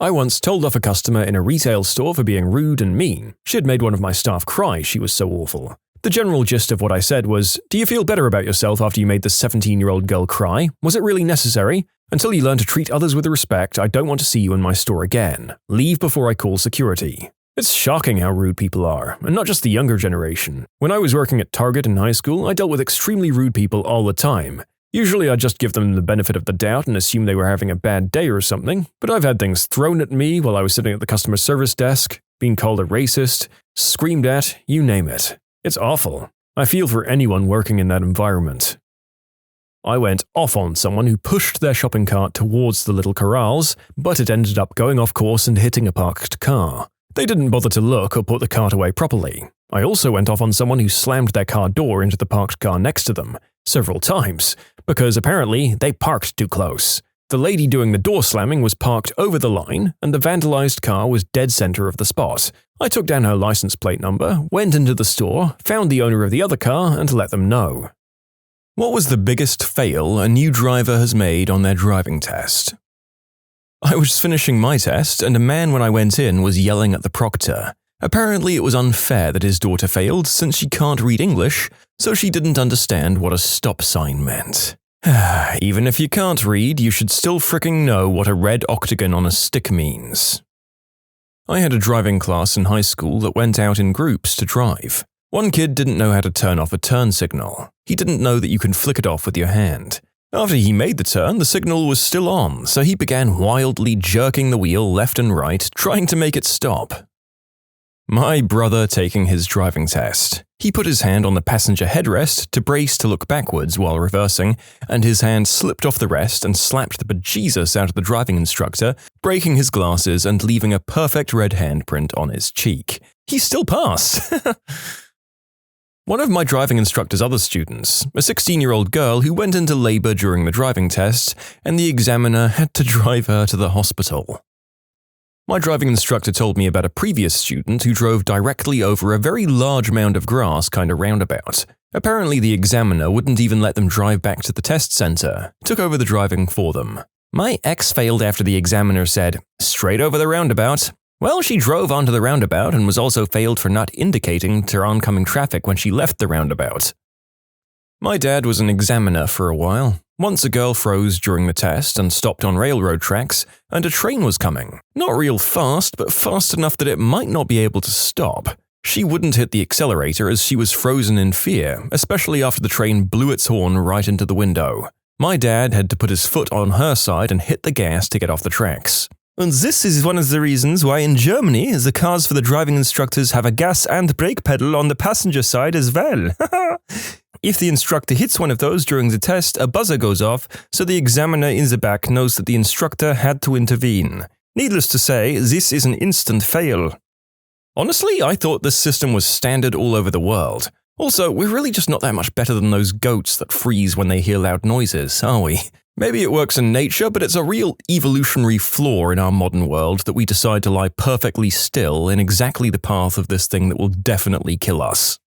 I once told off a customer in a retail store for being rude and mean. She had made one of my staff cry, she was so awful. The general gist of what I said was, "Do you feel better about yourself after you made the 17-year-old girl cry? Was it really necessary? Until you learn to treat others with respect, I don't want to see you in my store again. Leave before I call security." It's shocking how rude people are, and not just the younger generation. When I was working at Target in high school, I dealt with extremely rude people all the time. Usually I'd just give them the benefit of the doubt and assume they were having a bad day or something, but I've had things thrown at me while I was sitting at the customer service desk, being called a racist, screamed at, you name it. It's awful. I feel for anyone working in that environment. I went off on someone who pushed their shopping cart towards the little corrals, but it ended up going off course and hitting a parked car. They didn't bother to look or put the cart away properly. I also went off on someone who slammed their car door into the parked car next to them, several times, because apparently they parked too close. The lady doing the door slamming was parked over the line, and the vandalized car was dead center of the spot. I took down her license plate number, went into the store, found the owner of the other car, and let them know. What was the biggest fail a new driver has made on their driving test? I was finishing my test, and a man when I went in was yelling at the proctor. Apparently it was unfair that his daughter failed since she can't read English, so she didn't understand what a stop sign meant. Even if you can't read, you should still fricking know what a red octagon on a stick means. I had a driving class in high school that went out in groups to drive. One kid didn't know how to turn off a turn signal. He didn't know that you can flick it off with your hand. After he made the turn, the signal was still on, so he began wildly jerking the wheel left and right, trying to make it stop. My brother taking his driving test. He put his hand on the passenger headrest to brace to look backwards while reversing, and his hand slipped off the rest and slapped the bejesus out of the driving instructor, breaking his glasses and leaving a perfect red handprint on his cheek. He still passed! One of my driving instructor's other students, a 16-year-old girl who went into labor during the driving test, and the examiner had to drive her to the hospital. My driving instructor told me about a previous student who drove directly over a very large mound of grass kind of roundabout. Apparently the examiner wouldn't even let them drive back to the test center, took over the driving for them. My ex failed after the examiner said, "Straight over the roundabout." Well, she drove onto the roundabout and was also failed for not indicating to oncoming traffic when she left the roundabout. My dad was an examiner for a while. Once a girl froze during the test and stopped on railroad tracks, and a train was coming. Not real fast, but fast enough that it might not be able to stop. She wouldn't hit the accelerator as she was frozen in fear, especially after the train blew its horn right into the window. My dad had to put his foot on her side and hit the gas to get off the tracks. And this is one of the reasons why in Germany, the cars for the driving instructors have a gas and brake pedal on the passenger side as well. If the instructor hits one of those during the test, a buzzer goes off, so the examiner in the back knows that the instructor had to intervene. Needless to say, this is an instant fail. Honestly, I thought this system was standard all over the world. Also, we're really just not that much better than those goats that freeze when they hear loud noises, are we? Maybe it works in nature, but it's a real evolutionary flaw in our modern world that we decide to lie perfectly still in exactly the path of this thing that will definitely kill us.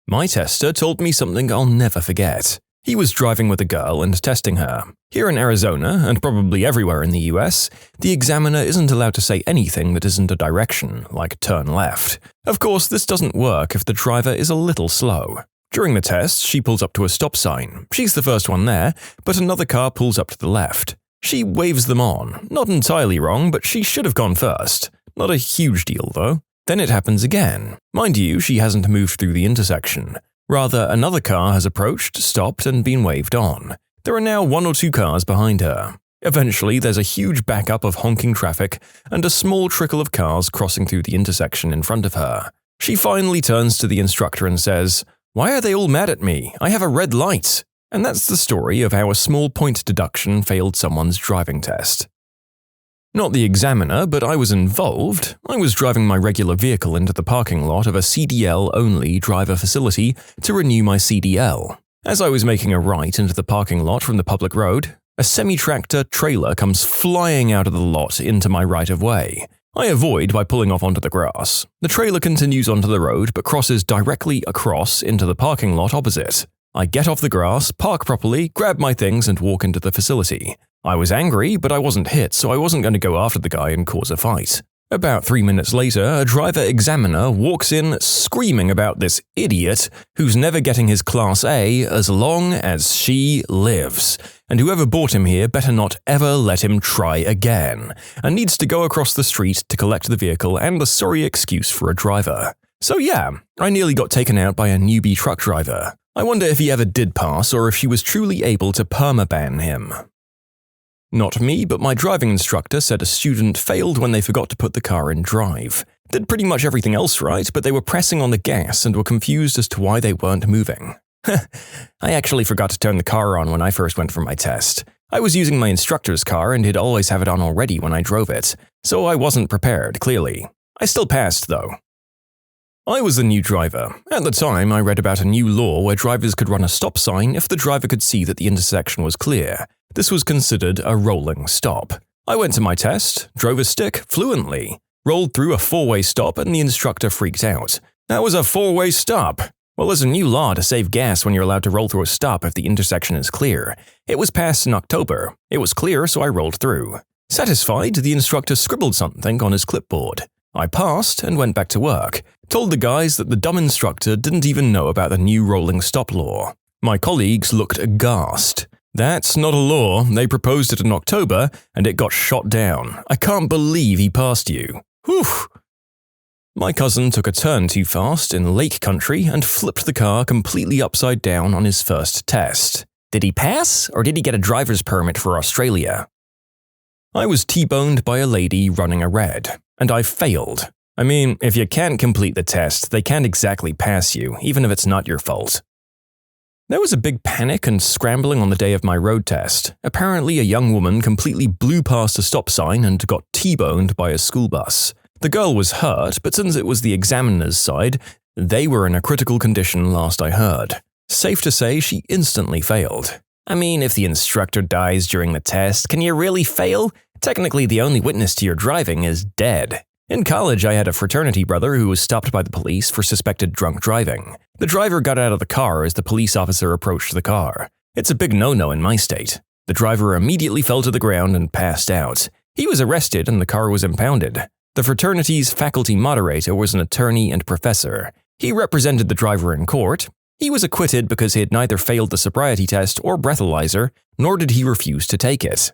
My tester told me something I'll never forget. He was driving with a girl and testing her. Here in Arizona, and probably everywhere in the US, the examiner isn't allowed to say anything that isn't a direction, like turn left. Of course, this doesn't work if the driver is a little slow. During the test, she pulls up to a stop sign. She's the first one there, but another car pulls up to the left. She waves them on. Not entirely wrong, but she should have gone first. Not a huge deal, though. Then it happens again. Mind you, she hasn't moved through the intersection. Rather, another car has approached, stopped, and been waved on. There are now 1 or 2 cars behind her. Eventually, there's a huge backup of honking traffic and a small trickle of cars crossing through the intersection in front of her. She finally turns to the instructor and says, "Why are they all mad at me? I have a red light." And that's the story of how a small point deduction failed someone's driving test. Not the examiner, but I was involved. I was driving my regular vehicle into the parking lot of a CDL-only driver facility to renew my CDL. As I was making a right into the parking lot from the public road, a semi-tractor trailer comes flying out of the lot into my right-of-way. I avoid by pulling off onto the grass. The trailer continues onto the road but crosses directly across into the parking lot opposite. I get off the grass, park properly, grab my things and walk into the facility. I was angry, but I wasn't hit, so I wasn't going to go after the guy and cause a fight. About 3 minutes later, a driver examiner walks in screaming about this idiot who's never getting his Class A as long as she lives, and whoever bought him here better not ever let him try again, and needs to go across the street to collect the vehicle and the sorry excuse for a driver. So yeah, I nearly got taken out by a newbie truck driver. I wonder if he ever did pass or if she was truly able to permaban him. Not me, but my driving instructor said a student failed when they forgot to put the car in drive. Did pretty much everything else right, but they were pressing on the gas and were confused as to why they weren't moving. I actually forgot to turn the car on when I first went for my test. I was using my instructor's car and he'd always have it on already when I drove it, so I wasn't prepared, clearly. I still passed, though. I was the new driver. At the time, I read about a new law where drivers could run a stop sign if the driver could see that the intersection was clear. This was considered a rolling stop. I went to my test, drove a stick fluently, rolled through a 4-way stop, and the instructor freaked out. That was a 4-way stop. Well, there's a new law to save gas when you're allowed to roll through a stop if the intersection is clear. It was passed in October. It was clear, so I rolled through. Satisfied, the instructor scribbled something on his clipboard. I passed and went back to work. Told the guys that the dumb instructor didn't even know about the new rolling stop law. My colleagues looked aghast. That's not a law. They proposed it in October, and it got shot down. I can't believe he passed you. Whew. My cousin took a turn too fast in Lake Country and flipped the car completely upside down on his first test. Did he pass, or did he get a driver's permit for Australia? I was T-boned by a lady running a red, and I failed. I mean, if you can't complete the test, they can't exactly pass you, even if it's not your fault. There was a big panic and scrambling on the day of my road test. Apparently, a young woman completely blew past a stop sign and got T-boned by a school bus. The girl was hurt, but since it was the examiner's side, they were in a critical condition last I heard. Safe to say she instantly failed. I mean, if the instructor dies during the test, can you really fail? Technically, the only witness to your driving is dead. In college, I had a fraternity brother who was stopped by the police for suspected drunk driving. The driver got out of the car as the police officer approached the car. It's a big no-no in my state. The driver immediately fell to the ground and passed out. He was arrested and the car was impounded. The fraternity's faculty moderator was an attorney and professor. He represented the driver in court. He was acquitted because he had neither failed the sobriety test or breathalyzer, nor did he refuse to take it.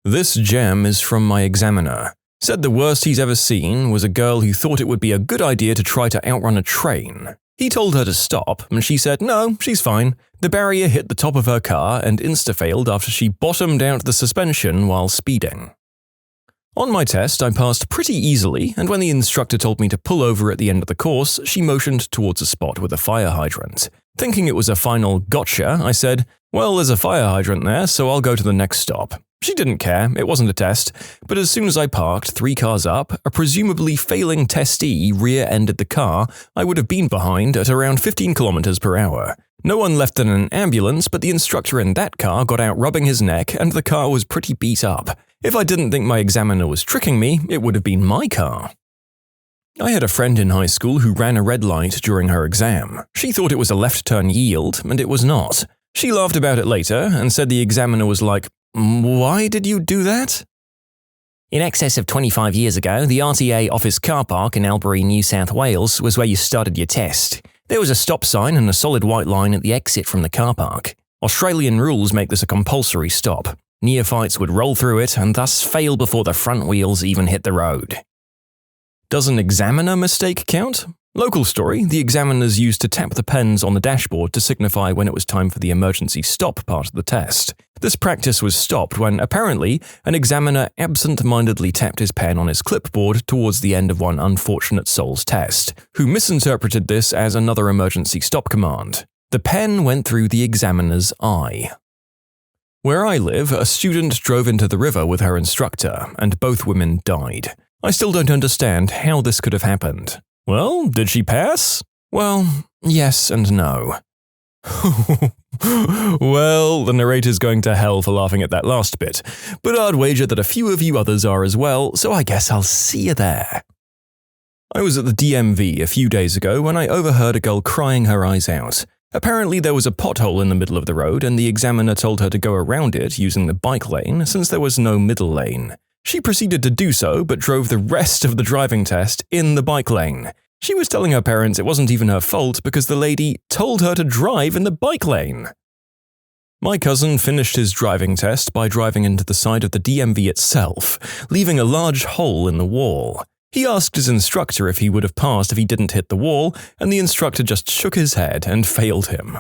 This gem is from my examiner. Said the worst he's ever seen was a girl who thought it would be a good idea to try to outrun a train. He told her to stop, and she said no, she's fine. The barrier hit the top of her car and insta-failed after she bottomed out the suspension while speeding. On my test, I passed pretty easily, and when the instructor told me to pull over at the end of the course, she motioned towards a spot with a fire hydrant. Thinking it was a final gotcha, I said, well, there's a fire hydrant there, so I'll go to the next stop. She didn't care, it wasn't a test, but as soon as I parked 3 cars up, a presumably failing testee rear-ended the car I would have been behind at around 15 kilometers per hour. No one left in an ambulance, but the instructor in that car got out rubbing his neck and the car was pretty beat up. If I didn't think my examiner was tricking me, it would have been my car. I had a friend in high school who ran a red light during her exam. She thought it was a left-turn yield, and it was not. She laughed about it later and said the examiner was like, "Why did you do that?" In excess of 25 years ago, the IDOWorkHereLady office car park in Albury, New South Wales was where you started your test. There was a stop sign and a solid white line at the exit from the car park. Australian rules make this a compulsory stop. Neophytes would roll through it and thus fail before the front wheels even hit the road. Does an examiner mistake count? Local story, the examiners used to tap the pens on the dashboard to signify when it was time for the emergency stop part of the test. This practice was stopped when, apparently, an examiner absent-mindedly tapped his pen on his clipboard towards the end of one unfortunate soul's test, who misinterpreted this as another emergency stop command. The pen went through the examiner's eye. Where I live, a student drove into the river with her instructor, and both women died. I still don't understand how this could have happened. Well, did she pass? Well, yes and no. Well, the narrator's going to hell for laughing at that last bit, but I'd wager that a few of you others are as well, so I guess I'll see you there. I was at the DMV a few days ago when I overheard a girl crying her eyes out. Apparently there was a pothole in the middle of the road and the examiner told her to go around it using the bike lane since there was no middle lane. She proceeded to do so, but drove the rest of the driving test in the bike lane. She was telling her parents it wasn't even her fault because the lady told her to drive in the bike lane. My cousin finished his driving test by driving into the side of the DMV itself, leaving a large hole in the wall. He asked his instructor if he would have passed if he didn't hit the wall, and the instructor just shook his head and failed him.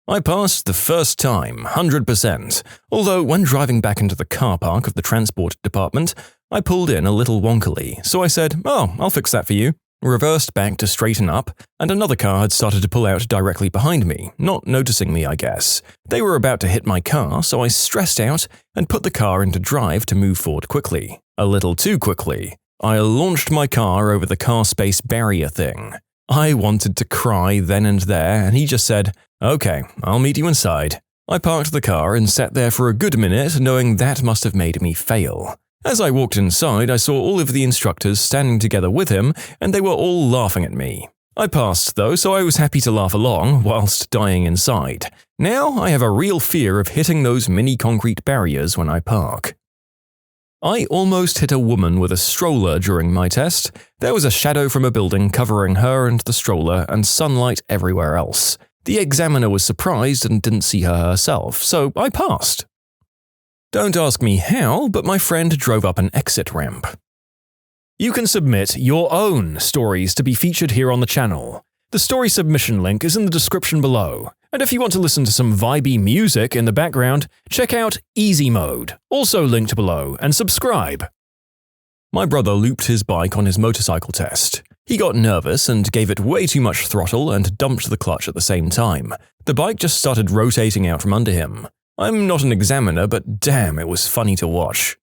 I passed the first time, 100%, although when driving back into the car park of the transport department, I pulled in a little wonkily, so I said, "Oh, I'll fix that for you," reversed back to straighten up, and another car had started to pull out directly behind me, not noticing me, I guess. They were about to hit my car, so I stressed out and put the car into drive to move forward quickly. A little too quickly. I launched my car over the car space barrier thing. I wanted to cry then and there, and he just said, "Okay, I'll meet you inside." I parked the car and sat there for a good minute, knowing that must have made me fail. As I walked inside, I saw all of the instructors standing together with him, and they were all laughing at me. I passed, though, so I was happy to laugh along, whilst dying inside. Now I have a real fear of hitting those mini concrete barriers when I park. I almost hit a woman with a stroller during my test. There was a shadow from a building covering her and the stroller, and sunlight everywhere else. The examiner was surprised and didn't see her herself, so I passed. Don't ask me how, but my friend drove up an exit ramp. You can submit your own stories to be featured here on the channel. The story submission link is in the description below. And if you want to listen to some vibey music in the background, check out easymode, also linked below, and subscribe. My brother looped his bike on his motorcycle test. He got nervous and gave it way too much throttle and dumped the clutch at the same time. The bike just started rotating out from under him. I'm not an examiner, but damn, it was funny to watch.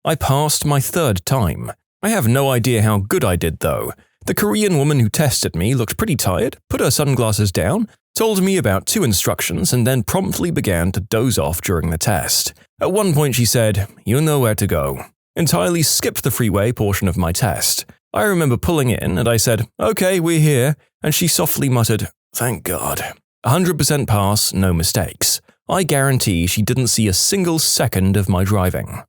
I passed my third time. I have no idea how good I did though. The Korean woman who tested me looked pretty tired, put her sunglasses down, told me about 2 instructions, and then promptly began to doze off during the test. At one point she said, "You know where to go." Entirely skipped the freeway portion of my test. I remember pulling in and I said, "Okay, we're here," and she softly muttered, "Thank God." 100% pass, no mistakes. I guarantee she didn't see a single second of my driving.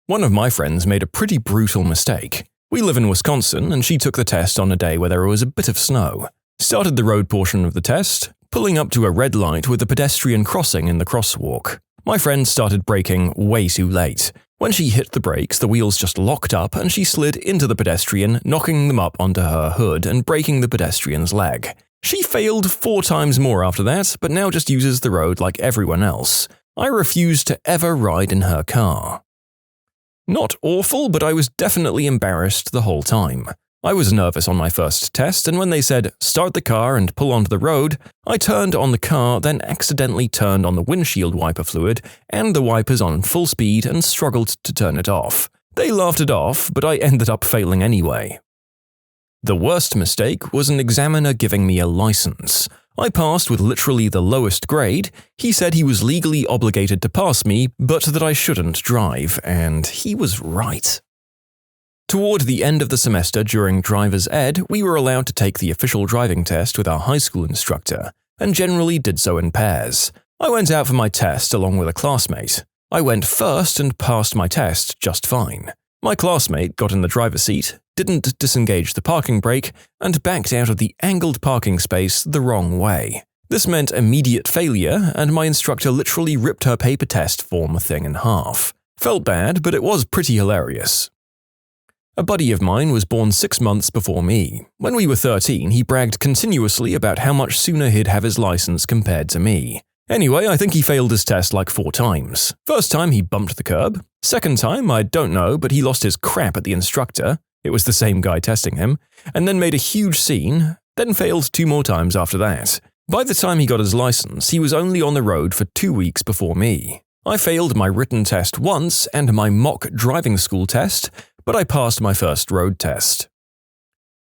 One of my friends made a pretty brutal mistake. We live in Wisconsin and she took the test on a day where there was a bit of snow. Started the road portion of the test, pulling up to a red light with a pedestrian crossing in the crosswalk. My friend started braking way too late. When she hit the brakes, the wheels just locked up and she slid into the pedestrian, knocking them up onto her hood and breaking the pedestrian's leg. She failed 4 times more after that, but now just uses the road like everyone else. I refused to ever ride in her car. Not awful, but I was definitely embarrassed the whole time. I was nervous on my first test, and when they said, "Start the car and pull onto the road," I turned on the car, then accidentally turned on the windshield wiper fluid and the wipers on full speed and struggled to turn it off. They laughed it off, but I ended up failing anyway. The worst mistake was an examiner giving me a license. I passed with literally the lowest grade. He said he was legally obligated to pass me, but that I shouldn't drive, and he was right. Toward the end of the semester during driver's ed, we were allowed to take the official driving test with our high school instructor, and generally did so in pairs. I went out for my test along with a classmate. I went first and passed my test just fine. My classmate got in the driver's seat, didn't disengage the parking brake, and backed out of the angled parking space the wrong way. This meant immediate failure, and my instructor literally ripped her paper test form thing in half. Felt bad, but it was pretty hilarious. A buddy of mine was born 6 months before me. When we were 13, he bragged continuously about how much sooner he'd have his license compared to me. Anyway, I think he failed his test like 4 times. First time he bumped the curb. Second time, I don't know, but he lost his crap at the instructor. It was the same guy testing him. And then made a huge scene, then failed 2 more times after that. By the time he got his license, he was only on the road for 2 weeks before me. I failed my written test once and my mock driving school test, but I passed my first road test.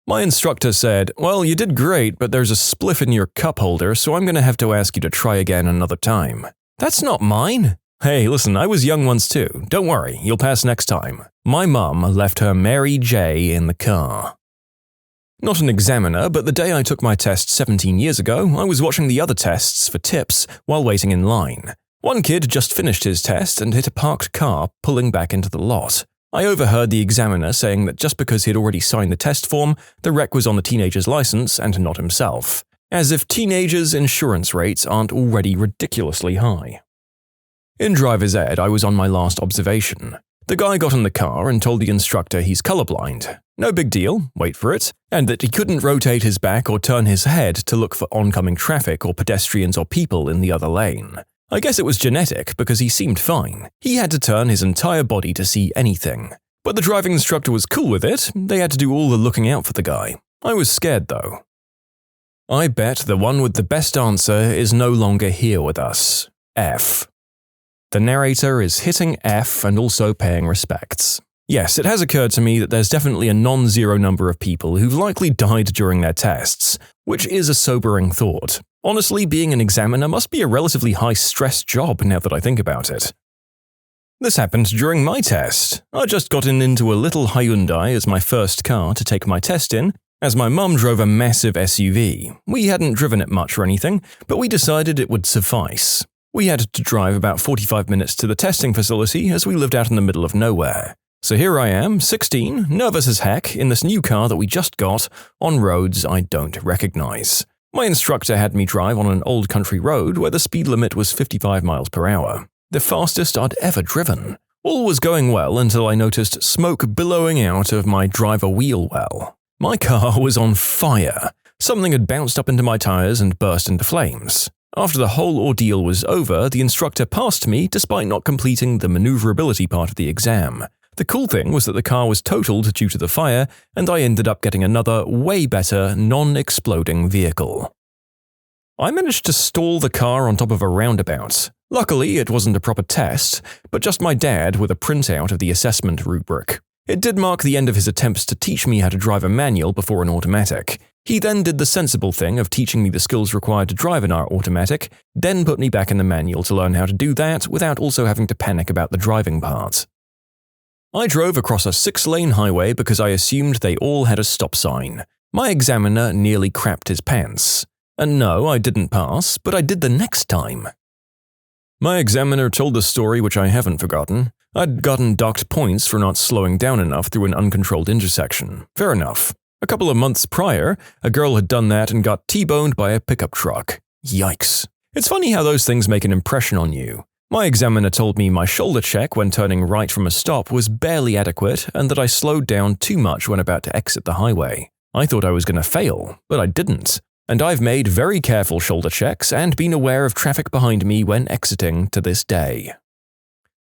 My instructor said, "Well, you did great, but there's a spliff in your cup holder, so I'm going to have to ask you to try again another time." "That's not mine." "Hey, listen, I was young once too. Don't worry, you'll pass next time." My mum left her Mary J. in the car. Not an examiner, but the day I took my test 17 years ago, I was watching the other tests for tips while waiting in line. One kid just finished his test and hit a parked car pulling back into the lot. I overheard the examiner saying that just because he'd already signed the test form, the wreck was on the teenager's license and not himself. As if teenagers' insurance rates aren't already ridiculously high. In driver's ed, I was on my last observation. The guy got in the car and told the instructor he's colorblind. No big deal, wait for it, and that he couldn't rotate his back or turn his head to look for oncoming traffic or pedestrians or people in the other lane. I guess it was genetic because he seemed fine. He had to turn his entire body to see anything. But the driving instructor was cool with it. They had to do all the looking out for the guy. I was scared though. I bet the one with the best answer is no longer here with us. F. The narrator is hitting F and also paying respects. Yes, it has occurred to me that there's definitely a non-zero number of people who've likely died during their tests, which is a sobering thought. Honestly, being an examiner must be a relatively high-stress job now that I think about it. This happened during my test. I just gotten into a little Hyundai as my first car to take my test in, as my mum drove a massive SUV. We hadn't driven it much or anything, but we decided it would suffice. We had to drive about 45 minutes to the testing facility as we lived out in the middle of nowhere. So here I am, 16, nervous as heck, in this new car that we just got, on roads I don't recognize. My instructor had me drive on an old country road where the speed limit was 55 miles per hour, the fastest I'd ever driven. All was going well until I noticed smoke billowing out of my driver wheel well. My car was on fire. Something had bounced up into my tires and burst into flames. After the whole ordeal was over, the instructor passed me despite not completing the maneuverability part of the exam. The cool thing was that the car was totaled due to the fire, and I ended up getting another, way better, non-exploding vehicle. I managed to stall the car on top of a roundabout. Luckily, it wasn't a proper test, but just my dad with a printout of the assessment rubric. It did mark the end of his attempts to teach me how to drive a manual before an automatic. He then did the sensible thing of teaching me the skills required to drive an automatic, then put me back in the manual to learn how to do that without also having to panic about the driving part. I drove across a 6-lane highway because I assumed they all had a stop sign. My examiner nearly crapped his pants. And no, I didn't pass, but I did the next time. My examiner told the story which I haven't forgotten. I'd gotten docked points for not slowing down enough through an uncontrolled intersection. Fair enough. A couple of months prior, a girl had done that and got T-boned by a pickup truck. Yikes. It's funny how those things make an impression on you. My examiner told me my shoulder check when turning right from a stop was barely adequate and that I slowed down too much when about to exit the highway. I thought I was going to fail, but I didn't. And I've made very careful shoulder checks and been aware of traffic behind me when exiting to this day.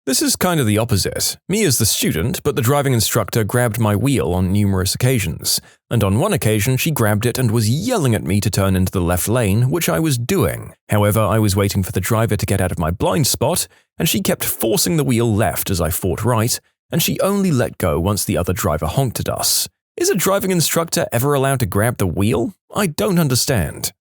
This is kind of the opposite. Me as the student, but the driving instructor grabbed my wheel on numerous occasions, and on one occasion she grabbed it and was yelling at me to turn into the left lane, which I was doing. However, I was waiting for the driver to get out of my blind spot, and she kept forcing the wheel left as I fought right, and she only let go once the other driver honked at us. Is a driving instructor ever allowed to grab the wheel? I don't understand.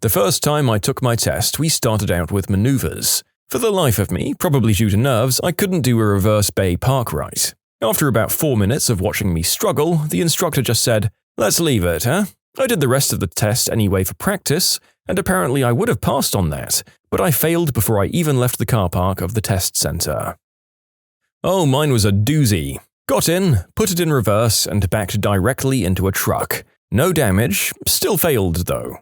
The first time I took my test, we started out with maneuvers. For the life of me, probably due to nerves, I couldn't do a reverse bay park right. After about 4 minutes of watching me struggle, the instructor just said, "Let's leave it, huh?" I did the rest of the test anyway for practice, and apparently I would have passed on that, but I failed before I even left the car park of the test center. Oh, mine was a doozy. Got in, put it in reverse, and backed directly into a truck. No damage, still failed though.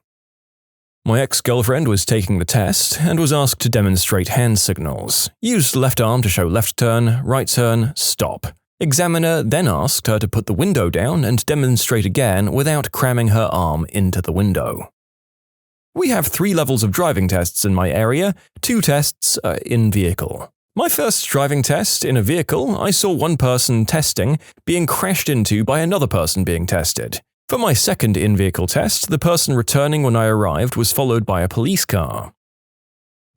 My ex-girlfriend was taking the test and was asked to demonstrate hand signals. Used left arm to show left turn, right turn, stop. Examiner then asked her to put the window down and demonstrate again without cramming her arm into the window. We have 3 levels of driving tests in my area, 2 tests in vehicle. My first driving test in a vehicle, I saw one person testing being crashed into by another person being tested. For my second in-vehicle test, the person returning when I arrived was followed by a police car.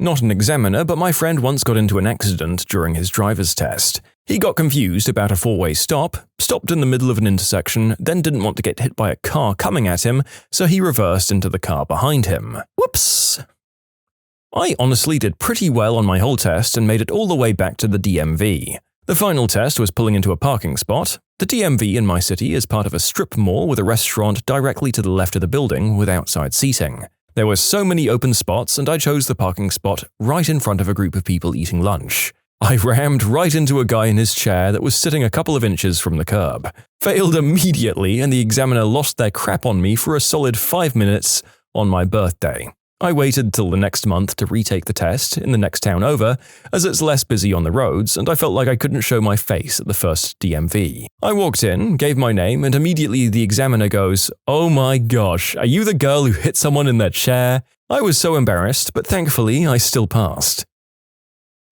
Not an examiner, but my friend once got into an accident during his driver's test. He got confused about a 4-way stop, stopped in the middle of an intersection, then didn't want to get hit by a car coming at him, so he reversed into the car behind him. Whoops! I honestly did pretty well on my whole test and made it all the way back to the DMV. The final test was pulling into a parking spot. The DMV in my city is part of a strip mall with a restaurant directly to the left of the building with outside seating. There were so many open spots and I chose the parking spot right in front of a group of people eating lunch. I rammed right into a guy in his chair that was sitting a couple of inches from the curb. Failed immediately and the examiner lost their crap on me for a solid 5 minutes on my birthday. I waited till the next month to retake the test in the next town over, as it's less busy on the roads and I felt like I couldn't show my face at the first DMV. I walked in, gave my name, and immediately the examiner goes, "Oh my gosh, are you the girl who hit someone in their chair?" I was so embarrassed, but thankfully I still passed.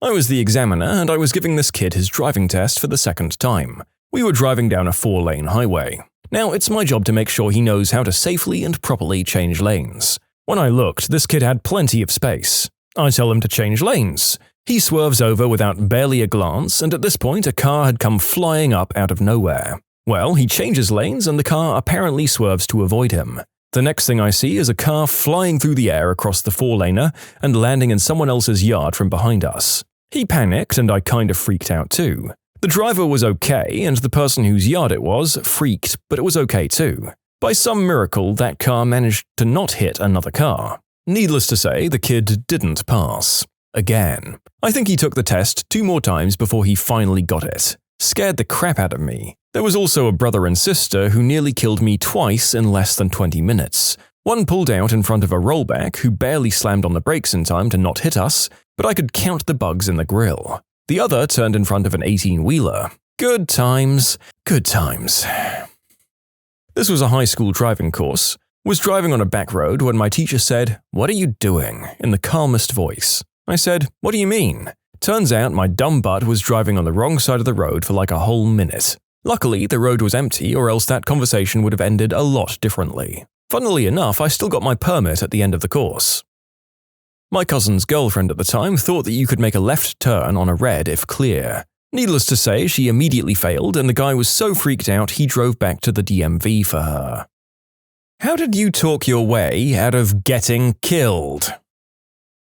I was the examiner and I was giving this kid his driving test for the second time. We were driving down a 4-lane highway. Now it's my job to make sure he knows how to safely and properly change lanes. When I looked, this kid had plenty of space. I tell him to change lanes. He swerves over without barely a glance, and at this point a car had come flying up out of nowhere. Well, he changes lanes and the car apparently swerves to avoid him. The next thing I see is a car flying through the air across the 4-laner and landing in someone else's yard from behind us. He panicked and I kind of freaked out too. The driver was okay and the person whose yard it was freaked, but it was okay too. By some miracle, that car managed to not hit another car. Needless to say, the kid didn't pass. Again. I think he took the test 2 more times before he finally got it. Scared the crap out of me. There was also a brother and sister who nearly killed me twice in less than 20 minutes. One pulled out in front of a rollback who barely slammed on the brakes in time to not hit us, but I could count the bugs in the grill. The other turned in front of an 18-wheeler. Good times. Good times. This was a high school driving course. Was driving on a back road when my teacher said, "What are you doing?" in the calmest voice. I said, "What do you mean?" Turns out my dumb butt was driving on the wrong side of the road for like a whole minute. Luckily, the road was empty or else that conversation would have ended a lot differently. Funnily enough, I still got my permit at the end of the course. My cousin's girlfriend at the time thought that you could make a left turn on a red if clear. Needless to say, she immediately failed, and the guy was so freaked out he drove back to the DMV for her. How did you talk your way out of getting killed?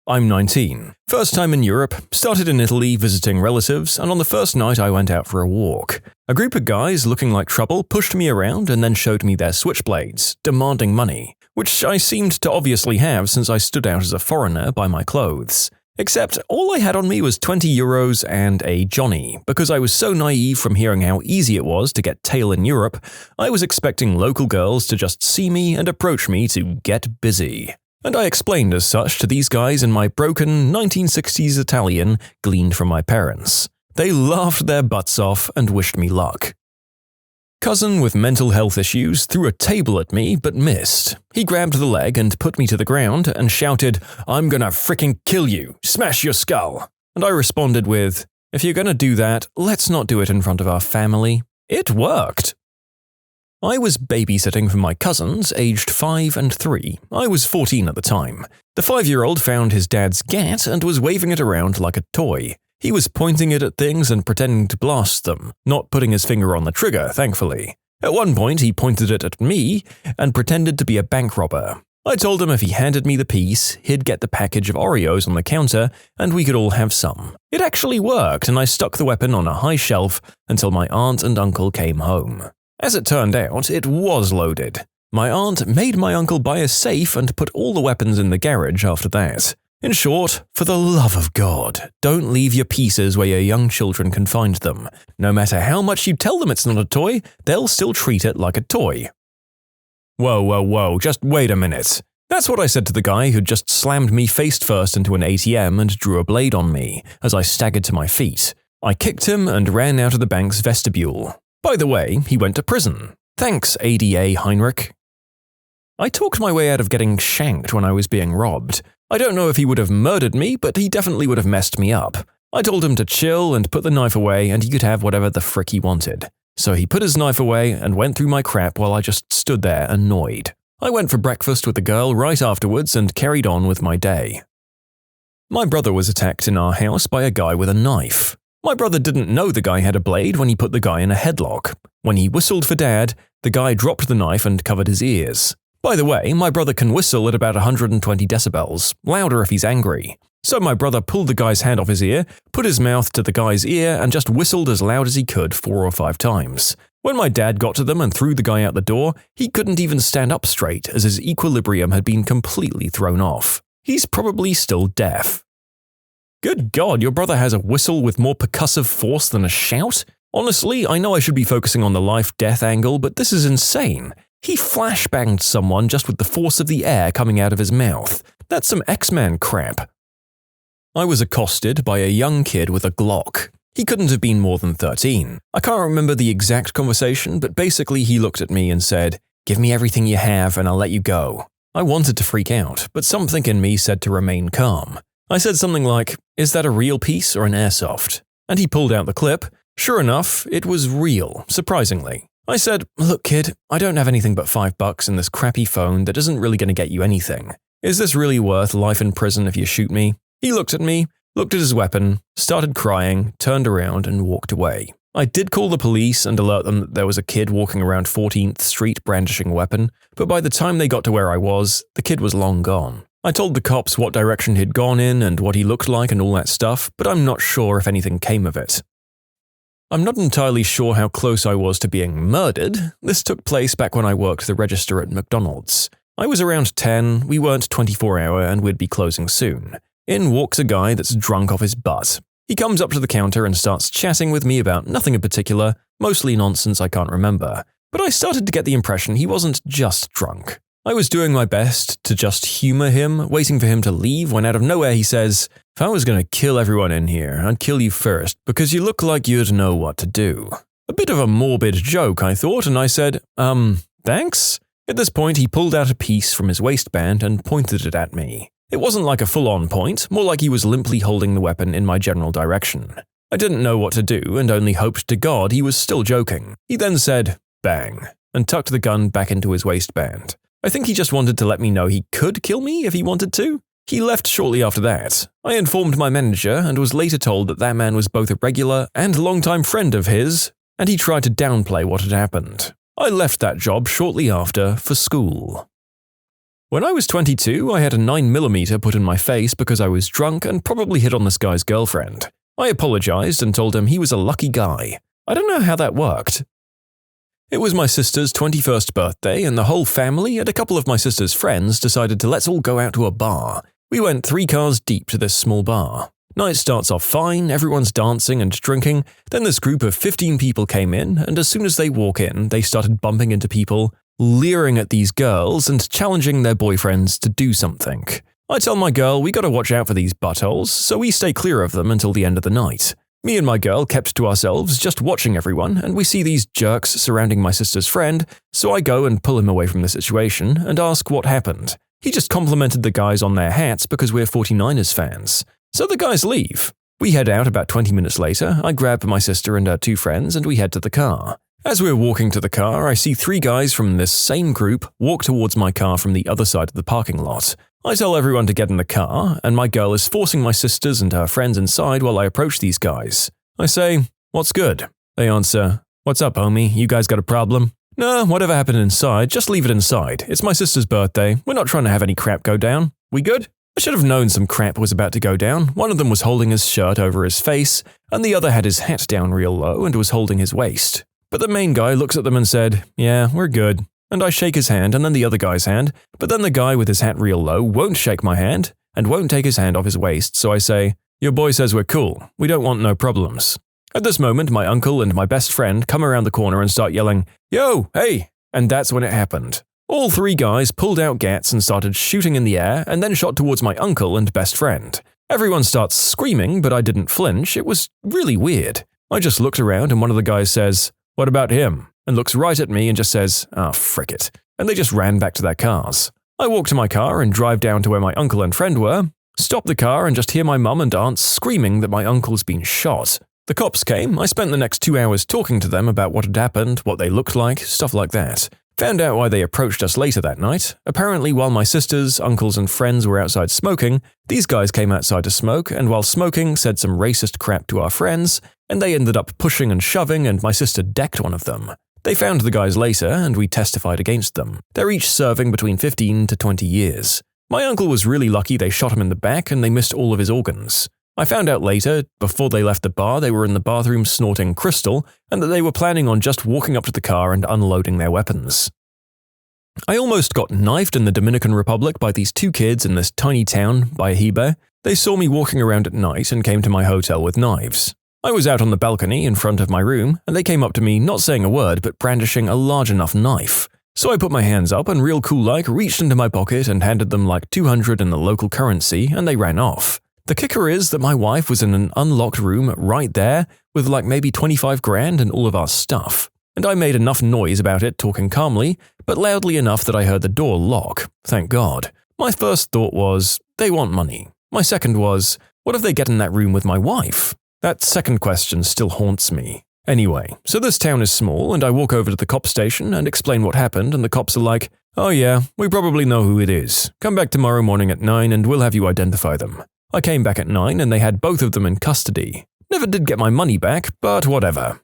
I'm 19. First time in Europe, started in Italy visiting relatives, and on the first night I went out for a walk. A group of guys looking like trouble pushed me around and then showed me their switchblades, demanding money, which I seemed to obviously have since I stood out as a foreigner by my clothes. Except all I had on me was 20 euros and a Johnny. Because I was so naive from hearing how easy it was to get tail in Europe, I was expecting local girls to just see me and approach me to get busy. And I explained as such to these guys in my broken 1960s Italian gleaned from my parents. They laughed their butts off and wished me luck. Cousin with mental health issues threw a table at me but missed. He grabbed the leg and put me to the ground and shouted, "I'm gonna fricking kill you, smash your skull." And I responded with, "If you're gonna do that, let's not do it in front of our family." It worked. I was babysitting for my cousins, aged 5 and 3. I was 14 at the time. The 5-year-old found his dad's gat and was waving it around like a toy. He was pointing it at things and pretending to blast them, not putting his finger on the trigger, thankfully. At one point, he pointed it at me and pretended to be a bank robber. I told him if he handed me the piece, he'd get the package of Oreos on the counter and we could all have some. It actually worked, and I stuck the weapon on a high shelf until my aunt and uncle came home. As it turned out, it was loaded. My aunt made my uncle buy a safe and put all the weapons in the garage after that. In short, for the love of God, don't leave your pieces where your young children can find them. No matter how much you tell them it's not a toy, they'll still treat it like a toy. Whoa, just wait a minute. That's what I said to the guy who'd just slammed me face first into an ATM and drew a blade on me as I staggered to my feet. I kicked him and ran out of the bank's vestibule. By the way, he went to prison. Thanks, ADA Heinrich. I talked my way out of getting shanked when I was being robbed. I don't know if he would have murdered me, but he definitely would have messed me up. I told him to chill and put the knife away and he could have whatever the frick he wanted. So he put his knife away and went through my crap while I just stood there annoyed. I went for breakfast with the girl right afterwards and carried on with my day. My brother was attacked in our house by a guy with a knife. My brother didn't know the guy had a blade when he put the guy in a headlock. When he whistled for Dad, the guy dropped the knife and covered his ears. By the way, my brother can whistle at about 120 decibels, louder if he's angry. So my brother pulled the guy's hand off his ear, put his mouth to the guy's ear, and just whistled as loud as he could 4 or 5 times. When my dad got to them and threw the guy out the door, he couldn't even stand up straight as his equilibrium had been completely thrown off. He's probably still deaf. Good God, your brother has a whistle with more percussive force than a shout? Honestly, I know I should be focusing on the life-death angle, but this is insane. He flashbanged someone just with the force of the air coming out of his mouth. That's some X-Men crap. I was accosted by a young kid with a Glock. He couldn't have been more than 13. I can't remember the exact conversation, but basically he looked at me and said, "Give me everything you have and I'll let you go." I wanted to freak out, but something in me said to remain calm. I said something like, "Is that a real piece or an airsoft?" And he pulled out the clip. Sure enough, it was real, surprisingly. I said, "Look kid, I don't have anything but $5 in this crappy phone that isn't really going to get you anything. Is this really worth life in prison if you shoot me?" He looked at me, looked at his weapon, started crying, turned around and walked away. I did call the police and alert them that there was a kid walking around 14th Street brandishing a weapon, but by the time they got to where I was, the kid was long gone. I told the cops what direction he'd gone in and what he looked like and all that stuff, but I'm not sure if anything came of it. I'm not entirely sure how close I was to being murdered. This took place back when I worked the register at McDonald's. I was around 10, we weren't 24-hour and we'd be closing soon. In walks a guy that's drunk off his butt. He comes up to the counter and starts chatting with me about nothing in particular, mostly nonsense I can't remember. But I started to get the impression he wasn't just drunk. I was doing my best to just humor him, waiting for him to leave, when out of nowhere he says, "If I was gonna kill everyone in here, I'd kill you first, because you look like you'd know what to do." A bit of a morbid joke, I thought, and I said, thanks? At this point, he pulled out a piece from his waistband and pointed it at me. It wasn't like a full-on point, more like he was limply holding the weapon in my general direction. I didn't know what to do and only hoped to God he was still joking. He then said, "Bang," and tucked the gun back into his waistband. I think he just wanted to let me know he could kill me if he wanted to. He left shortly after that. I informed my manager and was later told that that man was both a regular and longtime friend of his, and he tried to downplay what had happened. I left that job shortly after for school. When I was 22, I had a 9mm put in my face because I was drunk and probably hit on this guy's girlfriend. I apologized and told him he was a lucky guy. I don't know how that worked. It was my sister's 21st birthday, and the whole family and a couple of my sister's friends decided to let's all go out to a bar. We went 3 cars deep to this small bar. Night starts off fine, everyone's dancing and drinking, then this group of 15 people came in, and as soon as they walk in, they started bumping into people, leering at these girls and challenging their boyfriends to do something. I tell my girl we gotta watch out for these buttholes, so we stay clear of them until the end of the night. Me and my girl kept to ourselves, just watching everyone, and we see these jerks surrounding my sister's friend, so I go and pull him away from the situation and ask what happened. He just complimented the guys on their hats because we're 49ers fans. So the guys leave. We head out about 20 minutes later, I grab my sister and her 2 friends and we head to the car. As we're walking to the car, I see 3 guys from this same group walk towards my car from the other side of the parking lot. I tell everyone to get in the car, and my girl is forcing my sisters and her friends inside while I approach these guys. I say, "What's good?" They answer, "What's up, homie? You guys got a problem?" "No, whatever happened inside, just leave it inside. It's my sister's birthday. We're not trying to have any crap go down. We good?" I should have known some crap was about to go down. One of them was holding his shirt over his face, and the other had his hat down real low and was holding his waist. But the main guy looks at them and said, "Yeah, we're good." And I shake his hand and then the other guy's hand, but then the guy with his hat real low won't shake my hand and won't take his hand off his waist, so I say, "Your boy says we're cool. We don't want no problems." At this moment, my uncle and my best friend come around the corner and start yelling, "Yo, hey!" And that's when it happened. All 3 guys pulled out gats and started shooting in the air and then shot towards my uncle and best friend. Everyone starts screaming, but I didn't flinch. It was really weird. I just looked around and one of the guys says, "What about him?" and looks right at me and just says, "Ah, frick it." And they just ran back to their cars. I walk to my car and drive down to where my uncle and friend were, stop the car and just hear my mum and aunt screaming that my uncle's been shot. The cops came. I spent the next 2 hours talking to them about what had happened, what they looked like, stuff like that. Found out why they approached us later that night. Apparently, while my sisters, uncles, and friends were outside smoking, these guys came outside to smoke, and while smoking, said some racist crap to our friends, and they ended up pushing and shoving, and my sister decked one of them. They found the guys later, and we testified against them. They're each serving between 15 to 20 years. My uncle was really lucky they shot him in the back, and they missed all of his organs. I found out later, before they left the bar, they were in the bathroom snorting crystal, and that they were planning on just walking up to the car and unloading their weapons. I almost got knifed in the Dominican Republic by these 2 kids in this tiny town by AmITheA. They saw me walking around at night and came to my hotel with knives. I was out on the balcony in front of my room, and they came up to me not saying a word but brandishing a large enough knife. So I put my hands up and real cool-like reached into my pocket and handed them like 200 in the local currency, and they ran off. The kicker is that my wife was in an unlocked room right there with like maybe 25 grand and all of our stuff. And I made enough noise about it talking calmly, but loudly enough that I heard the door lock, thank God. My first thought was, they want money. My second was, what if they get in that room with my wife? That second question still haunts me. Anyway, so this town is small, and I walk over to the cop station and explain what happened, and the cops are like, "Oh yeah, we probably know who it is. Come back tomorrow morning at 9 and we'll have you identify them." I came back at 9 and they had both of them in custody. Never did get my money back, but whatever.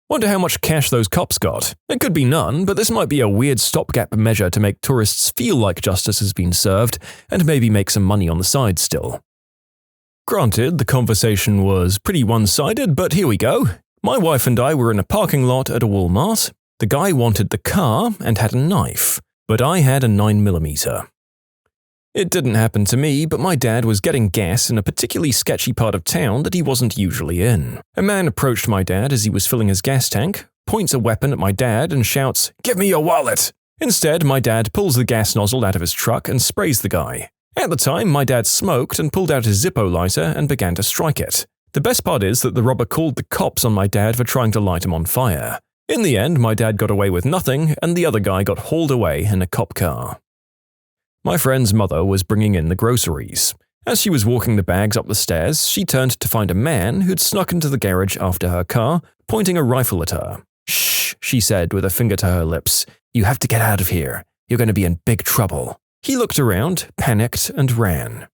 Wonder how much cash those cops got. It could be none, but this might be a weird stopgap measure to make tourists feel like justice has been served and maybe make some money on the side still. Granted, the conversation was pretty one-sided, but here we go. My wife and I were in a parking lot at a Walmart. The guy wanted the car and had a knife, but I had a 9mm. It didn't happen to me, but my dad was getting gas in a particularly sketchy part of town that he wasn't usually in. A man approached my dad as he was filling his gas tank, points a weapon at my dad and shouts, "Give me your wallet!" Instead, my dad pulls the gas nozzle out of his truck and sprays the guy. At the time, my dad smoked and pulled out his Zippo lighter and began to strike it. The best part is that the robber called the cops on my dad for trying to light him on fire. In the end, my dad got away with nothing, and the other guy got hauled away in a cop car. My friend's mother was bringing in the groceries. As she was walking the bags up the stairs, she turned to find a man who'd snuck into the garage after her car, pointing a rifle at her. "Shh," she said with a finger to her lips. "You have to get out of here. You're going to be in big trouble." He looked around, panicked, and ran.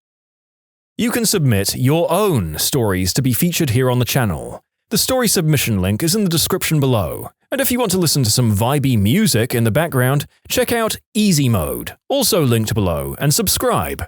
You can submit your own stories to be featured here on the channel. The story submission link is in the description below. And if you want to listen to some vibey music in the background, check out easymode, also linked below, and subscribe.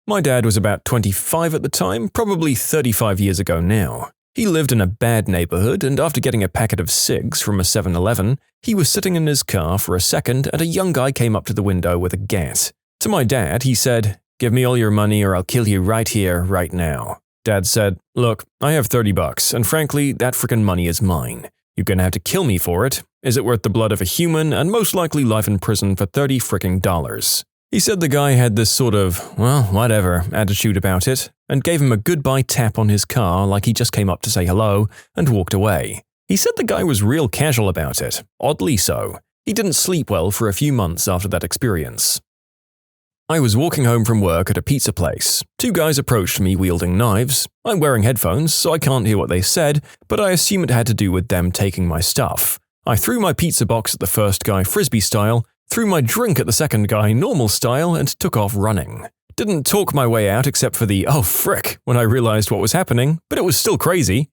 My dad was about 25 at the time, probably 35 years ago now. He lived in a bad neighborhood, and after getting a packet of cigs from a 7-Eleven, he was sitting in his car for a second and a young guy came up to the window with a gat. To my dad, he said, "Give me all your money or I'll kill you right here, right now." Dad said, "Look, I have $30, and frankly, that frickin' money is mine. You're gonna have to kill me for it. Is it worth the blood of a human and most likely life in prison for $30 fricking dollars?" He said the guy had this sort of, well, whatever, attitude about it, and gave him a goodbye tap on his car like he just came up to say hello, and walked away. He said the guy was real casual about it, oddly so. He didn't sleep well for a few months after that experience. I was walking home from work at a pizza place. Two guys approached me wielding knives. I'm wearing headphones, so I can't hear what they said, but I assume it had to do with them taking my stuff. I threw my pizza box at the first guy frisbee style, threw my drink at the second guy normal style, and took off running. Didn't talk my way out except for the "oh frick" when I realized what was happening, but it was still crazy.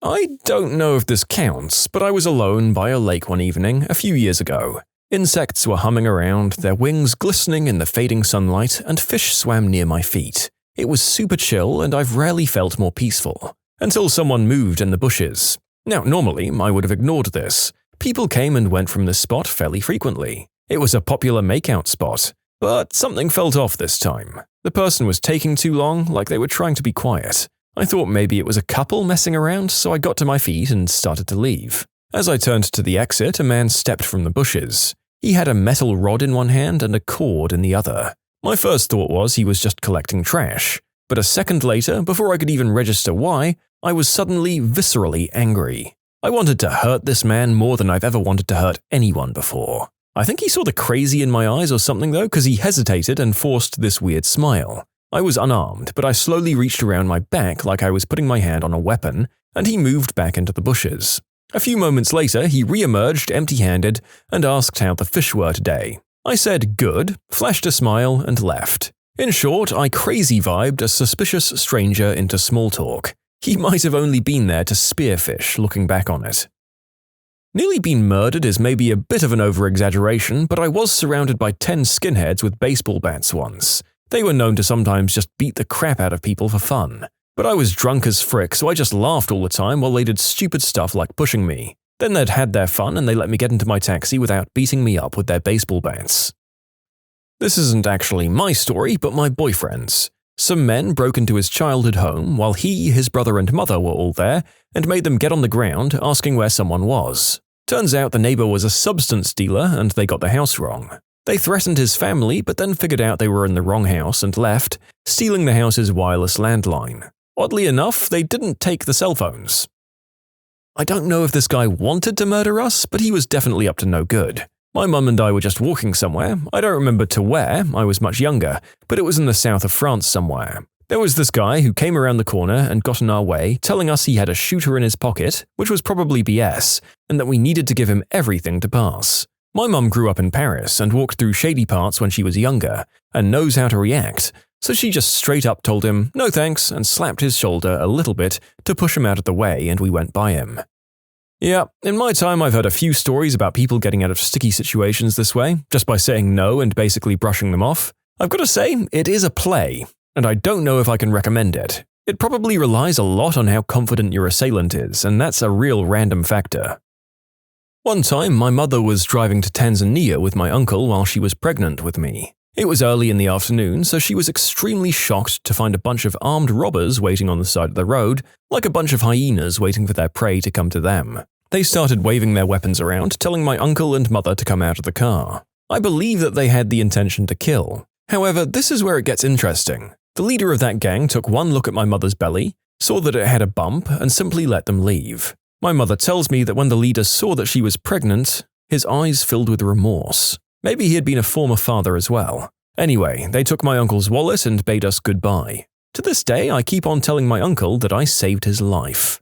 I don't know if this counts, but I was alone by a lake one evening a few years ago. Insects were humming around, their wings glistening in the fading sunlight, and fish swam near my feet. It was super chill, and I've rarely felt more peaceful. Until someone moved in the bushes. Now, normally, I would have ignored this. People came and went from this spot fairly frequently. It was a popular makeout spot. But something felt off this time. The person was taking too long, like they were trying to be quiet. I thought maybe it was a couple messing around, so I got to my feet and started to leave. As I turned to the exit, a man stepped from the bushes. He had a metal rod in one hand and a cord in the other. My first thought was he was just collecting trash. But a second later, before I could even register why, I was suddenly viscerally angry. I wanted to hurt this man more than I've ever wanted to hurt anyone before. I think he saw the crazy in my eyes or something though, because he hesitated and forced this weird smile. I was unarmed, but I slowly reached around my back like I was putting my hand on a weapon, and he moved back into the bushes. A few moments later, he re-emerged empty-handed and asked how the fish were today. I said good, flashed a smile, and left. In short, I crazy-vibed a suspicious stranger into small talk. He might have only been there to spearfish, looking back on it. Nearly being murdered is maybe a bit of an over-exaggeration, but I was surrounded by 10 skinheads with baseball bats once. They were known to sometimes just beat the crap out of people for fun. But I was drunk as frick, so I just laughed all the time while they did stupid stuff like pushing me. Then they'd had their fun and they let me get into my taxi without beating me up with their baseball bats. This isn't actually my story, but my boyfriend's. Some men broke into his childhood home while he, his brother and mother were all there and made them get on the ground asking where someone was. Turns out the neighbor was a substance dealer and they got the house wrong. They threatened his family but then figured out they were in the wrong house and left, stealing the house's wireless landline. Oddly enough, they didn't take the cell phones. I don't know if this guy wanted to murder us, but he was definitely up to no good. My mum and I were just walking somewhere. I don't remember to where, I was much younger, but it was in the south of France somewhere. There was this guy who came around the corner and got in our way, telling us he had a shooter in his pocket, which was probably BS, and that we needed to give him everything to pass. My mum grew up in Paris and walked through shady parts when she was younger, and knows how to react, so she just straight up told him, "No thanks," and slapped his shoulder a little bit to push him out of the way, and we went by him. Yeah, in my time I've heard a few stories about people getting out of sticky situations this way, just by saying no and basically brushing them off. I've got to say, it is a play, and I don't know if I can recommend it. It probably relies a lot on how confident your assailant is, and that's a real random factor. One time, my mother was driving to Tanzania with my uncle while she was pregnant with me. It was early in the afternoon, so she was extremely shocked to find a bunch of armed robbers waiting on the side of the road, like a bunch of hyenas waiting for their prey to come to them. They started waving their weapons around, telling my uncle and mother to come out of the car. I believe that they had the intention to kill. However, this is where it gets interesting. The leader of that gang took one look at my mother's belly, saw that it had a bump, and simply let them leave. My mother tells me that when the leader saw that she was pregnant, his eyes filled with remorse. Maybe he had been a former father as well. Anyway, they took my uncle's wallet and bade us goodbye. To this day, I keep on telling my uncle that I saved his life.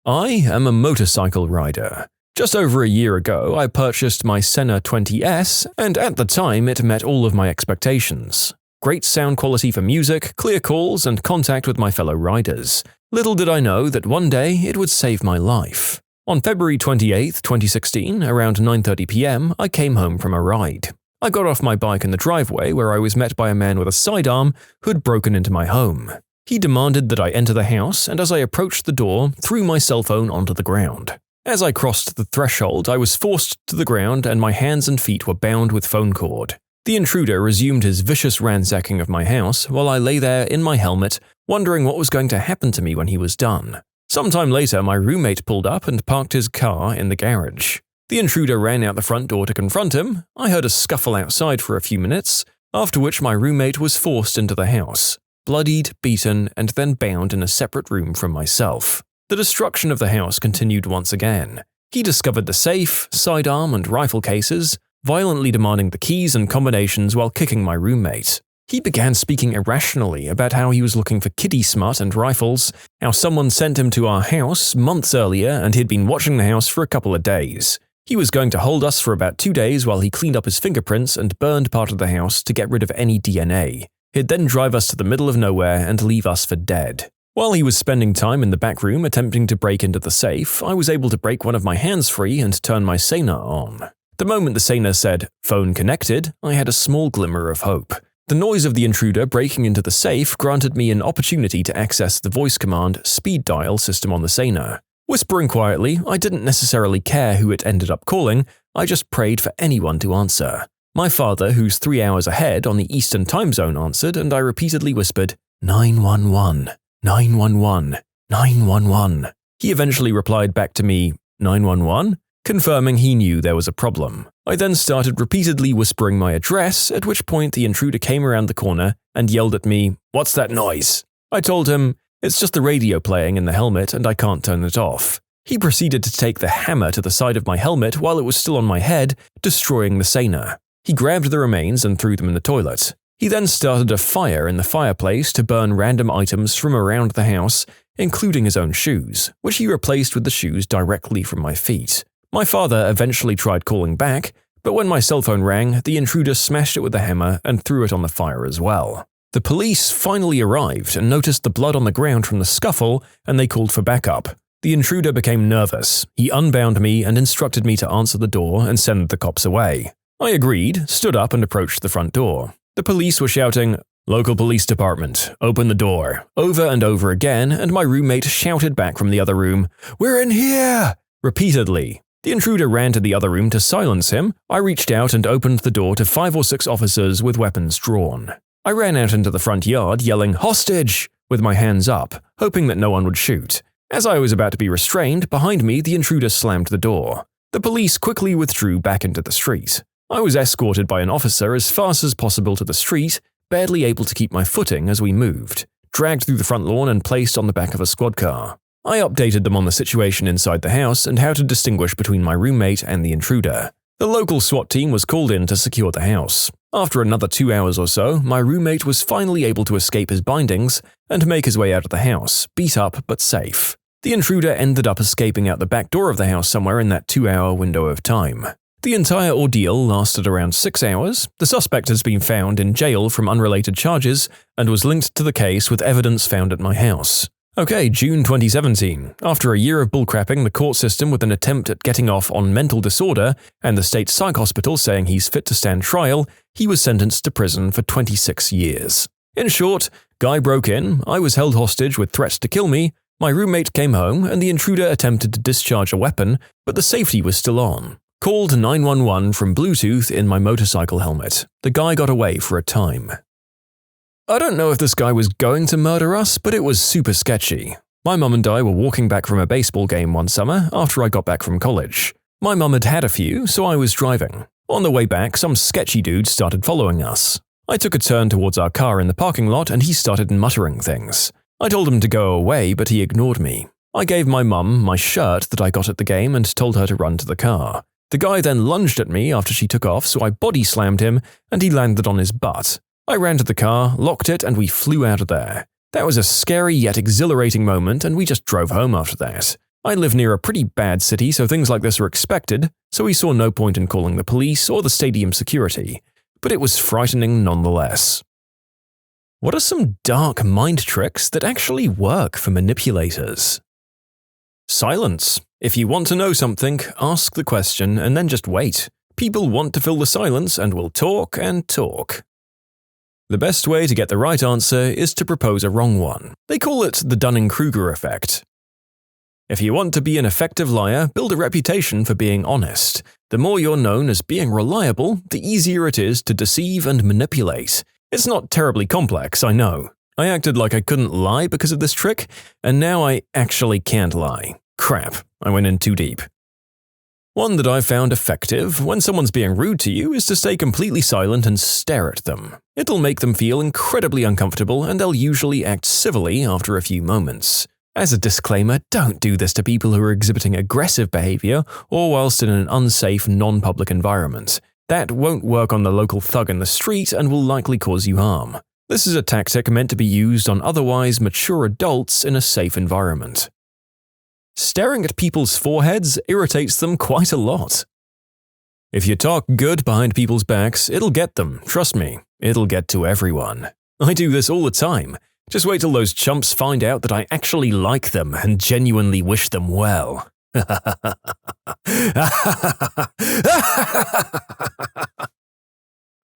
I am a motorcycle rider. Just over a year ago, I purchased my Senna 20S, and at the time it met all of my expectations. Great sound quality for music, clear calls, and contact with my fellow riders. Little did I know that one day it would save my life. On February 28, 2016, around 9:30 p.m., I came home from a ride. I got off my bike in the driveway where I was met by a man with a sidearm who had broken into my home. He demanded that I enter the house, and as I approached the door, threw my cell phone onto the ground. As I crossed the threshold, I was forced to the ground and my hands and feet were bound with phone cord. The intruder resumed his vicious ransacking of my house while I lay there in my helmet, wondering what was going to happen to me when he was done. Sometime later, my roommate pulled up and parked his car in the garage. The intruder ran out the front door to confront him. I heard a scuffle outside for a few minutes, after which my roommate was forced into the house, bloodied, beaten, and then bound in a separate room from myself. The destruction of the house continued once again. He discovered the safe, sidearm, and rifle cases, violently demanding the keys and combinations while kicking my roommate. He began speaking irrationally about how he was looking for kiddie smut and rifles, how someone sent him to our house months earlier and he'd been watching the house for a couple of days. He was going to hold us for about 2 days while he cleaned up his fingerprints and burned part of the house to get rid of any DNA. He'd then drive us to the middle of nowhere and leave us for dead. While he was spending time in the back room attempting to break into the safe, I was able to break one of my hands free and turn my sonar on. The moment the sonar said, "phone connected," I had a small glimmer of hope. The noise of the intruder breaking into the safe granted me an opportunity to access the voice command speed dial system on the sonar. Whispering quietly, I didn't necessarily care who it ended up calling, I just prayed for anyone to answer. My father, who's 3 hours ahead on the Eastern time zone, answered, and I repeatedly whispered, 911. 911, 911. He eventually replied back to me, 911, confirming he knew there was a problem. I then started repeatedly whispering my address, at which point the intruder came around the corner and yelled at me, "What's that noise?" I told him, "It's just the radio playing in the helmet and I can't turn it off." He proceeded to take the hammer to the side of my helmet while it was still on my head, destroying the sonar. He grabbed the remains and threw them in the toilet. He then started a fire in the fireplace to burn random items from around the house, including his own shoes, which he replaced with the shoes directly from my feet. My father eventually tried calling back, but when my cell phone rang, the intruder smashed it with the hammer and threw it on the fire as well. The police finally arrived and noticed the blood on the ground from the scuffle, and they called for backup. The intruder became nervous. He unbound me and instructed me to answer the door and send the cops away. I agreed, stood up, and approached the front door. The police were shouting, "Local police department, open the door," over and over again, and my roommate shouted back from the other room, "We're in here!" repeatedly. The intruder ran to the other room to silence him. I reached out and opened the door to 5 or 6 officers with weapons drawn. I ran out into the front yard yelling, "Hostage!" with my hands up, hoping that no one would shoot. As I was about to be restrained, behind me the intruder slammed the door. The police quickly withdrew back into the street. I was escorted by an officer as fast as possible to the street, barely able to keep my footing as we moved, dragged through the front lawn and placed on the back of a squad car. I updated them on the situation inside the house and how to distinguish between my roommate and the intruder. The local SWAT team was called in to secure the house. After another 2 hours or so, my roommate was finally able to escape his bindings and make his way out of the house, beat up but safe. The intruder ended up escaping out the back door of the house somewhere in that 2-hour window of time. The entire ordeal lasted around 6 hours. The suspect has been found in jail from unrelated charges and was linked to the case with evidence found at my house. Okay, June 2017. After a year of bullcrapping the court system with an attempt at getting off on mental disorder and the state psych hospital saying he's fit to stand trial, he was sentenced to prison for 26 years. In short, guy broke in, I was held hostage with threats to kill me, my roommate came home, and the intruder attempted to discharge a weapon, but the safety was still on. Called 911 from Bluetooth in my motorcycle helmet. The guy got away for a time. I don't know if this guy was going to murder us, but it was super sketchy. My mum and I were walking back from a baseball game one summer after I got back from college. My mum had had a few, so I was driving. On the way back, some sketchy dude started following us. I took a turn towards our car in the parking lot and he started muttering things. I told him to go away, but he ignored me. I gave my mum my shirt that I got at the game and told her to run to the car. The guy then lunged at me after she took off, so I body slammed him and he landed on his butt. I ran to the car, locked it, and we flew out of there. That was a scary yet exhilarating moment, and we just drove home after that. I live near a pretty bad city, so things like this are expected, so we saw no point in calling the police or the stadium security, but it was frightening nonetheless. What are some dark mind tricks that actually work for manipulators? Silence. If you want to know something, ask the question and then just wait. People want to fill the silence and will talk and talk. The best way to get the right answer is to propose a wrong one. They call it the Dunning-Kruger effect. If you want to be an effective liar, build a reputation for being honest. The more you're known as being reliable, the easier it is to deceive and manipulate. It's not terribly complex, I know. I acted like I couldn't lie because of this trick, and now I actually can't lie. Crap, I went in too deep. One that I've found effective when someone's being rude to you is to stay completely silent and stare at them. It'll make them feel incredibly uncomfortable and they'll usually act civilly after a few moments. As a disclaimer, don't do this to people who are exhibiting aggressive behavior or whilst in an unsafe, non-public environment. That won't work on the local thug in the street and will likely cause you harm. This is a tactic meant to be used on otherwise mature adults in a safe environment. Staring at people's foreheads irritates them quite a lot. If you talk good behind people's backs, it'll get them, trust me, it'll get to everyone. I do this all the time. Just wait till those chumps find out that I actually like them and genuinely wish them well.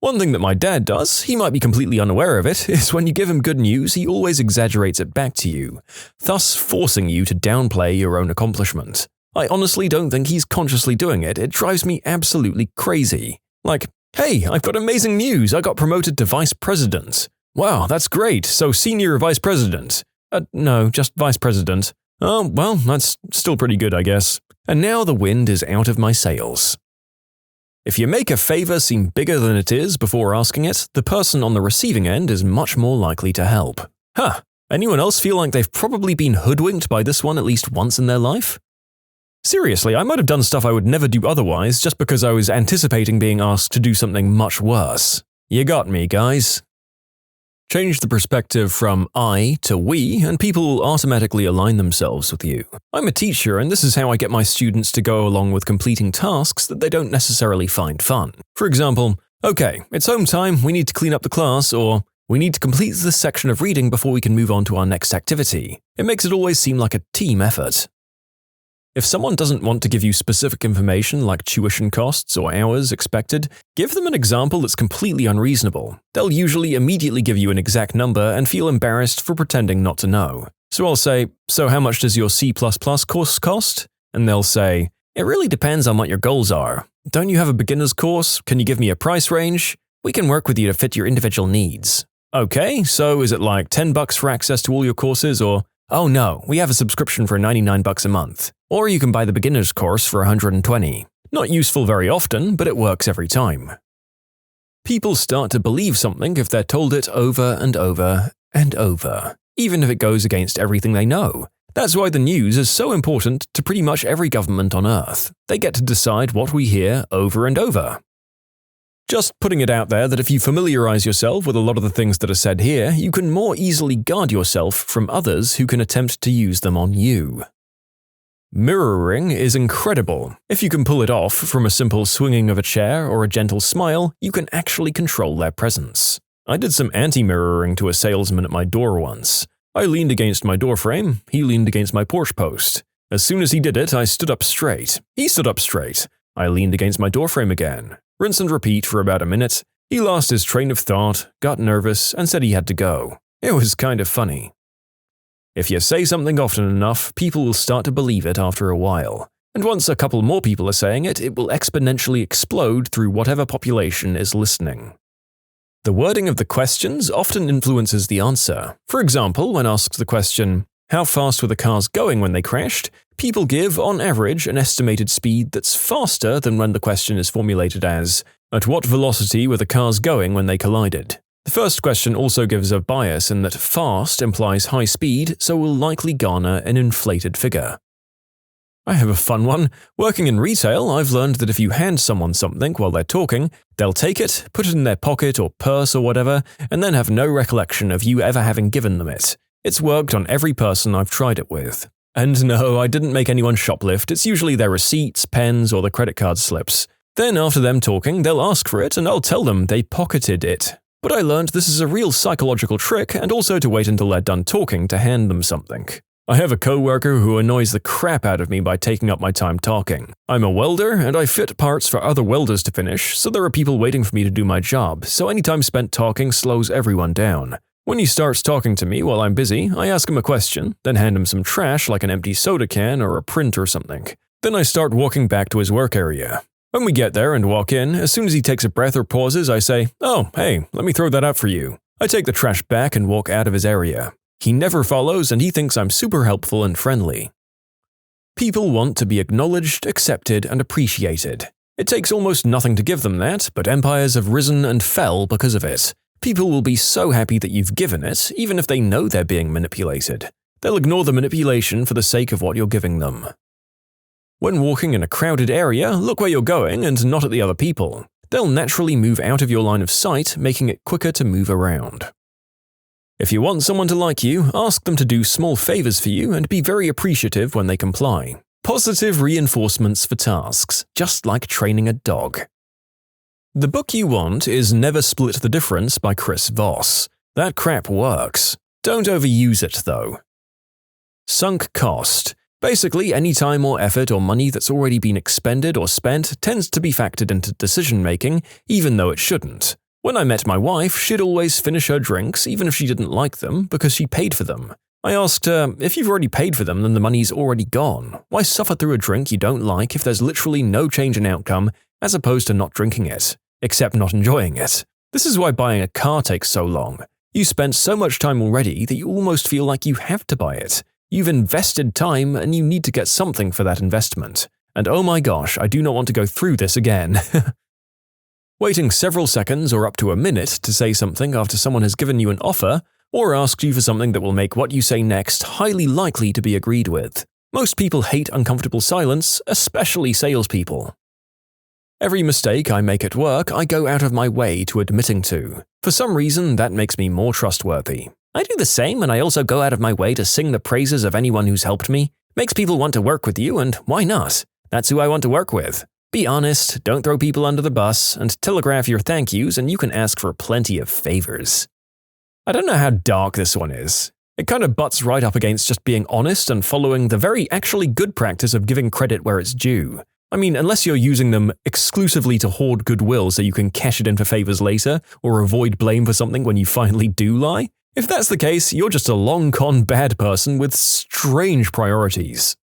One thing that my dad does, he might be completely unaware of it, is when you give him good news, he always exaggerates it back to you, thus forcing you to downplay your own accomplishment. I honestly don't think he's consciously doing it, it drives me absolutely crazy. Like, hey, I've got amazing news, I got promoted to vice president. Wow, that's great, so senior vice president. No, just vice president. Oh, well, that's still pretty good, I guess. And now the wind is out of my sails. If you make a favor seem bigger than it is before asking it, the person on the receiving end is much more likely to help. Huh, anyone else feel like they've probably been hoodwinked by this one at least once in their life? Seriously, I might have done stuff I would never do otherwise just because I was anticipating being asked to do something much worse. You got me, guys. Change the perspective from I to we, and people will automatically align themselves with you. I'm a teacher, and this is how I get my students to go along with completing tasks that they don't necessarily find fun. For example, okay, it's home time, we need to clean up the class, or we need to complete this section of reading before we can move on to our next activity. It makes it always seem like a team effort. If someone doesn't want to give you specific information like tuition costs or hours expected, give them an example that's completely unreasonable. They'll usually immediately give you an exact number and feel embarrassed for pretending not to know. So I'll say, so how much does your C++ course cost? And they'll say, it really depends on what your goals are. Don't you have a beginner's course? Can you give me a price range? We can work with you to fit your individual needs. Okay, so is it like $10 for access to all your courses, or oh no, we have a subscription for $99 a month. Or you can buy the beginner's course for $120. Not useful very often, but it works every time. People start to believe something if they're told it over and over and over, even if it goes against everything they know. That's why the news is so important to pretty much every government on Earth. They get to decide what we hear over and over. Just putting it out there that if you familiarize yourself with a lot of the things that are said here, you can more easily guard yourself from others who can attempt to use them on you. Mirroring is incredible. If you can pull it off from a simple swinging of a chair or a gentle smile, you can actually control their presence. I did some anti-mirroring to a salesman at my door once. I leaned against my doorframe, he leaned against my porch post. As soon as he did it, I stood up straight. He stood up straight. I leaned against my doorframe again. Rinse and repeat for about a minute. He lost his train of thought, got nervous, and said he had to go. It was kind of funny. If you say something often enough, people will start to believe it after a while. And once a couple more people are saying it, it will exponentially explode through whatever population is listening. The wording of the questions often influences the answer. For example, when asked the question, how fast were the cars going when they crashed? People give, on average, an estimated speed that's faster than when the question is formulated as, at what velocity were the cars going when they collided? The first question also gives a bias in that fast implies high speed, so will likely garner an inflated figure. I have a fun one. Working in retail, I've learned that if you hand someone something while they're talking, they'll take it, put it in their pocket or purse or whatever, and then have no recollection of you ever having given them it. It's worked on every person I've tried it with. And no, I didn't make anyone shoplift, it's usually their receipts, pens, or the credit card slips. Then after them talking, they'll ask for it and I'll tell them they pocketed it. But I learned this is a real psychological trick and also to wait until they're done talking to hand them something. I have a coworker who annoys the crap out of me by taking up my time talking. I'm a welder and I fit parts for other welders to finish, so there are people waiting for me to do my job, so any time spent talking slows everyone down. When he starts talking to me while I'm busy, I ask him a question, then hand him some trash like an empty soda can or a print or something. Then I start walking back to his work area. When we get there and walk in, as soon as he takes a breath or pauses, I say, "Oh, hey, let me throw that out for you." I take the trash back and walk out of his area. He never follows and he thinks I'm super helpful and friendly. People want to be acknowledged, accepted, and appreciated. It takes almost nothing to give them that, but empires have risen and fell because of it. People will be so happy that you've given it, even if they know they're being manipulated. They'll ignore the manipulation for the sake of what you're giving them. When walking in a crowded area, look where you're going and not at the other people. They'll naturally move out of your line of sight, making it quicker to move around. If you want someone to like you, ask them to do small favors for you and be very appreciative when they comply. Positive reinforcements for tasks, just like training a dog. The book you want is Never Split the Difference by Chris Voss. That crap works. Don't overuse it, though. Sunk cost. Basically, any time or effort or money that's already been expended or spent tends to be factored into decision-making, even though it shouldn't. When I met my wife, she'd always finish her drinks, even if she didn't like them, because she paid for them. I asked her, if you've already paid for them, then the money's already gone. Why suffer through a drink you don't like if there's literally no change in outcome, as opposed to not drinking it? Except not enjoying it. This is why buying a car takes so long. You spent so much time already that you almost feel like you have to buy it. You've invested time and you need to get something for that investment. And oh my gosh, I do not want to go through this again. Waiting several seconds or up to a minute to say something after someone has given you an offer or asked you for something that will make what you say next highly likely to be agreed with. Most people hate uncomfortable silence, especially salespeople. Every mistake I make at work, I go out of my way to admitting to. For some reason, that makes me more trustworthy. I do the same, and I also go out of my way to sing the praises of anyone who's helped me. Makes people want to work with you, and why not? That's who I want to work with. Be honest, don't throw people under the bus, and telegraph your thank yous, and you can ask for plenty of favors. I don't know how dark this one is. It kind of butts right up against just being honest and following the very actually good practice of giving credit where it's due. I mean, unless you're using them exclusively to hoard goodwill so you can cash it in for favors later or avoid blame for something when you finally do lie. If that's the case, you're just a long-con bad person with strange priorities.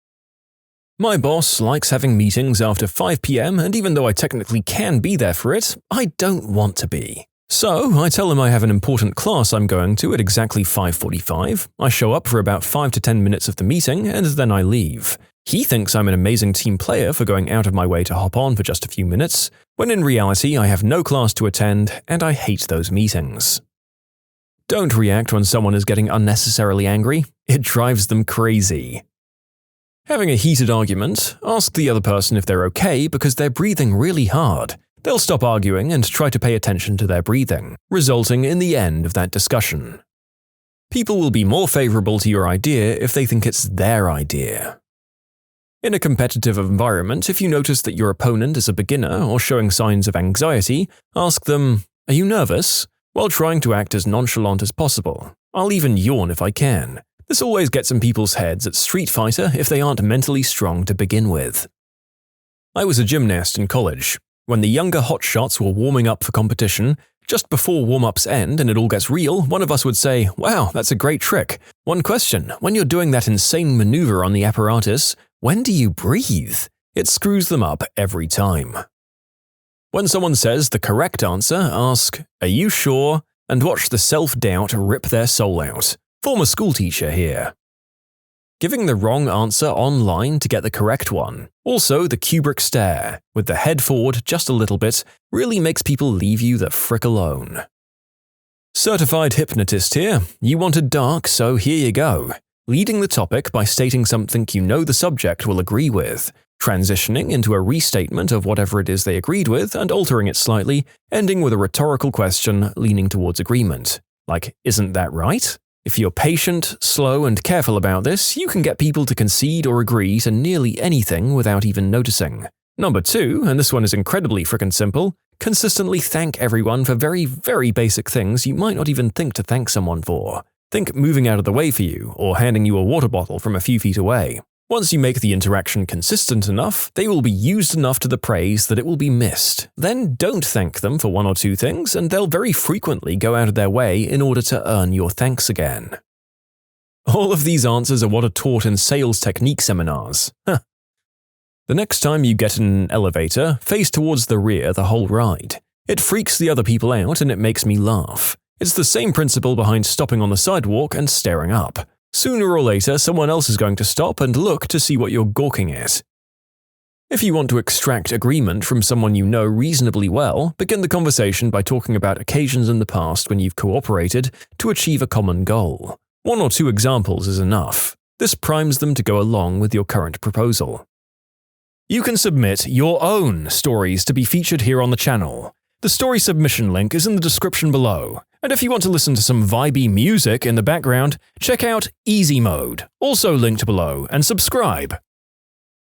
My boss likes having meetings after 5 p.m. and even though I technically can be there for it, I don't want to be. So, I tell him I have an important class I'm going to at exactly 5:45. I show up for about 5 to 10 minutes of the meeting and then I leave. He thinks I'm an amazing team player for going out of my way to hop on for just a few minutes, when in reality I have no class to attend and I hate those meetings. Don't react when someone is getting unnecessarily angry. It drives them crazy. Having a heated argument, ask the other person if they're okay because they're breathing really hard. They'll stop arguing and try to pay attention to their breathing, resulting in the end of that discussion. People will be more favorable to your idea if they think it's their idea. In a competitive environment, if you notice that your opponent is a beginner or showing signs of anxiety, ask them, "Are you nervous?" while trying to act as nonchalant as possible. I'll even yawn if I can. This always gets in people's heads at Street Fighter if they aren't mentally strong to begin with. I was a gymnast in college. When the younger hotshots were warming up for competition, just before warm-ups end and it all gets real, one of us would say, "Wow, that's a great trick." One question, when you're doing that insane maneuver on the apparatus, when do you breathe? It screws them up every time. When someone says the correct answer, ask, "Are you sure?" and watch the self-doubt rip their soul out. Former schoolteacher here. Giving the wrong answer online to get the correct one. Also, the Kubrick stare, with the head forward just a little bit, really makes people leave you the frick alone. Certified hypnotist here. You wanted dark, so here you go. Leading the topic by stating something you know the subject will agree with, transitioning into a restatement of whatever it is they agreed with and altering it slightly, ending with a rhetorical question leaning towards agreement. Like, isn't that right? If you're patient, slow, and careful about this, you can get people to concede or agree to nearly anything without even noticing. Number 2, and this one is incredibly frickin' simple, consistently thank everyone for very, very basic things you might not even think to thank someone for. Think moving out of the way for you, or handing you a water bottle from a few feet away. Once you make the interaction consistent enough, they will be used enough to the praise that it will be missed. Then don't thank them for 1 or 2 things, and they'll very frequently go out of their way in order to earn your thanks again. All of these answers are what are taught in sales technique seminars. The next time you get in an elevator, face towards the rear the whole ride. It freaks the other people out and it makes me laugh. It's the same principle behind stopping on the sidewalk and staring up. Sooner or later, someone else is going to stop and look to see what you're gawking at. If you want to extract agreement from someone you know reasonably well, begin the conversation by talking about occasions in the past when you've cooperated to achieve a common goal. 1 or 2 examples is enough. This primes them to go along with your current proposal. You can submit your own stories to be featured here on the channel. The story submission link is in the description below. And if you want to listen to some vibey music in the background, check out easymode, also linked below, and subscribe.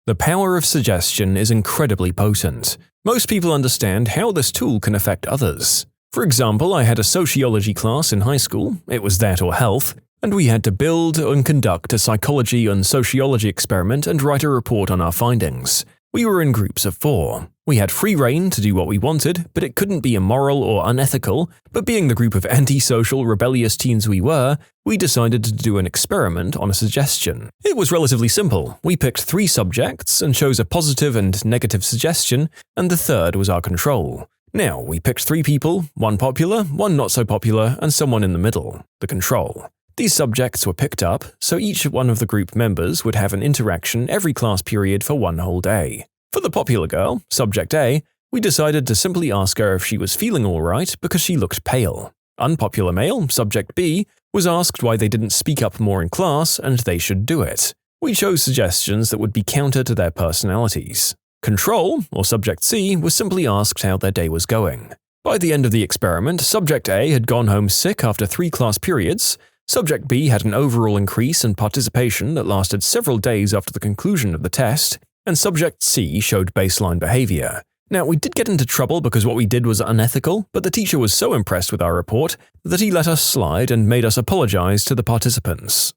The power of suggestion is incredibly potent. Most people understand how this tool can affect others. For example, I had a sociology class in high school, it was that or health, and we had to build and conduct a psychology and sociology experiment and write a report on our findings. We were in groups of 4. We had free rein to do what we wanted, but it couldn't be immoral or unethical, but being the group of antisocial, rebellious teens we were, we decided to do an experiment on a suggestion. It was relatively simple. We picked 3 subjects and chose a positive and negative suggestion, and the third was our control. Now, we picked 3 people, 1 popular, 1 not so popular, and someone in the middle, the control. These subjects were picked up, so each one of the group members would have an interaction every class period for 1 whole day. For the popular girl, subject A, we decided to simply ask her if she was feeling alright because she looked pale. Unpopular male, subject B, was asked why they didn't speak up more in class and they should do it. We chose suggestions that would be counter to their personalities. Control, or subject C, was simply asked how their day was going. By the end of the experiment, subject A had gone home sick after 3 class periods. Subject B had an overall increase in participation that lasted several days after the conclusion of the test, and Subject C showed baseline behavior. Now, we did get into trouble because what we did was unethical, but the teacher was so impressed with our report that he let us slide and made us apologize to the participants.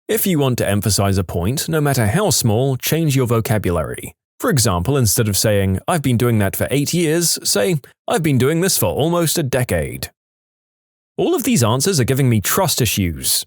If you want to emphasize a point, no matter how small, change your vocabulary. For example, instead of saying, "I've been doing that for 8 years," say, "I've been doing this for almost a decade." All of these answers are giving me trust issues.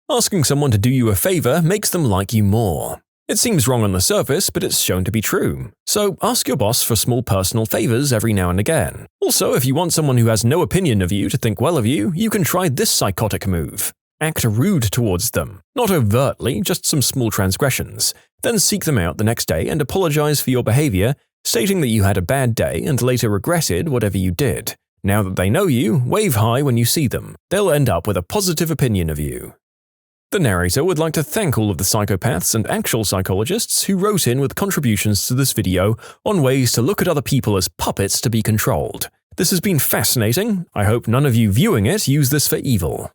Asking someone to do you a favor makes them like you more. It seems wrong on the surface, but it's shown to be true. So ask your boss for small personal favors every now and again. Also, if you want someone who has no opinion of you to think well of you, you can try this psychotic move. Act rude towards them. Not overtly, just some small transgressions. Then seek them out the next day and apologize for your behavior, stating that you had a bad day and later regretted whatever you did. Now that they know you, wave high when you see them. They'll end up with a positive opinion of you. The narrator would like to thank all of the psychopaths and actual psychologists who wrote in with contributions to this video on ways to look at other people as puppets to be controlled. This has been fascinating. I hope none of you viewing it use this for evil.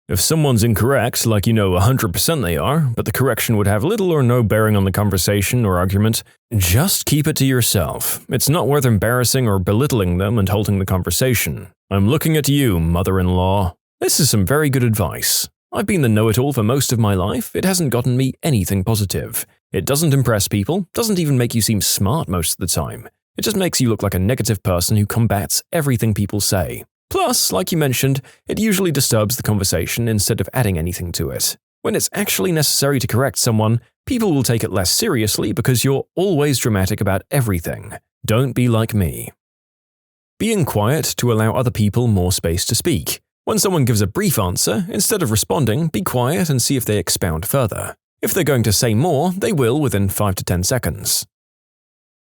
If someone's incorrect, like you know 100% they are, but the correction would have little or no bearing on the conversation or argument, just keep it to yourself. It's not worth embarrassing or belittling them and halting the conversation. I'm looking at you, mother-in-law. This is some very good advice. I've been the know-it-all for most of my life. It hasn't gotten me anything positive. It doesn't impress people, doesn't even make you seem smart most of the time. It just makes you look like a negative person who combats everything people say. Plus, like you mentioned, it usually disturbs the conversation instead of adding anything to it. When it's actually necessary to correct someone, people will take it less seriously because you're always dramatic about everything. Don't be like me. Being quiet to allow other people more space to speak. When someone gives a brief answer, instead of responding, be quiet and see if they expound further. If they're going to say more, they will within 5 to 10 seconds.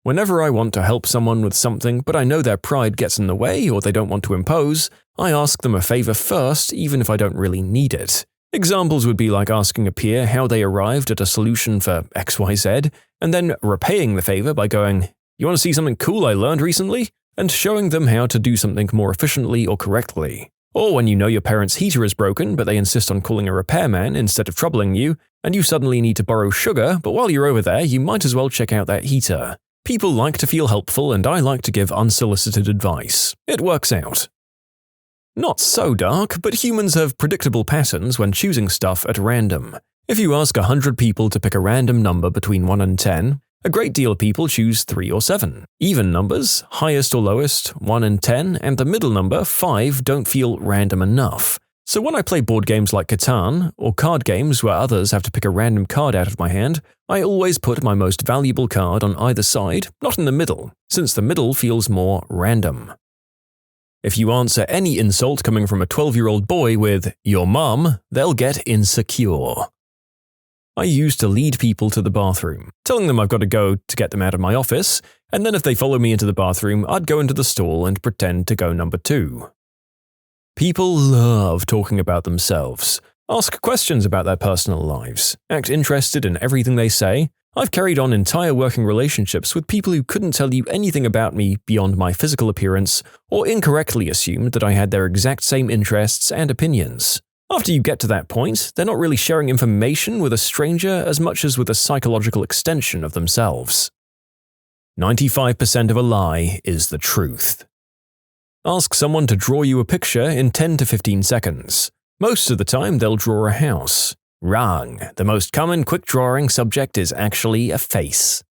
Whenever I want to help someone with something but I know their pride gets in the way or they don't want to impose, I ask them a favor first even if I don't really need it. Examples would be like asking a peer how they arrived at a solution for XYZ, and then repaying the favor by going, "You want to see something cool I learned recently?" and showing them how to do something more efficiently or correctly. Or when you know your parents' heater is broken but they insist on calling a repairman instead of troubling you, and you suddenly need to borrow sugar, but while you're over there you might as well check out that heater. People like to feel helpful and I like to give unsolicited advice. It works out. Not so dark, but humans have predictable patterns when choosing stuff at random. If you ask 100 people to pick a random number between 1 and 10, a great deal of people choose 3 or 7. Even numbers, highest or lowest, 1 and 10, and the middle number, 5, don't feel random enough. So when I play board games like Catan, or card games where others have to pick a random card out of my hand, I always put my most valuable card on either side, not in the middle, since the middle feels more random. If you answer any insult coming from a 12-year-old boy with, "your mum," they'll get insecure. I used to lead people to the bathroom, telling them I've got to go to get them out of my office, and then if they follow me into the bathroom, I'd go into the stall and pretend to go number 2. People love talking about themselves. Ask questions about their personal lives. Act interested in everything they say. I've carried on entire working relationships with people who couldn't tell you anything about me beyond my physical appearance, or incorrectly assumed that I had their exact same interests and opinions. After you get to that point, they're not really sharing information with a stranger as much as with a psychological extension of themselves. 95% of a lie is the truth. Ask someone to draw you a picture in 10 to 15 seconds. Most of the time, they'll draw a house. Wrong. The most common quick drawing subject is actually a face.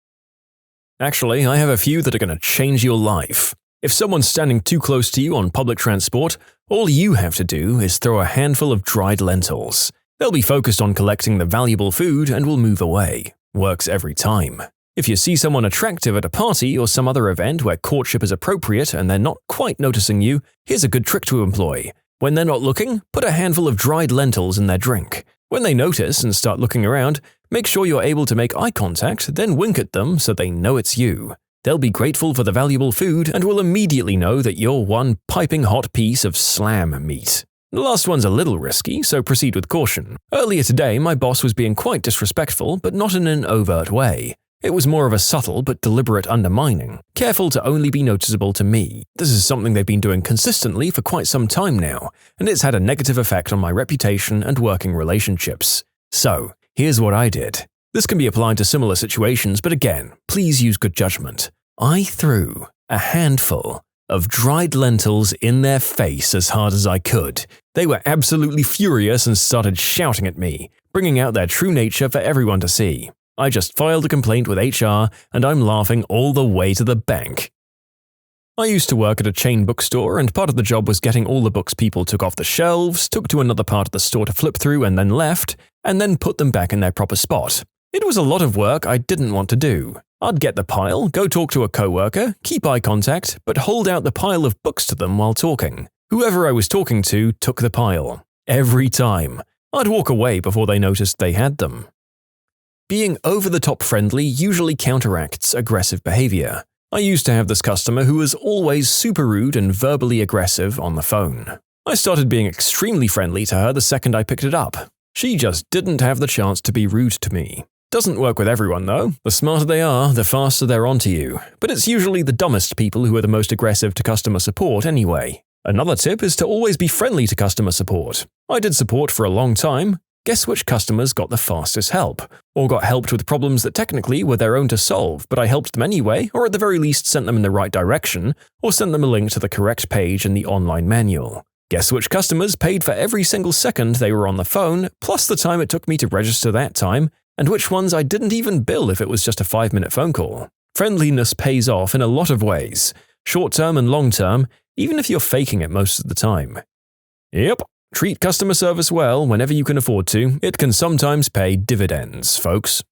Actually, I have a few that are going to change your life. If someone's standing too close to you on public transport, all you have to do is throw a handful of dried lentils. They'll be focused on collecting the valuable food and will move away. Works every time. If you see someone attractive at a party or some other event where courtship is appropriate and they're not quite noticing you, here's a good trick to employ. When they're not looking, put a handful of dried lentils in their drink. When they notice and start looking around, make sure you're able to make eye contact, then wink at them so they know it's you. They'll be grateful for the valuable food and will immediately know that you're one piping hot piece of slam meat. The last one's a little risky, so proceed with caution. Earlier today, my boss was being quite disrespectful, but not in an overt way. It was more of a subtle but deliberate undermining, careful to only be noticeable to me. This is something they've been doing consistently for quite some time now, and it's had a negative effect on my reputation and working relationships. So, here's what I did. This can be applied to similar situations, but again, please use good judgment. I threw a handful of dried lentils in their face as hard as I could. They were absolutely furious and started shouting at me, bringing out their true nature for everyone to see. I just filed a complaint with HR, and I'm laughing all the way to the bank. I used to work at a chain bookstore, and part of the job was getting all the books people took off the shelves, took to another part of the store to flip through and then left, and then put them back in their proper spot. It was a lot of work I didn't want to do. I'd get the pile, go talk to a coworker, keep eye contact, but hold out the pile of books to them while talking. Whoever I was talking to took the pile. Every time. I'd walk away before they noticed they had them. Being over-the-top friendly usually counteracts aggressive behavior. I used to have this customer who was always super rude and verbally aggressive on the phone. I started being extremely friendly to her the second I picked it up. She just didn't have the chance to be rude to me. Doesn't work with everyone though. The smarter they are, the faster they're onto you. But it's usually the dumbest people who are the most aggressive to customer support anyway. Another tip is to always be friendly to customer support. I did support for a long time. Guess which customers got the fastest help? Or got helped with problems that technically were their own to solve, but I helped them anyway, or at the very least sent them in the right direction, or sent them a link to the correct page in the online manual. Guess which customers paid for every single second they were on the phone, plus the time it took me to register that time, and which ones I didn't even bill if it was just a 5-minute phone call. Friendliness pays off in a lot of ways, short-term and long-term, even if you're faking it most of the time. Yep. Treat customer service well whenever you can afford to. It can sometimes pay dividends, folks.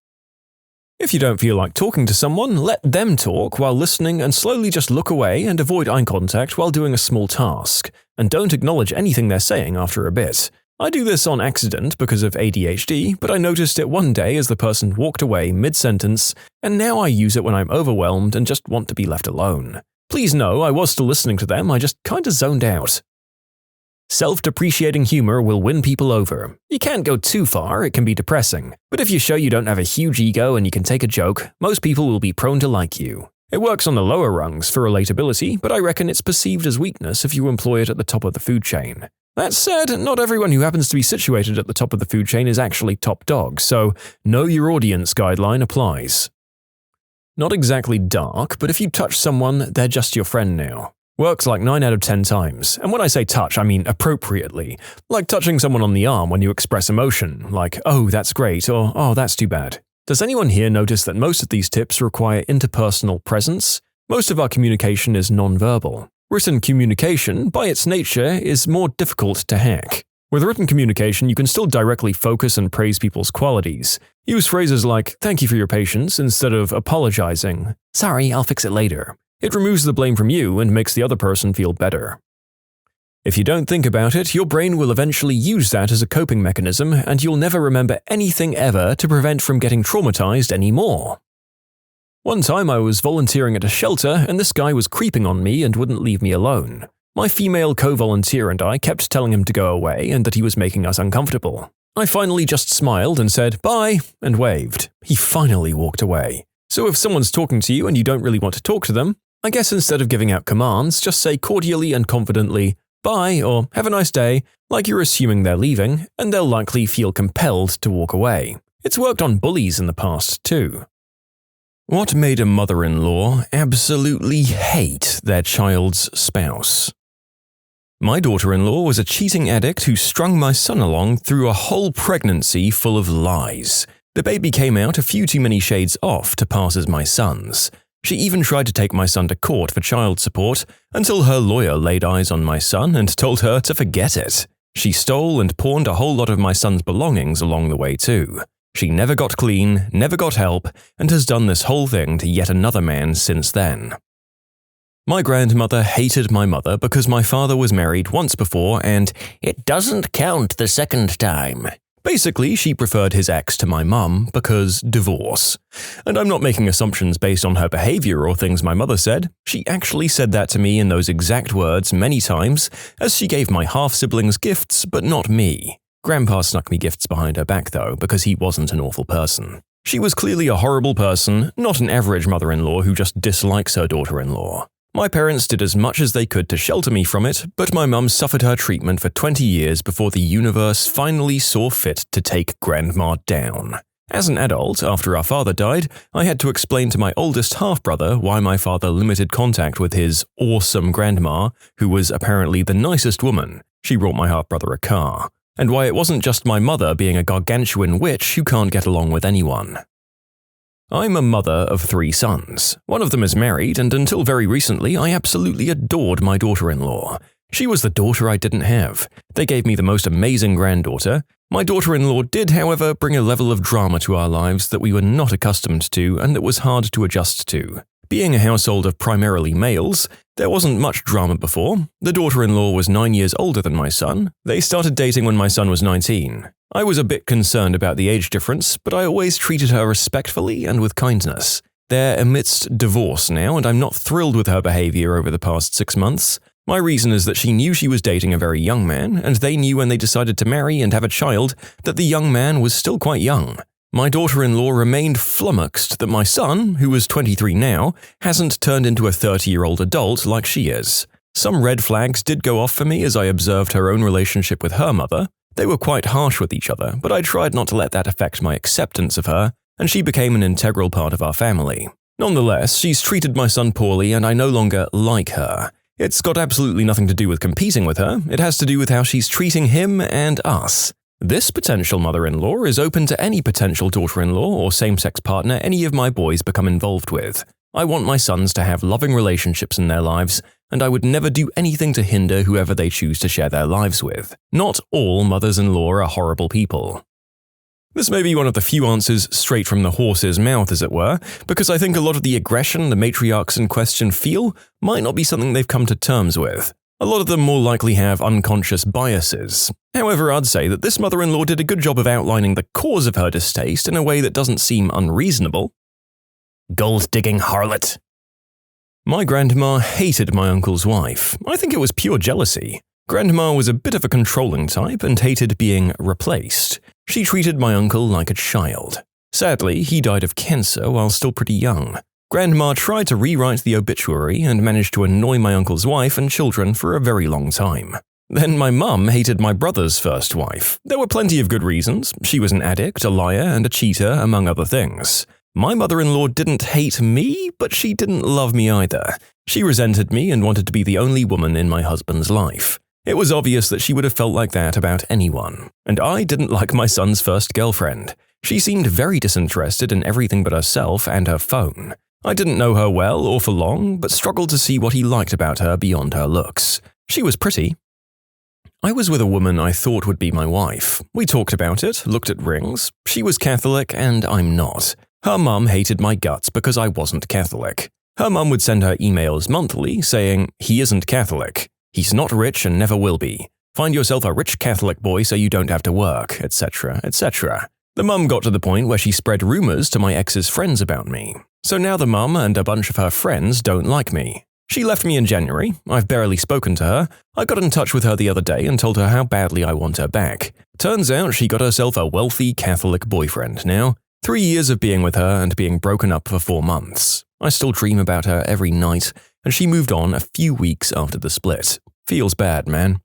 If you don't feel like talking to someone, let them talk while listening and slowly just look away and avoid eye contact while doing a small task. And don't acknowledge anything they're saying after a bit. I do this on accident because of ADHD, but I noticed it one day as the person walked away mid-sentence, and now I use it when I'm overwhelmed and just want to be left alone. Please know I was still listening to them, I just kinda zoned out. Self-depreciating humor will win people over. You can't go too far, it can be depressing. But if you show you don't have a huge ego and you can take a joke, most people will be prone to like you. It works on the lower rungs for relatability, but I reckon it's perceived as weakness if you employ it at the top of the food chain. That said, not everyone who happens to be situated at the top of the food chain is actually top dog, so know your audience guideline applies. Not exactly dark, but if you touch someone, they're just your friend now. Works like 9 out of 10 times, and when I say touch, I mean appropriately, like touching someone on the arm when you express emotion, like, oh, that's great, or oh, that's too bad. Does anyone here notice that most of these tips require interpersonal presence? Most of our communication is nonverbal. Written communication, by its nature, is more difficult to hack. With written communication, you can still directly focus and praise people's qualities. Use phrases like, thank you for your patience, instead of apologizing. Sorry, I'll fix it later. It removes the blame from you and makes the other person feel better. If you don't think about it, your brain will eventually use that as a coping mechanism, and you'll never remember anything ever to prevent from getting traumatized anymore. One time I was volunteering at a shelter, and this guy was creeping on me and wouldn't leave me alone. My female co-volunteer and I kept telling him to go away and that he was making us uncomfortable. I finally just smiled and said, bye, and waved. He finally walked away. So if someone's talking to you and you don't really want to talk to them, I guess instead of giving out commands, just say cordially and confidently, bye, or have a nice day, like you're assuming they're leaving, and they'll likely feel compelled to walk away. It's worked on bullies in the past, too. What made a mother-in-law absolutely hate their child's spouse? My daughter-in-law was a cheating addict who strung my son along through a whole pregnancy full of lies. The baby came out a few too many shades off to pass as my son's. She even tried to take my son to court for child support until her lawyer laid eyes on my son and told her to forget it. She stole and pawned a whole lot of my son's belongings along the way too. She never got clean, never got help, and has done this whole thing to yet another man since then. My grandmother hated my mother because my father was married once before and it doesn't count the second time. Basically, she preferred his ex to my mum because divorce. And I'm not making assumptions based on her behavior or things my mother said. She actually said that to me in those exact words many times, as she gave my half-siblings gifts, but not me. Grandpa snuck me gifts behind her back though, because he wasn't an awful person. She was clearly a horrible person, not an average mother-in-law who just dislikes her daughter-in-law. My parents did as much as they could to shelter me from it, but my mum suffered her treatment for 20 years before the universe finally saw fit to take Grandma down. As an adult, after our father died, I had to explain to my oldest half-brother why my father limited contact with his awesome grandma, who was apparently the nicest woman. She brought my half-brother a car. And why it wasn't just my mother being a gargantuan witch who can't get along with anyone. I'm a mother of 3 sons. One of them is married, and until very recently, I absolutely adored my daughter-in-law. She was the daughter I didn't have. They gave me the most amazing granddaughter. My daughter-in-law did, however, bring a level of drama to our lives that we were not accustomed to and that was hard to adjust to. Being a household of primarily males, there wasn't much drama before. The daughter-in-law was 9 years older than my son. They started dating when my son was 19. I was a bit concerned about the age difference, but I always treated her respectfully and with kindness. They're amidst divorce now, and I'm not thrilled with her behavior over the past 6 months. My reason is that she knew she was dating a very young man, and they knew when they decided to marry and have a child that the young man was still quite young. My daughter-in-law remained flummoxed that my son, who is 23 now, hasn't turned into a 30-year-old adult like she is. Some red flags did go off for me as I observed her own relationship with her mother. They were quite harsh with each other, but I tried not to let that affect my acceptance of her, and she became an integral part of our family. Nonetheless, she's treated my son poorly and I no longer like her. It's got absolutely nothing to do with competing with her, it has to do with how she's treating him and us. This potential mother-in-law is open to any potential daughter-in-law or same-sex partner any of my boys become involved with. I want my sons to have loving relationships in their lives, and I would never do anything to hinder whoever they choose to share their lives with. Not all mothers-in-law are horrible people. This may be one of the few answers straight from the horse's mouth, as it were, because I think a lot of the aggression the matriarchs in question feel might not be something they've come to terms with. A lot of them more likely have unconscious biases. However, I'd say that this mother-in-law did a good job of outlining the cause of her distaste in a way that doesn't seem unreasonable. Gold-digging harlot. My grandma hated my uncle's wife. I think it was pure jealousy. Grandma was a bit of a controlling type and hated being replaced. She treated my uncle like a child. Sadly, he died of cancer while still pretty young. Grandma tried to rewrite the obituary and managed to annoy my uncle's wife and children for a very long time. Then my mum hated my brother's first wife. There were plenty of good reasons. She was an addict, a liar, and a cheater, among other things. My mother-in-law didn't hate me, but she didn't love me either. She resented me and wanted to be the only woman in my husband's life. It was obvious that she would have felt like that about anyone. And I didn't like my son's first girlfriend. She seemed very disinterested in everything but herself and her phone. I didn't know her well or for long, but struggled to see what he liked about her beyond her looks. She was pretty. I was with a woman I thought would be my wife. We talked about it, looked at rings. She was Catholic and I'm not. Her mum hated my guts because I wasn't Catholic. Her mum would send her emails monthly saying, "He isn't Catholic. He's not rich and never will be. Find yourself a rich Catholic boy so you don't have to work," etc., etc. The mum got to the point where she spread rumors to my ex's friends about me. So now the mum and a bunch of her friends don't like me. She left me in January. I've barely spoken to her. I got in touch with her the other day and told her how badly I want her back. Turns out she got herself a wealthy Catholic boyfriend now. 3 years of being with her and being broken up for 4 months. I still dream about her every night, and she moved on a few weeks after the split. Feels bad, man.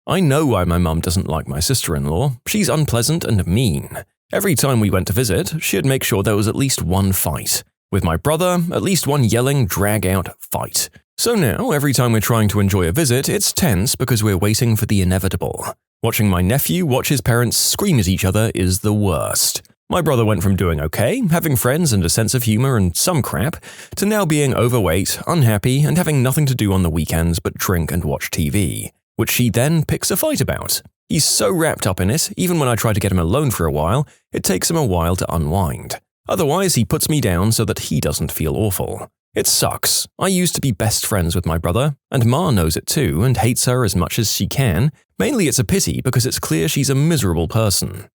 I know why my mum doesn't like my sister-in-law. She's unpleasant and mean. Every time we went to visit, she'd make sure there was at least one fight. With my brother, at least one yelling, drag-out fight. So now, every time we're trying to enjoy a visit, it's tense because we're waiting for the inevitable. Watching my nephew watch his parents scream at each other is the worst. My brother went from doing okay, having friends and a sense of humor and some crap, to now being overweight, unhappy, and having nothing to do on the weekends but drink and watch TV, which she then picks a fight about. He's so wrapped up in it, even when I try to get him alone for a while, it takes him a while to unwind. Otherwise, he puts me down so that he doesn't feel awful. It sucks. I used to be best friends with my brother, and Ma knows it too and hates her as much as she can. Mainly it's a pity because it's clear she's a miserable person.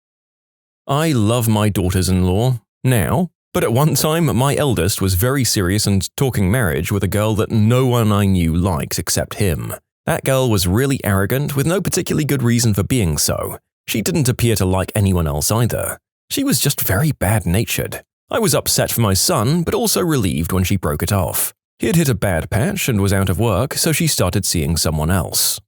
I love my daughters-in-law now, but at one time my eldest was very serious and talking marriage with a girl that no one I knew liked except him. That girl was really arrogant with no particularly good reason for being so. She didn't appear to like anyone else either. She was just very bad-natured. I was upset for my son, but also relieved when she broke it off. He had hit a bad patch and was out of work, so she started seeing someone else.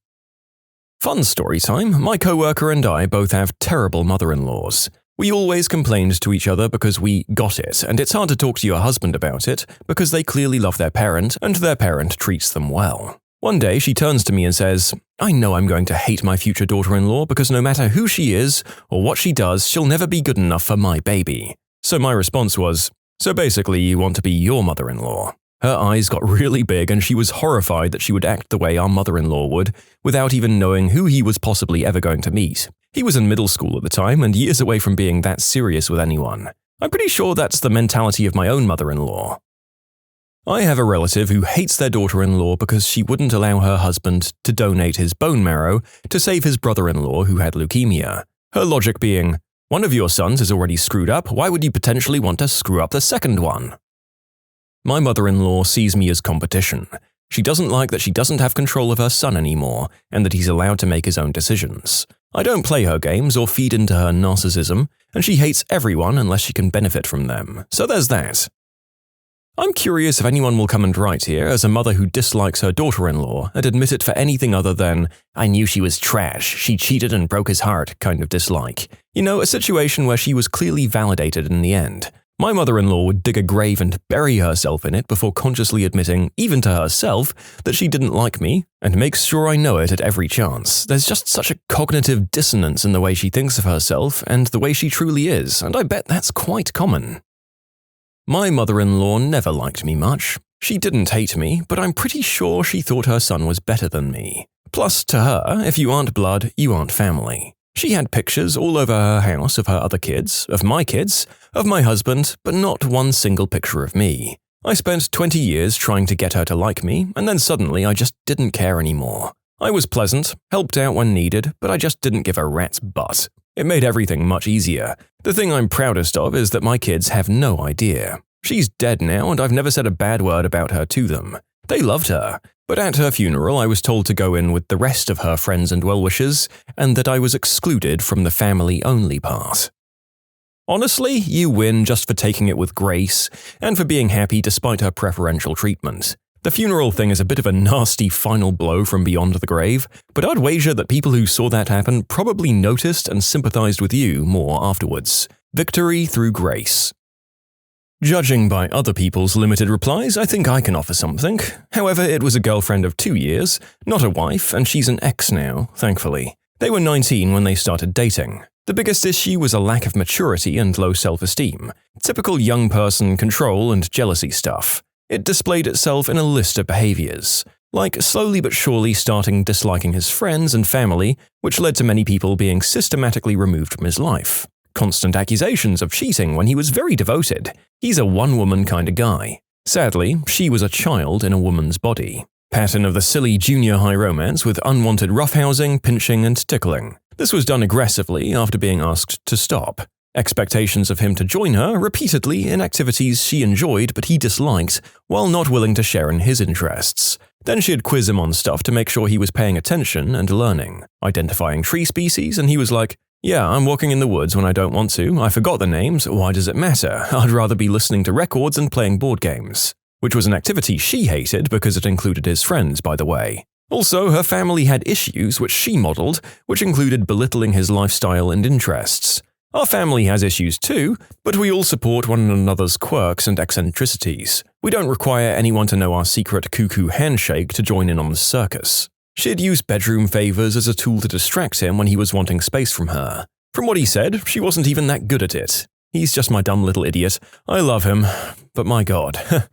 Fun story time, my coworker and I both have terrible mother-in-laws. We always complained to each other because we got it, and it's hard to talk to your husband about it because they clearly love their parent and their parent treats them well. One day she turns to me and says, "I know I'm going to hate my future daughter-in-law because no matter who she is or what she does, she'll never be good enough for my baby." So my response was, "So basically you want to be your mother-in-law." Her eyes got really big and she was horrified that she would act the way our mother-in-law would without even knowing who he was possibly ever going to meet. He was in middle school at the time and years away from being that serious with anyone. I'm pretty sure that's the mentality of my own mother-in-law. I have a relative who hates their daughter-in-law because she wouldn't allow her husband to donate his bone marrow to save his brother-in-law who had leukemia. Her logic being, "One of your sons is already screwed up, why would you potentially want to screw up the second one?" My mother-in-law sees me as competition. She doesn't like that she doesn't have control of her son anymore and that he's allowed to make his own decisions. I don't play her games or feed into her narcissism, and she hates everyone unless she can benefit from them. So there's that. I'm curious if anyone will come and write here as a mother who dislikes her daughter-in-law and admit it for anything other than, "I knew she was trash, she cheated and broke his heart" kind of dislike. You know, a situation where she was clearly validated in the end. My mother-in-law would dig a grave and bury herself in it before consciously admitting, even to herself, that she didn't like me, and makes sure I know it at every chance. There's just such a cognitive dissonance in the way she thinks of herself and the way she truly is, and I bet that's quite common. My mother-in-law never liked me much. She didn't hate me, but I'm pretty sure she thought her son was better than me. Plus, to her, if you aren't blood, you aren't family. She had pictures all over her house of her other kids, of my husband, but not one single picture of me. I spent 20 years trying to get her to like me, and then suddenly I just didn't care anymore. I was pleasant, helped out when needed, but I just didn't give a rat's butt. It made everything much easier. The thing I'm proudest of is that my kids have no idea. She's dead now, and I've never said a bad word about her to them. They loved her, but at her funeral I was told to go in with the rest of her friends and well-wishers, and that I was excluded from the family-only part. Honestly, you win just for taking it with grace, and for being happy despite her preferential treatment. The funeral thing is a bit of a nasty final blow from beyond the grave, but I'd wager that people who saw that happen probably noticed and sympathized with you more afterwards. Victory through grace. Judging by other people's limited replies, I think I can offer something. However, it was a girlfriend of 2 years, not a wife, and she's an ex now, thankfully. They were 19 when they started dating. The biggest issue was a lack of maturity and low self-esteem. Typical young person control and jealousy stuff. It displayed itself in a list of behaviors, like slowly but surely starting disliking his friends and family, which led to many people being systematically removed from his life. Constant accusations of cheating when he was very devoted. He's a one-woman kind of guy. Sadly, she was a child in a woman's body. Pattern of the silly junior high romance with unwanted roughhousing, pinching, and tickling. This was done aggressively after being asked to stop. Expectations of him to join her repeatedly in activities she enjoyed but he disliked, while not willing to share in his interests. Then she'd quiz him on stuff to make sure he was paying attention and learning, identifying tree species, and he was like, "Yeah, I'm walking in the woods when I don't want to. I forgot the names. Why does it matter? I'd rather be listening to records and playing board games." Which was an activity she hated because it included his friends, by the way. Also, her family had issues which she modeled, which included belittling his lifestyle and interests. Our family has issues too, but we all support one another's quirks and eccentricities. We don't require anyone to know our secret cuckoo handshake to join in on the circus. She'd use bedroom favors as a tool to distract him when he was wanting space from her. From what he said, she wasn't even that good at it. He's just my dumb little idiot. I love him, but my God.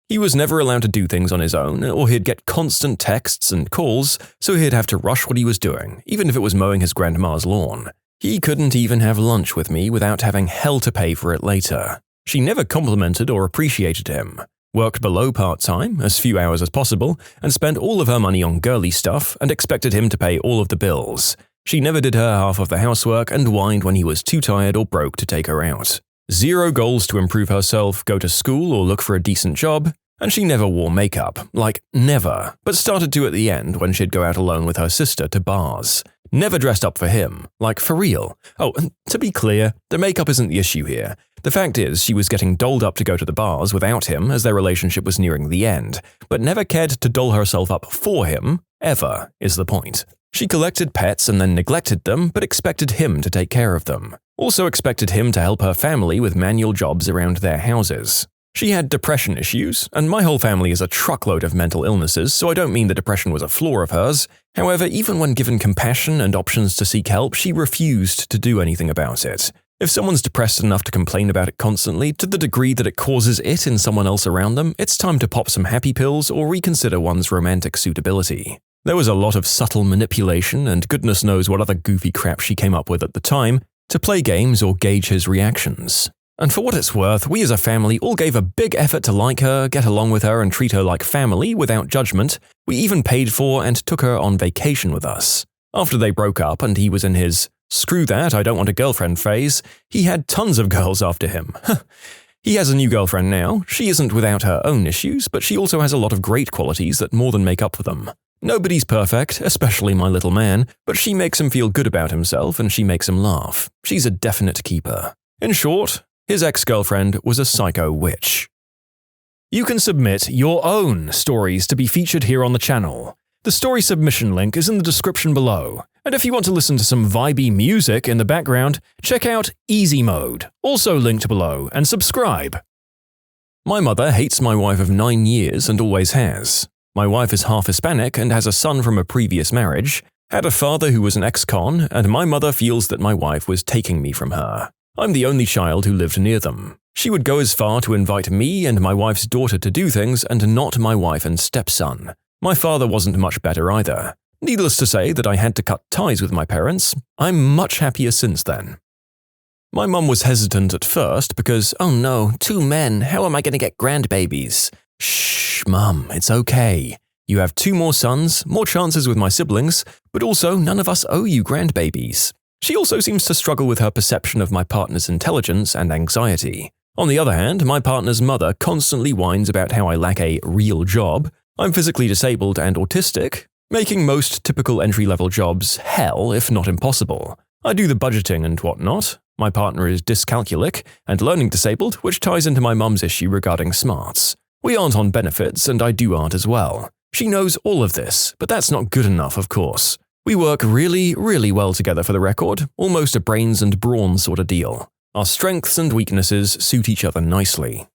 He was never allowed to do things on his own, or he'd get constant texts and calls, so he'd have to rush what he was doing, even if it was mowing his grandma's lawn. He couldn't even have lunch with me without having hell to pay for it later. She never complimented or appreciated him. Worked below part-time, as few hours as possible, and spent all of her money on girly stuff and expected him to pay all of the bills. She never did her half of the housework and whined when he was too tired or broke to take her out. Zero goals to improve herself, go to school, or look for a decent job. And she never wore makeup, like never, but started to at the end when she'd go out alone with her sister to bars. Never dressed up for him, like for real. Oh, and to be clear, the makeup isn't the issue here. The fact is she was getting dolled up to go to the bars without him as their relationship was nearing the end, but never cared to doll herself up for him, ever, is the point. She collected pets and then neglected them, but expected him to take care of them. Also expected him to help her family with manual jobs around their houses. She had depression issues, and my whole family is a truckload of mental illnesses, so I don't mean the depression was a flaw of hers. However, even when given compassion and options to seek help, she refused to do anything about it. If someone's depressed enough to complain about it constantly, to the degree that it causes it in someone else around them, it's time to pop some happy pills or reconsider one's romantic suitability. There was a lot of subtle manipulation and goodness knows what other goofy crap she came up with at the time, to play games or gauge his reactions. And for what it's worth, we as a family all gave a big effort to like her, get along with her, and treat her like family without judgment. We even paid for and took her on vacation with us. After they broke up and he was in his "screw that, I don't want a girlfriend" phase, he had tons of girls after him. He has a new girlfriend now. She isn't without her own issues, but she also has a lot of great qualities that more than make up for them. Nobody's perfect, especially my little man, but she makes him feel good about himself and she makes him laugh. She's a definite keeper. In short, his ex-girlfriend was a psycho witch. You can submit your own stories to be featured here on the channel. The story submission link is in the description below. And if you want to listen to some vibey music in the background, check out easymode, also linked below, and subscribe. My mother hates my wife of 9 years and always has. My wife is half Hispanic and has a son from a previous marriage, had a father who was an ex-con, and my mother feels that my wife was taking me from her. I'm the only child who lived near them. She would go as far to invite me and my wife's daughter to do things and not my wife and stepson. My father wasn't much better either. Needless to say that I had to cut ties with my parents. I'm much happier since then. My mum was hesitant at first because, oh no, 2 men, how am I going to get grandbabies? Shh, Mum, it's okay. You have 2 more sons, more chances with my siblings, but also none of us owe you grandbabies. She also seems to struggle with her perception of my partner's intelligence and anxiety. On the other hand, my partner's mother constantly whines about how I lack a real job, I'm physically disabled and autistic, making most typical entry-level jobs hell if not impossible. I do the budgeting and whatnot. My partner is dyscalculic and learning disabled, which ties into my mum's issue regarding smarts. We aren't on benefits, and aren't as well. She knows all of this, but that's not good enough, of course. We work really, really well together for the record, almost a brains and brawn sort of deal. Our strengths and weaknesses suit each other nicely.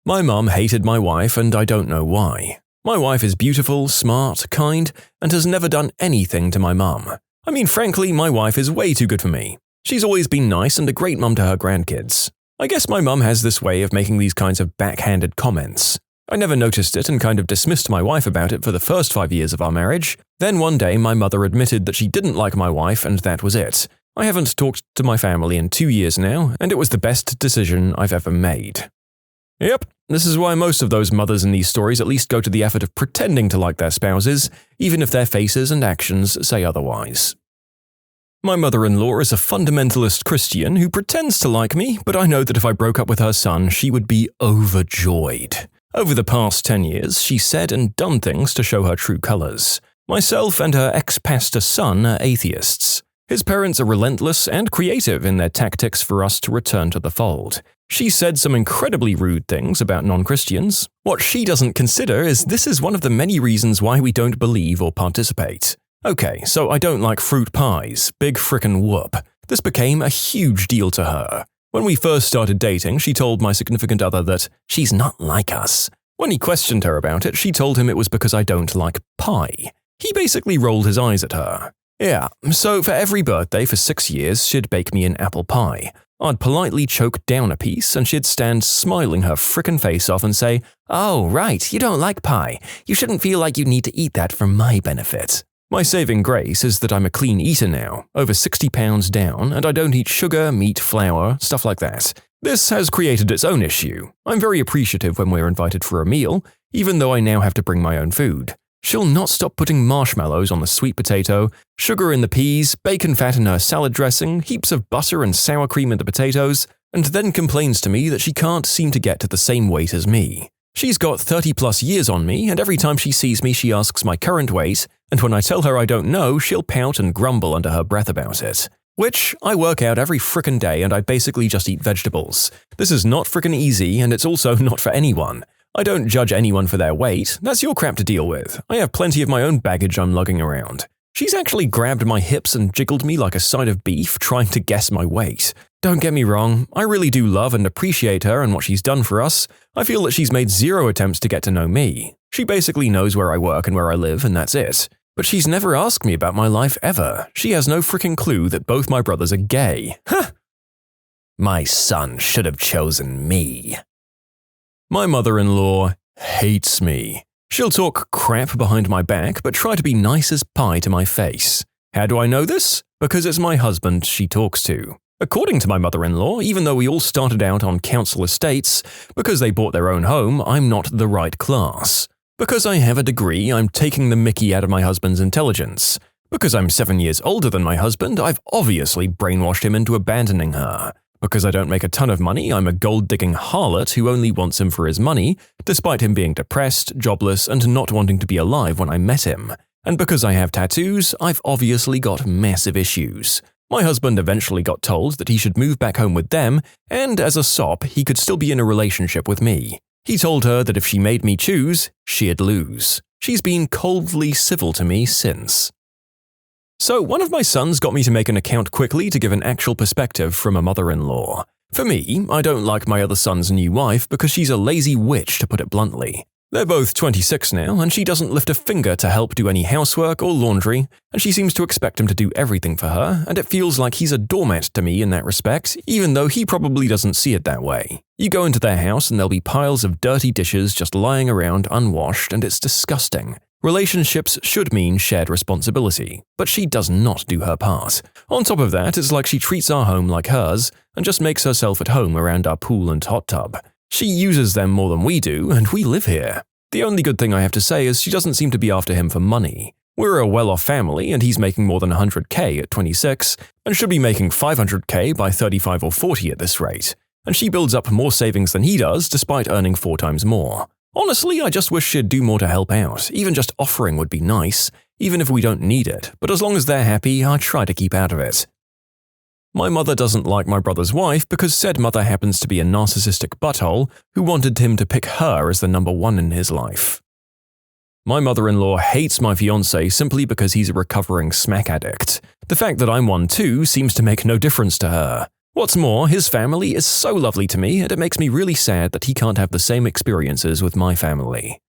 My mum hated my wife, and I don't know why. My wife is beautiful, smart, kind, and has never done anything to my mum. I mean, frankly, my wife is way too good for me. She's always been nice and a great mum to her grandkids. I guess my mum has this way of making these kinds of backhanded comments. I never noticed it and kind of dismissed my wife about it for the first 5 years of our marriage. Then one day my mother admitted that she didn't like my wife, and that was it. I haven't talked to my family in 2 years now, and it was the best decision I've ever made. Yep, this is why most of those mothers in these stories at least go to the effort of pretending to like their spouses, even if their faces and actions say otherwise. My mother-in-law is a fundamentalist Christian who pretends to like me, but I know that if I broke up with her son, she would be overjoyed. Over the past 10 years, she's said and done things to show her true colors. Myself and her ex-pastor son are atheists. His parents are relentless and creative in their tactics for us to return to the fold. She said some incredibly rude things about non-Christians. What she doesn't consider is this is one of the many reasons why we don't believe or participate. Okay, so I don't like fruit pies, big frickin' whoop. This became a huge deal to her. When we first started dating, she told my significant other that she's not like us. When he questioned her about it, she told him it was because I don't like pie. He basically rolled his eyes at her. Yeah, so for every birthday for 6 years, she'd bake me an apple pie. I'd politely choke down a piece, and she'd stand smiling her frickin' face off and say, "Oh, right, you don't like pie. You shouldn't feel like you need to eat that for my benefit." My saving grace is that I'm a clean eater now, over 60 pounds down, and I don't eat sugar, meat, flour, stuff like that. This has created its own issue. I'm very appreciative when we're invited for a meal, even though I now have to bring my own food. She'll not stop putting marshmallows on the sweet potato, sugar in the peas, bacon fat in her salad dressing, heaps of butter and sour cream in the potatoes, and then complains to me that she can't seem to get to the same weight as me. She's got 30 plus years on me, and every time she sees me she asks my current weight, and when I tell her I don't know, she'll pout and grumble under her breath about it. Which, I work out every frickin' day and I basically just eat vegetables. This is not frickin' easy, and it's also not for anyone. I don't judge anyone for their weight, that's your crap to deal with. I have plenty of my own baggage I'm lugging around. She's actually grabbed my hips and jiggled me like a side of beef, trying to guess my weight. Don't get me wrong, I really do love and appreciate her and what she's done for us. I feel that she's made 0 attempts to get to know me. She basically knows where I work and where I live, and that's it. But she's never asked me about my life ever. She has no frickin' clue that both my brothers are gay. Huh. My son should have chosen me. My mother-in-law hates me. She'll talk crap behind my back, but try to be nice as pie to my face. How do I know this? Because it's my husband she talks to. According to my mother-in-law, even though we all started out on council estates, because they bought their own home, I'm not the right class. Because I have a degree, I'm taking the mickey out of my husband's intelligence. Because I'm 7 years older than my husband, I've obviously brainwashed him into abandoning her. Because I don't make a ton of money, I'm a gold-digging harlot who only wants him for his money, despite him being depressed, jobless, and not wanting to be alive when I met him. And because I have tattoos, I've obviously got massive issues. My husband eventually got told that he should move back home with them, and as a sop, he could still be in a relationship with me. He told her that if she made me choose, she'd lose. She's been coldly civil to me since. So one of my sons got me to make an account quickly to give an actual perspective from a mother-in-law. For me, I don't like my other son's new wife because she's a lazy witch, to put it bluntly. They're both 26 now, and she doesn't lift a finger to help do any housework or laundry, and she seems to expect him to do everything for her, and it feels like he's a doormat to me in that respect, even though he probably doesn't see it that way. You go into their house and there'll be piles of dirty dishes just lying around unwashed, and it's disgusting. Relationships should mean shared responsibility, but she does not do her part. On top of that, it's like she treats our home like hers, and just makes herself at home around our pool and hot tub. She uses them more than we do, and we live here. The only good thing I have to say is she doesn't seem to be after him for money. We're a well-off family, and he's making more than 100k at 26, and should be making 500k by 35 or 40 at this rate. And she builds up more savings than he does, despite earning 4 times more. Honestly, I just wish she'd do more to help out. Even just offering would be nice, even if we don't need it, but as long as they're happy, I try to keep out of it. My mother doesn't like my brother's wife because said mother happens to be a narcissistic butthole who wanted him to pick her as the number one in his life. My mother-in-law hates my fiancé simply because he's a recovering smack addict. The fact that I'm one too seems to make no difference to her. What's more, his family is so lovely to me and it makes me really sad that he can't have the same experiences with my family.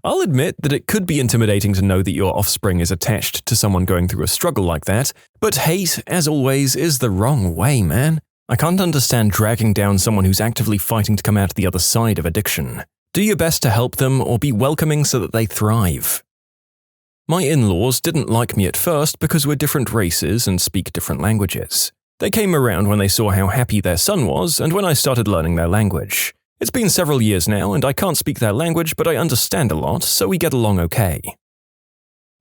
I'll admit that it could be intimidating to know that your offspring is attached to someone going through a struggle like that, but hate, as always, is the wrong way, man. I can't understand dragging down someone who's actively fighting to come out the other side of addiction. Do your best to help them or be welcoming so that they thrive. My in-laws didn't like me at first because we're different races and speak different languages. They came around when they saw how happy their son was and when I started learning their language. It's been several years now and I can't speak their language, but I understand a lot, so we get along okay.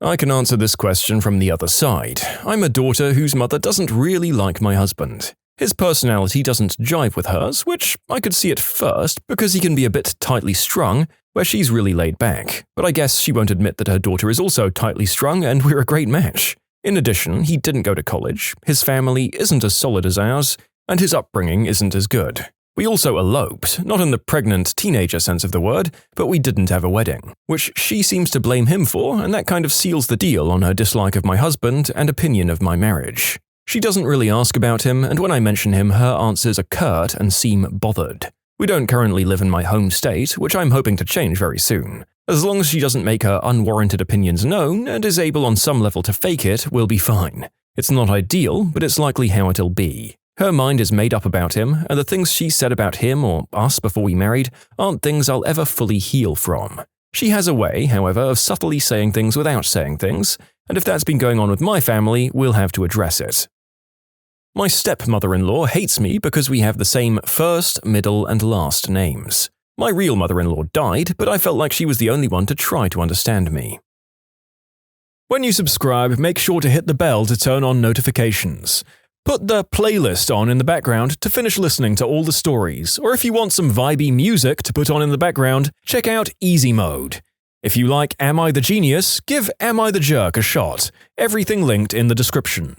I can answer this question from the other side. I'm a daughter whose mother doesn't really like my husband. His personality doesn't jive with hers, which I could see at first because he can be a bit tightly strung, where she's really laid back, but I guess she won't admit that her daughter is also tightly strung and we're a great match. In addition, he didn't go to college, his family isn't as solid as ours, and his upbringing isn't as good. We also eloped, not in the pregnant teenager sense of the word, but we didn't have a wedding, which she seems to blame him for, and that kind of seals the deal on her dislike of my husband and opinion of my marriage. She doesn't really ask about him, and when I mention him, her answers are curt and seem bothered. We don't currently live in my home state, which I'm hoping to change very soon. As long as she doesn't make her unwarranted opinions known and is able on some level to fake it, we'll be fine. It's not ideal, but it's likely how it'll be. Her mind is made up about him, and the things she said about him or us before we married aren't things I'll ever fully heal from. She has a way, however, of subtly saying things without saying things, and if that's been going on with my family, we'll have to address it. My stepmother-in-law hates me because we have the same first, middle, and last names. My real mother-in-law died, but I felt like she was the only one to try to understand me. When you subscribe, make sure to hit the bell to turn on notifications. Put the playlist on in the background to finish listening to all the stories, or if you want some vibey music to put on in the background, check out easymode. If you like Am I the Genius, give Am I the Jerk a shot. Everything linked in the description.